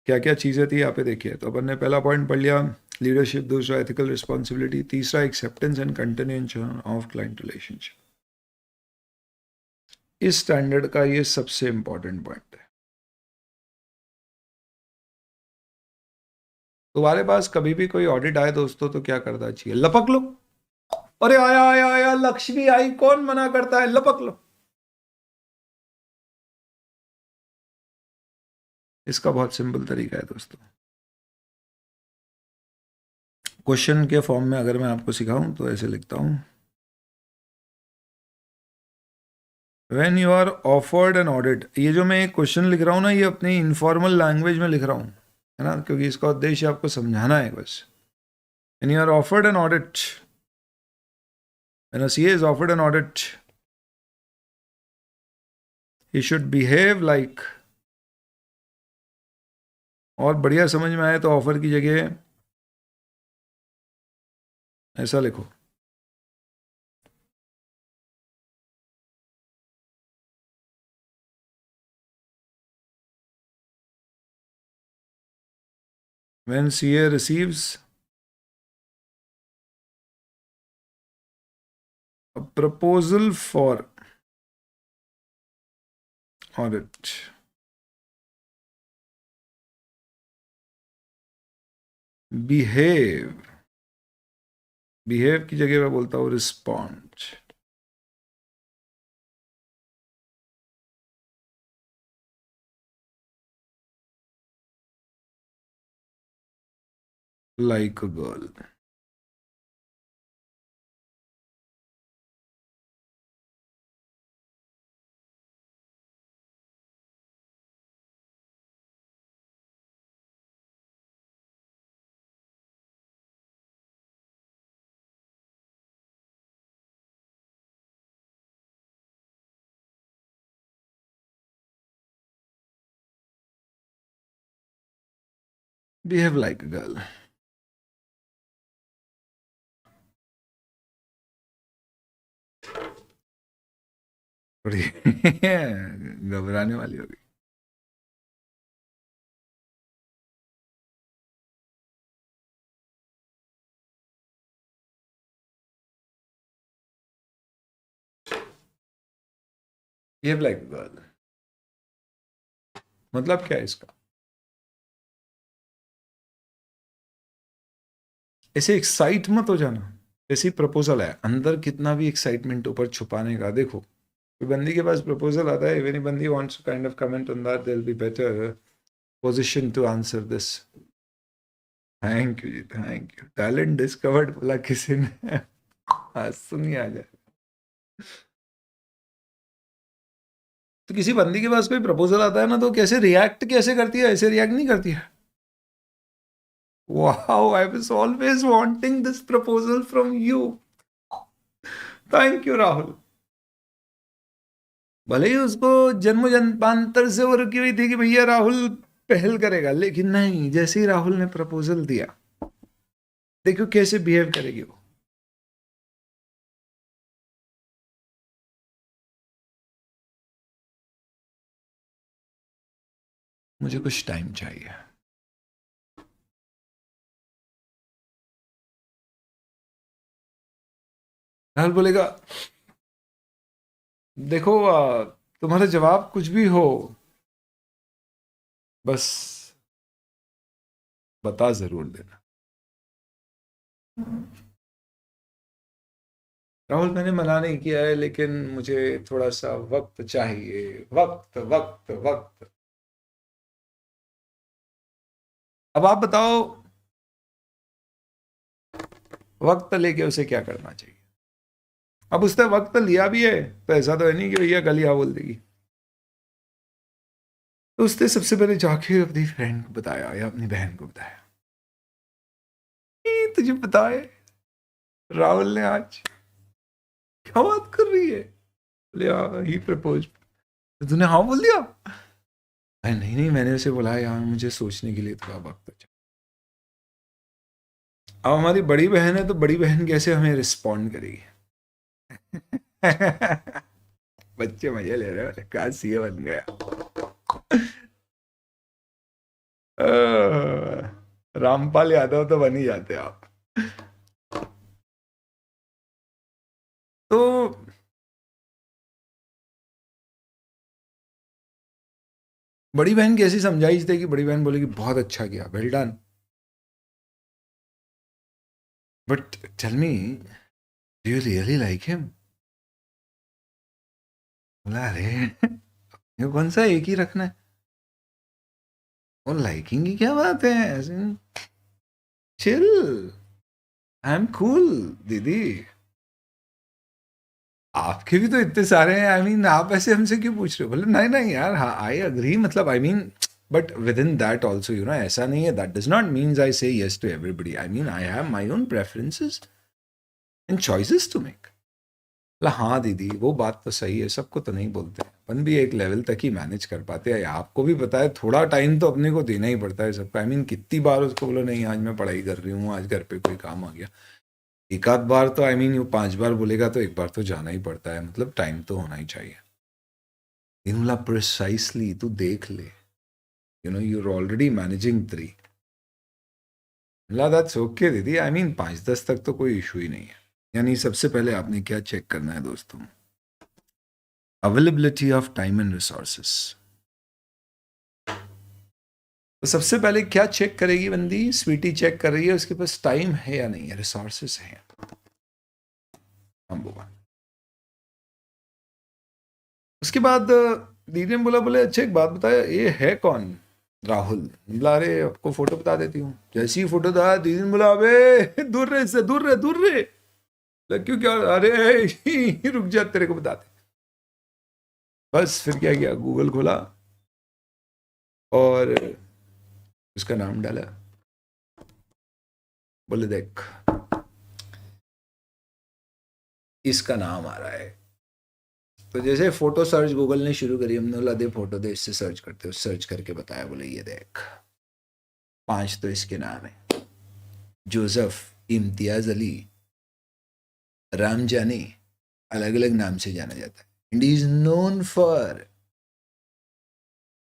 क्या क्या चीज़ें थी। यहाँ पे देखिए, तो अपन ने पहला पॉइंट पढ़ लिया लीडरशिप, दूसरा एथिकल रिस्पॉन्सिबिलिटी, तीसरा acceptance and continuation of client relationship. इस स्टैंडर्ड का ये सबसे इंपॉर्टेंट पॉइंट है। तुम्हारे पास कभी भी कोई ऑडिट आए दोस्तों, तो क्या करना चाहिए? लपक लो। अरे आया आया आया, लक्ष्मी आई, कौन मना करता है? लपक लो। इसका बहुत सिंपल तरीका है दोस्तों। क्वेश्चन के फॉर्म में अगर मैं आपको सिखाऊं तो ऐसे लिखता हूं, when you are offered an audit. ये जो मैं एक क्वेश्चन लिख रहा हूं ना, ये अपनी इनफॉर्मल लैंग्वेज में लिख रहा हूं, है ना, क्योंकि इसका उद्देश्य आपको समझाना है बस। When you are offered an audit, when a CA is offered an audit, he should behave like, और बढ़िया समझ में आए तो ऑफर की जगह ऐसा लिखो, when CA receives a proposal for audit, behave, behave की जगह मैं बोलता हूं respond, like a girl. Behave like a girl. थोड़ी घबराने वाली होगी. Behave like a girl. मतलब क्या है इसका? ऐसे एक्साइट मत हो जाना. ऐसी प्रपोजल है, अंदर कितना भी एक्साइटमेंट ऊपर छुपाने का. देखो, कोई बंदी के पास प्रपोजल आता है, इवन बंदी wants to kind of comment on that, there will be better position to answer this. Thank you जी, थैंक यू. टैलेंट डिस्कवर्ड बोला किसी ने. सुनिए आ जाए. तो किसी बंदी के पास कोई प्रपोजल आता है ना, तो कैसे रिएक्ट कैसे करती है? ऐसे रिएक्ट नहीं करती है. Wow, I was always wanting this proposal from you. Thank you, Rahul. भले ही उसको जन्म जन्मांतर से वो रुकी हुई थी कि भैया राहुल पहल करेगा, लेकिन नहीं, जैसे ही राहुल ने प्रपोजल दिया, देखो कैसे बिहेव करेगी वो. मुझे कुछ टाइम चाहिए. राहुल बोलेगा, देखो तुम्हारा जवाब कुछ भी हो, बस बता जरूर देना. राहुल, मैंने मना नहीं किया है, लेकिन मुझे थोड़ा सा वक्त चाहिए. वक्त वक्त वक्त. अब आप बताओ, वक्त लेके उसे क्या करना चाहिए? अब उसने वक्त लिया भी है, तो ऐसा तो है नहीं कि भैया कल ही हाँ बोल देगी. तो उसने सबसे पहले जाके अपनी फ्रेंड को बताया या अपनी बहन को बताया. तुझे पता है राहुल ने आज क्या बात कर रही है? बोले हाँ, ही प्रपोज. तो तूने हाँ बोल दिया? अरे नहीं नहीं, मैंने उसे बोला यार मुझे सोचने के लिए थोड़ा वक्त चाहिए. अब हमारी बड़ी बहन है, तो बड़ी बहन कैसे हमें रिस्पॉन्ड करेगी? बच्चे मजे ले रहे हो, क्या सीए बन गया. रामपाल यादव तो बन ही जाते आप. तो बड़ी बहन कैसी समझाई थी कि बड़ी बहन बोलेगी बहुत अच्छा किया, well done, but tell me, do you really like him? बोला अरे ये कौन सा एक ही रखना है, और लाइकिंग की क्या बात है, चिल, आई एम कूल दीदी. आपके भी तो इतने सारे हैं, आई मीन आप ऐसे हमसे क्यों पूछ रहे हो? बोले नहीं नहीं यार, हाँ आई अग्री, मतलब I mean, but within that also you know, ऐसा नहीं है, that does not means I say yes to everybody. I mean I have my own preferences and choices to make. हाँ दीदी, वो बात तो सही है, सबको तो नहीं बोलते, अपन भी एक लेवल तक ही मैनेज कर पाते हैं. आपको भी पता है, थोड़ा टाइम तो अपने को देना ही पड़ता है सबका. आई मीन कितनी बार उसको बोलो नहीं आज मैं पढ़ाई कर रही हूँ, आज घर पे कोई काम आ गया. एक आध बार तो आई मीन, 5 बार बोलेगा तो एक बार तो जाना ही पड़ता है. मतलब टाइम तो होना ही चाहिए. इनला प्रिसाइसली तू देख ले, you know you are already managing 3. That's okay दीदी, आई मीन 5-10 तक तो कोई इशू ही नहीं है. यानी सबसे पहले आपने क्या चेक करना है दोस्तों? Availability of time and resources. तो सबसे पहले क्या चेक करेगी बंदी? स्वीटी चेक कर रही है उसके पास टाइम है या नहीं है, रिसोर्सेस है. नंबर 1. उसके बाद दीदी ने बोला, बोले अच्छा एक बात बताया, ये है कौन? राहुल. बोला अरे आपको फोटो बता देती हूँ. जैसी ही फोटो था, दीदी ने बोला अबे दूर रहे इससे, दूर रहे दूर रहे. क्यों क्या? अरे रुक जा, तेरे को बताते. बस फिर क्या किया, गूगल खोला और उसका नाम डाला. बोले देख इसका नाम आ रहा है. तो जैसे फोटो सर्च गूगल ने शुरू करी, हमने बोला दे फोटो दे, इससे सर्च करते हो. सर्च करके बताया, बोले ये देख. 5 तो इसके नाम है, जोसेफ, इम्तियाज अली, राम जानी, अलग अलग नाम से जाना जाता है। And is known for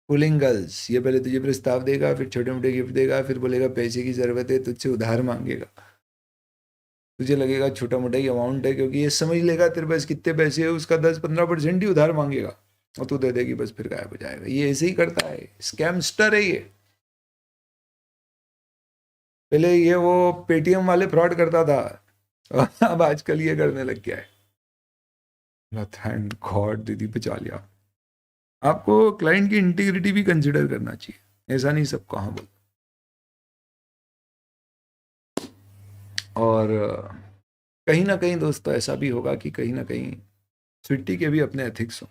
pulling girls. ये पहले तुझे प्रस्ताव देगा, फिर छोटे मोटे गिफ्ट देगा, फिर बोलेगा पैसे की जरूरत है, तुझसे उधार मांगेगा। तुझे लगेगा छोटा मोटा ही अमाउंट है, क्योंकि ये समझ लेगा तेरे पास कितने पैसे है, उसका 10-15% ही उधार मांगेगा और तू दे देगी, बस फिर गायब हो जाएगा। ये ऐसे ही करता है, स्कैमस्टर है ये। पहले ये वो पेटीएम वाले फ्रॉड करता था, अब आजकल ये करने लग गया है। थैंक गॉड दीदी बचा लिया। आपको क्लाइंट की इंटीग्रिटी भी कंसिडर करना चाहिए, ऐसा नहीं सबको हाँ बोल। और कहीं ना कहीं दोस्तों ऐसा भी होगा कि कहीं ना कहीं स्वीटी के भी अपने एथिक्स हों।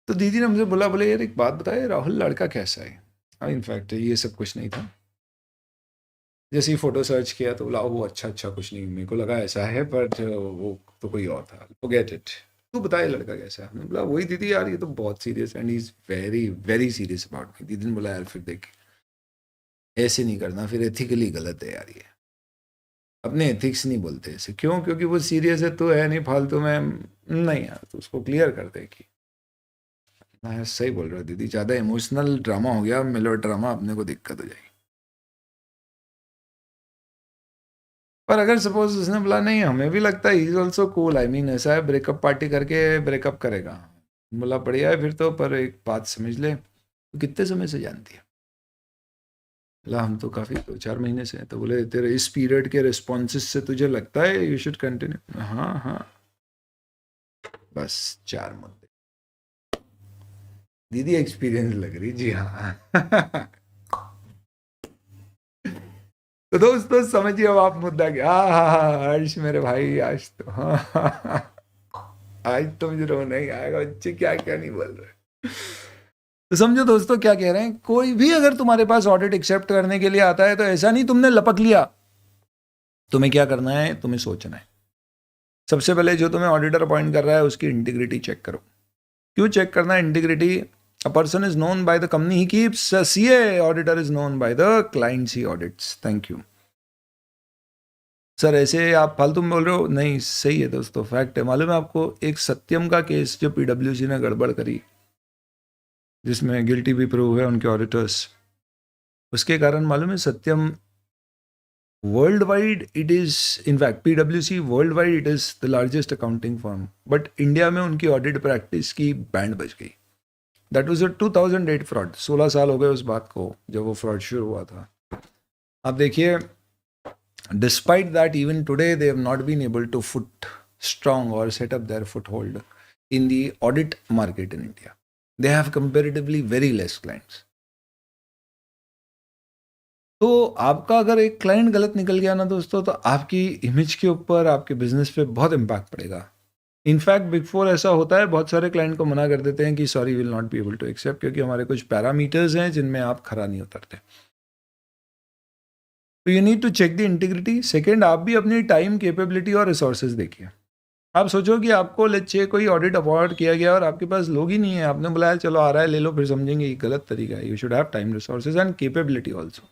तो दीदी ने मुझे बोला, बोले यार एक बात बताए, राहुल लड़का कैसा है। इनफैक्ट ये सब कुछ नहीं था, जैसे ही फोटो सर्च किया तो बोला वो अच्छा कुछ नहीं, मेरे को लगा ऐसा है, बट वो तो कोई और था, फॉरगेट इट। तू बताए लड़का कैसा है। हमने बोला वही दीदी यार, ये तो बहुत serious and he is very very serious about me. दीदी ने बोला यार फिर देख, ऐसे नहीं करना, फिर एथिकली गलत है यार, ये अपने एथिक्स नहीं बोलते ऐसे। क्यों? क्योंकि वो सीरियस है, तो है नहीं फालतू में नहीं यार, तो उसको क्लियर कर दे कि हाँ सही बोल रहा दीदी, ज़्यादा इमोशनल ड्रामा हो गया, मेलो ड्रामा, अपने को दिक्कत हो जाएगी। पर अगर सपोज उसने बोला नहीं हमें भी लगता है he is also cool, I mean ऐसा है, ब्रेकअप पार्टी करके ब्रेकअप करेगा, बोला बढ़िया है फिर तो, पर एक बात समझ ले, तो कितने समय से जानती है? बोला हम तो काफ़ी 2-4 महीने से हैं। तो बोले तेरे इस पीरियड के रिस्पॉन्सेस से तुझे लगता है यू शुड कंटिन्यू? हाँ हाँ, बस 4 मुद्दे। दीदी एक्सपीरियंस लग रही, जी हाँ। तो दोस्तों समझिए अब आप मुद्दा क्या। हाँ हर्ष मेरे भाई, आज तो आज तो मुझे रोना ही आएगा, बच्चे क्या क्या नहीं बोल रहे। तो समझो दोस्तों क्या कह रहे हैं, कोई भी अगर तुम्हारे पास ऑडिट एक्सेप्ट करने के लिए आता है तो ऐसा नहीं तुमने लपक लिया। तुम्हें क्या करना है, तुम्हें सोचना है। सबसे पहले जो तुम्हें ऑडिटर अपॉइंट कर रहा है उसकी इंटीग्रिटी चेक करो। क्यों चेक करना है integrity? A person is known by the company he keeps, CA auditor is known by the clients he audits. Thank you sir. ऐसे आप फालतू में बोल रहे हो, नहीं सही है दोस्तों, फैक्ट है। मालूम है आपको एक सत्यम का केस जो पीडब्ल्यूसी ने गड़बड़ करी, जिसमें गिल्टी भी प्रूव हुए उनके ऑडिटर्स, उसके कारण मालूम है Satyam world wide it is, in fact पीडब्ल्यूसी world wide it is the largest accounting firm, but India में उनकी ऑडिट प्रैक्टिस की बैंड बज गई। That was a 2008 fraud. 16 साल हो गए उस बात को जब वो फ्रॉड शुरू हुआ था। अब देखिए, despite that even today they have not been able to foot strong or set up their foothold in the audit market in India. They have comparatively very less clients. तो आपका अगर एक क्लाइंट गलत निकल गया ना दोस्तों, तो आपकी इमेज के ऊपर, आपके बिजनेस पे बहुत इम्पैक्ट पड़ेगा। इनफैक्ट बिग फोर ऐसा होता है, बहुत सारे क्लाइंट को मना कर देते हैं कि sorry will not be able to accept, क्योंकि हमारे कुछ पैरामीटर्स हैं जिनमें आप खरा नहीं उतरते। तो you need to check the integrity. Second, आप भी अपनी टाइम, कैपेबिलिटी और रिसोर्सेज देखिए। आप सोचो कि आपको लेट्स कोई ऑडिट अवॉर्ड किया गया और आपके पास लोग ही नहीं है, आपने बुलाया चलो आ रहा है ले लो, फिर समझेंगे ये गलत तरीका है। You should have time, resources and capability also.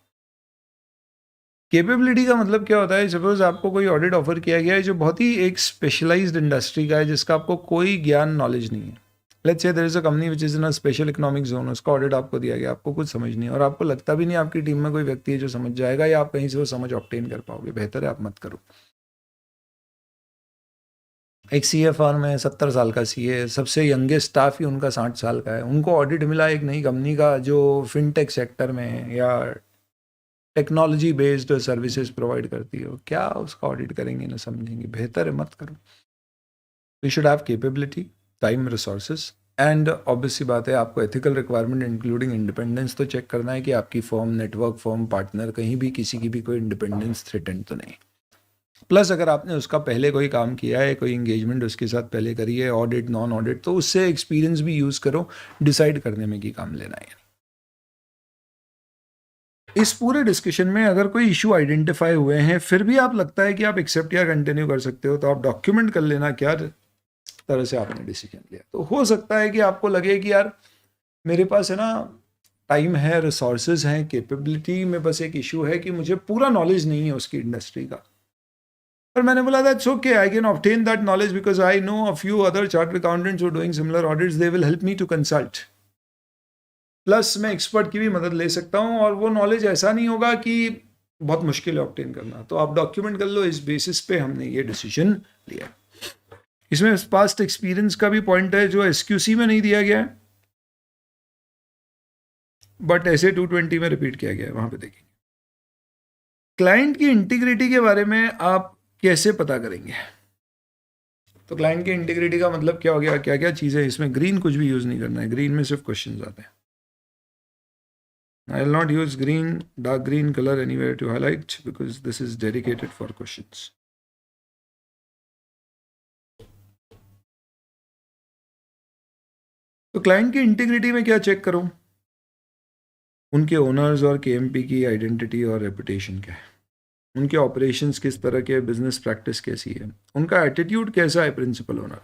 Capability का मतलब क्या होता है? सपोज आपको कोई ऑडिट ऑफर किया गया है जो बहुत ही एक स्पेशलाइज्ड इंडस्ट्री का है, जिसका आपको कोई ज्ञान नॉलेज नहीं है। Let's say there is a company which is in a special economic zone, उसका ऑडिट आपको दिया गया, आपको कुछ समझ नहीं है और आपको लगता भी नहीं आपकी टीम में कोई व्यक्ति है जो समझ जाएगा या आप कहीं से वो समझ ऑब्टेन कर पाओगे। बेहतर है आप मत करो। एक सीए फर्म है, 70 साल का सीए, सबसे यंगेस्ट स्टाफ ही उनका 60 साल का है। उनको ऑडिट मिला एक नई कंपनी का जो फिनटेक सेक्टर में है या टेक्नोलॉजी बेस्ड सर्विसेज प्रोवाइड करती है। क्या उसका ऑडिट करेंगे ना समझेंगे? बेहतर है मत करो। We should have capability, time, resources and obviously बात है आपको एथिकल रिक्वायरमेंट इंक्लूडिंग इंडिपेंडेंस तो चेक करना है कि आपकी फर्म, नेटवर्क, फर्म, पार्टनर कहीं भी किसी की भी कोई इंडिपेंडेंस थ्रेटेंड तो नहीं। प्लस अगर आपने उसका पहले कोई काम किया है, कोई एंगेजमेंट उसके साथ पहले करी है, ऑडिट नॉन ऑडिट, तो उससे एक्सपीरियंस भी यूज़ करो डिसाइड करने में कि काम लेना है। इस पूरे डिस्कशन में अगर कोई इशू आइडेंटिफाई हुए हैं फिर भी आप लगता है कि आप एक्सेप्ट या कंटिन्यू कर सकते हो, तो आप डॉक्यूमेंट कर लेना क्या तरह से आपने डिसीजन लिया। तो हो सकता है कि आपको लगे कि यार मेरे पास है ना टाइम है, रिसोर्सेज हैं, कैपेबिलिटी में बस एक इशू है कि मुझे पूरा नॉलेज नहीं है उसकी इंडस्ट्री का। पर मैंने बोला that's okay, I can obtain that knowledge because I know a few other chartered accountants who are doing similar audits, they will help me to consult. Plus मैं एक्सपर्ट की भी मदद ले सकता हूँ, और वो नॉलेज ऐसा नहीं होगा कि बहुत मुश्किल है ऑब्टेन करना। तो आप डॉक्यूमेंट कर लो, इस बेसिस पे हमने ये डिसीजन लिया। इसमें पास्ट एक्सपीरियंस का भी पॉइंट है जो एसक्यूसी में नहीं दिया गया है, बट ऐसे 220 में रिपीट किया गया है, वहां पे देखिए। क्लाइंट की इंटीग्रिटी के बारे में आप कैसे पता करेंगे? तो क्लाइंट की इंटीग्रिटी का मतलब क्या हो गया, क्या क्या चीज़ें, इसमें ग्रीन कुछ भी यूज़ नहीं करना है, ग्रीन में सिर्फ क्वेश्चंस आते हैं। I will not use green, dark green color anywhere to highlight because this is dedicated for questions. तो क्लाइंट की इंटीग्रिटी में क्या चेक करूं? उनके ओनर्स और केएमपी की आइडेंटिटी और रेपुटेशन क्या है, उनके ऑपरेशंस किस तरह के, बिजनेस प्रैक्टिस कैसी है, उनका एटीट्यूड कैसा है प्रिंसिपल ओनर।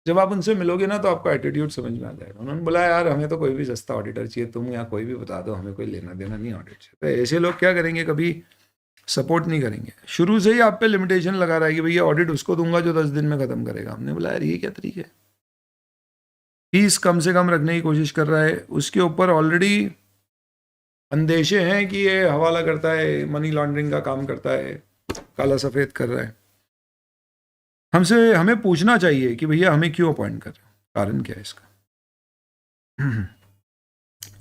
जब आप उनसे मिलोगे ना तो आपको एटीट्यूड समझ में आ जाएगा। उन्होंने बोला यार हमें तो कोई भी सस्ता ऑडिटर चाहिए, तुम या कोई भी बता दो, हमें कोई लेना देना नहीं ऑडिट से। तो ऐसे लोग क्या करेंगे, कभी सपोर्ट नहीं करेंगे, शुरू से ही आप पे लिमिटेशन लगा रहा है कि भैया ऑडिट उसको दूंगा जो 10 दिन में खत्म करेगा। हमने बोला यार ये क्या तरीके है, फीस कम से कम रखने की कोशिश कर रहा है, उसके ऊपर ऑलरेडी अंदेशे हैं कि ये हवाला करता है, मनी लॉन्ड्रिंग का काम करता है, काला सफ़ेद कर रहा है। हमें पूछना चाहिए कि भैया हमें क्यों अपॉइंट कर रहे हो, कारण क्या है इसका।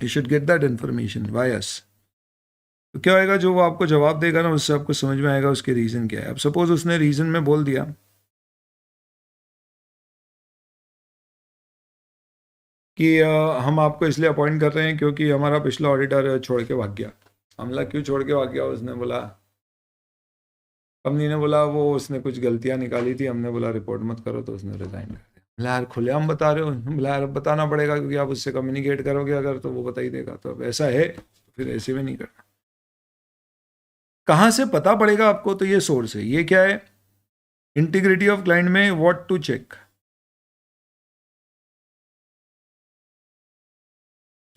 You should get that information via us. तो क्या होएगा, जो वो आपको जवाब देगा ना उससे आपको समझ में आएगा उसके रीज़न क्या है। अब सपोज उसने रीज़न में बोल दिया कि हम आपको इसलिए अपॉइंट कर रहे हैं क्योंकि हमारा पिछला ऑडिटर छोड़ के भाग गया। हमला क्यों छोड़ के भाग गया, उसने बोला, कंपनी ने बोला वो उसने कुछ गलतियां निकाली थी, हमने बोला रिपोर्ट मत करो, तो उसने रिजाइन कर दिया। बोला यार खुलेआम बता रहे हो, बोला यार अब बताना पड़ेगा क्योंकि आप उससे कम्युनिकेट करोगे अगर तो वो बता ही देगा। तो अब ऐसा है तो फिर ऐसे में नहीं करना। कहाँ से पता पड़ेगा आपको, तो ये सोर्स है। ये क्या है, इंटीग्रिटी ऑफ क्लाइंट में व्हाट टू चेक,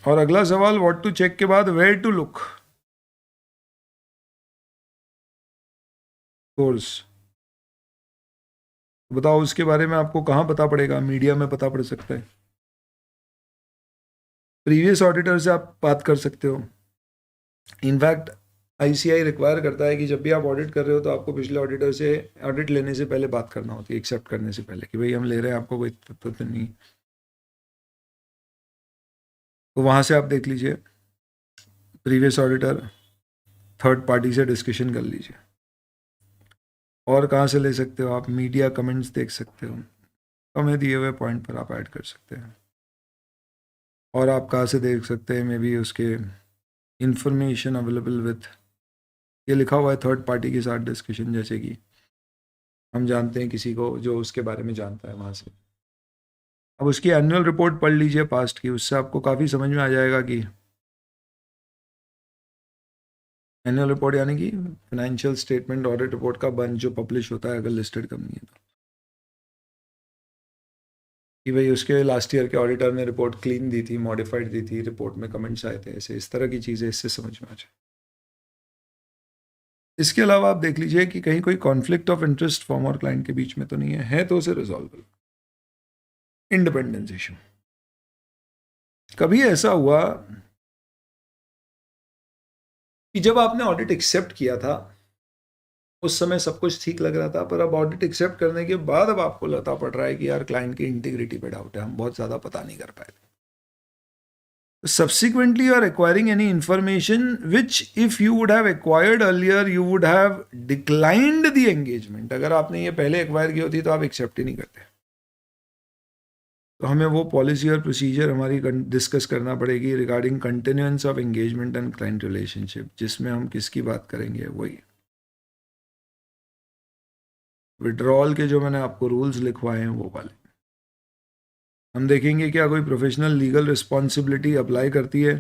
और अगला सवाल व्हाट टू चेक के बाद वेयर टू लुक, सोर्स बताओ उसके बारे में आपको कहाँ पता पड़ेगा। मीडिया में पता पड़ सकता है, प्रीवियस ऑडिटर से आप बात कर सकते हो। इनफैक्ट आईसीआई रिक्वायर करता है कि जब भी आप ऑडिट कर रहे हो तो आपको पिछले ऑडिटर से ऑडिट लेने से पहले बात करना होती है, एक्सेप्ट करने से पहले कि भाई हम ले रहे हैं, आपको कोई तथ्य नहीं। तो वहाँ से आप देख लीजिए प्रीवियस ऑडिटर, थर्ड पार्टी से डिस्कशन कर लीजिए। और कहाँ से ले सकते हो आप, मीडिया कमेंट्स देख सकते हो, हमें दिए हुए पॉइंट पर आप ऐड कर सकते हैं। और आप कहाँ से देख सकते हैं, मे बी उसके इंफॉर्मेशन अवेलेबल विथ, ये लिखा हुआ है थर्ड पार्टी के साथ डिस्कशन, जैसे कि हम जानते हैं किसी को जो उसके बारे में जानता है वहाँ से। अब उसकी एनुअल रिपोर्ट पढ़ लीजिए पास्ट की, उससे आपको काफ़ी समझ में आ जाएगा कि एनुअल रिपोर्ट यानी कि फाइनेंशियल स्टेटमेंट ऑडिट रिपोर्ट का बंच जो पब्लिश होता है अगर लिस्टेड कंपनी है तो, कि भाई उसके लास्ट ईयर के ऑडिटर ने रिपोर्ट क्लीन दी थी, मॉडिफाइड दी थी, रिपोर्ट में कमेंट्स आए थे, ऐसे इस तरह की चीज़ें इससे समझ में आ जाए। इसके अलावा आप देख लीजिए कि कहीं कोई कॉन्फ्लिक्ट ऑफ इंटरेस्ट फॉर्म और क्लाइंट के बीच में तो नहीं है तो उसे रिजॉल्व। इंडिपेंडेंस इशू, कभी ऐसा हुआ कि जब आपने ऑडिट एक्सेप्ट किया था उस समय सब कुछ ठीक लग रहा था, पर अब ऑडिट एक्सेप्ट करने के बाद अब आपको लगता पड़ रहा है कि यार क्लाइंट की इंटीग्रिटी पे डाउट है, हम बहुत ज़्यादा पता नहीं कर पाए। Subsequently, you are acquiring any information which if you would have acquired earlier, you would have declined the engagement. अगर आपने ये पहले एक्वायर की होती तो आप एक्सेप्ट ही नहीं करते। तो हमें वो पॉलिसी और प्रोसीजर हमारी डिस्कस करना पड़ेगी regarding continuance of engagement and client relationship, जिसमें हम किसकी बात करेंगे, वही विड्रॉल के जो मैंने आपको रूल्स लिखवाए हैं वो वाले। हम देखेंगे क्या कोई प्रोफेशनल लीगल रिस्पॉन्सिबिलिटी अप्लाई करती है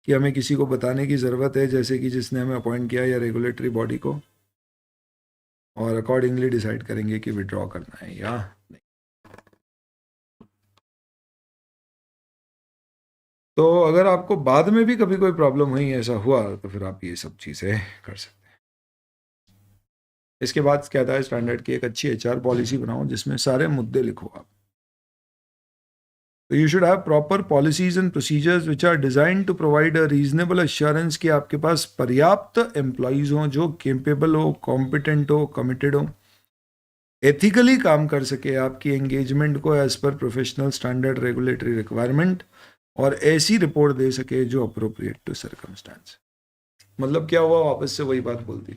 कि हमें किसी को बताने की ज़रूरत है, जैसे कि जिसने हमें अपॉइंट किया या रेगुलेटरी बॉडी को, और अकॉर्डिंगली डिसाइड करेंगे कि विड्रॉ करना है या नहीं। तो अगर आपको बाद में भी कभी कोई प्रॉब्लम हुई, ऐसा हुआ, तो फिर आप ये सब चीज़ें कर सकते हैं। इसके बाद कहता है स्टैंडर्ड की एक अच्छी एचआर पॉलिसी बनाओ जिसमें सारे मुद्दे लिखो आप। तो you should have proper policies and procedures which are design to provide a reasonable assurance कि आपके पास पर्याप्त एम्प्लॉयज हों जो केपेबल हो, कॉम्पिटेंट हो, कमिटेड हो, एथिकली काम कर सके आपकी एंगेजमेंट को as per professional standard regulatory requirement, और ऐसी रिपोर्ट दे सके जो अप्रोप्रिएट टू सर्कमस्टांस। मतलब क्या हुआ, वापस से वही बात बोलती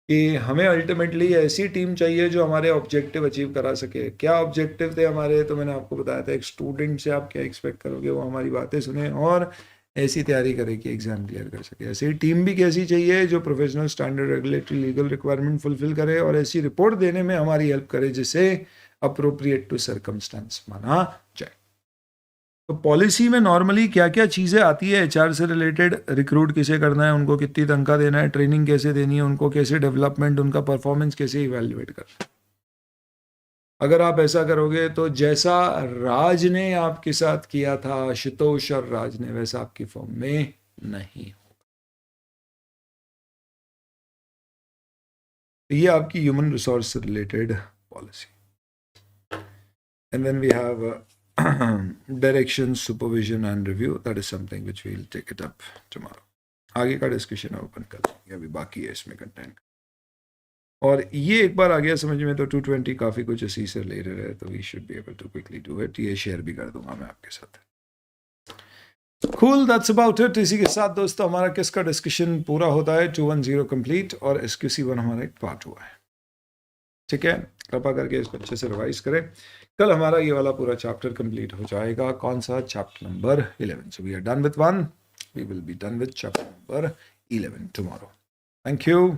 कि हमें अल्टीमेटली ऐसी टीम चाहिए जो हमारे ऑब्जेक्टिव अचीव करा सके। क्या ऑब्जेक्टिव थे हमारे, तो मैंने आपको बताया था, एक स्टूडेंट से आप क्या एक्सपेक्ट करोगे, वो हमारी बातें सुने और ऐसी तैयारी करे कि एग्जाम क्लियर कर सके। ऐसी टीम भी कैसी चाहिए जो professional standard regulatory legal requirement fulfil करे और ऐसी रिपोर्ट देने में हमारी हेल्प करे जिसे अप्रोप्रिएट टू सर्कमस्टांस माना जाए। तो पॉलिसी में नॉर्मली क्या क्या चीज़ें आती है एचआर से रिलेटेड, रिक्रूट किसे करना है, उनको कितनी तनख्वाह देना है, ट्रेनिंग कैसे देनी है, उनको कैसे डेवलपमेंट, उनका परफॉर्मेंस कैसे इवेल्युएट करना है। अगर आप ऐसा करोगे तो जैसा राज ने आपके साथ किया था, आशुतोष और राज ने, वैसा आपकी फॉर्म में नहीं होगा। ये आपकी ह्यूमन रिसोर्स से related policy. And then we have direction, supervision and review, that is something which we will take it up tomorrow. आगे का डिस्कशन ओपन कर लेंगे, अभी बाकी है इसमें कंटेंट। और ये एक बार आ गया समझ में तो 220 काफ़ी कुछ इसी से रिलेटेड है, तो we should be able to quickly do it. ये शेयर भी कर दूंगा मैं आपके साथ। Cool, that's about it। इसी के साथ दोस्तों हमारा किस का डिस्कशन पूरा होता है, 210 कंप्लीट, और SQC1 हमारा एक पार्ट हुआ है। ठीक है, कृपा करके इसको अच्छे से रिवाइज करें। कल हमारा ये वाला पूरा चैप्टर कंप्लीट हो जाएगा। कौन सा? Chapter number 11। So we are done with 1, we will be done with chapter number 11 tomorrow. Thank you.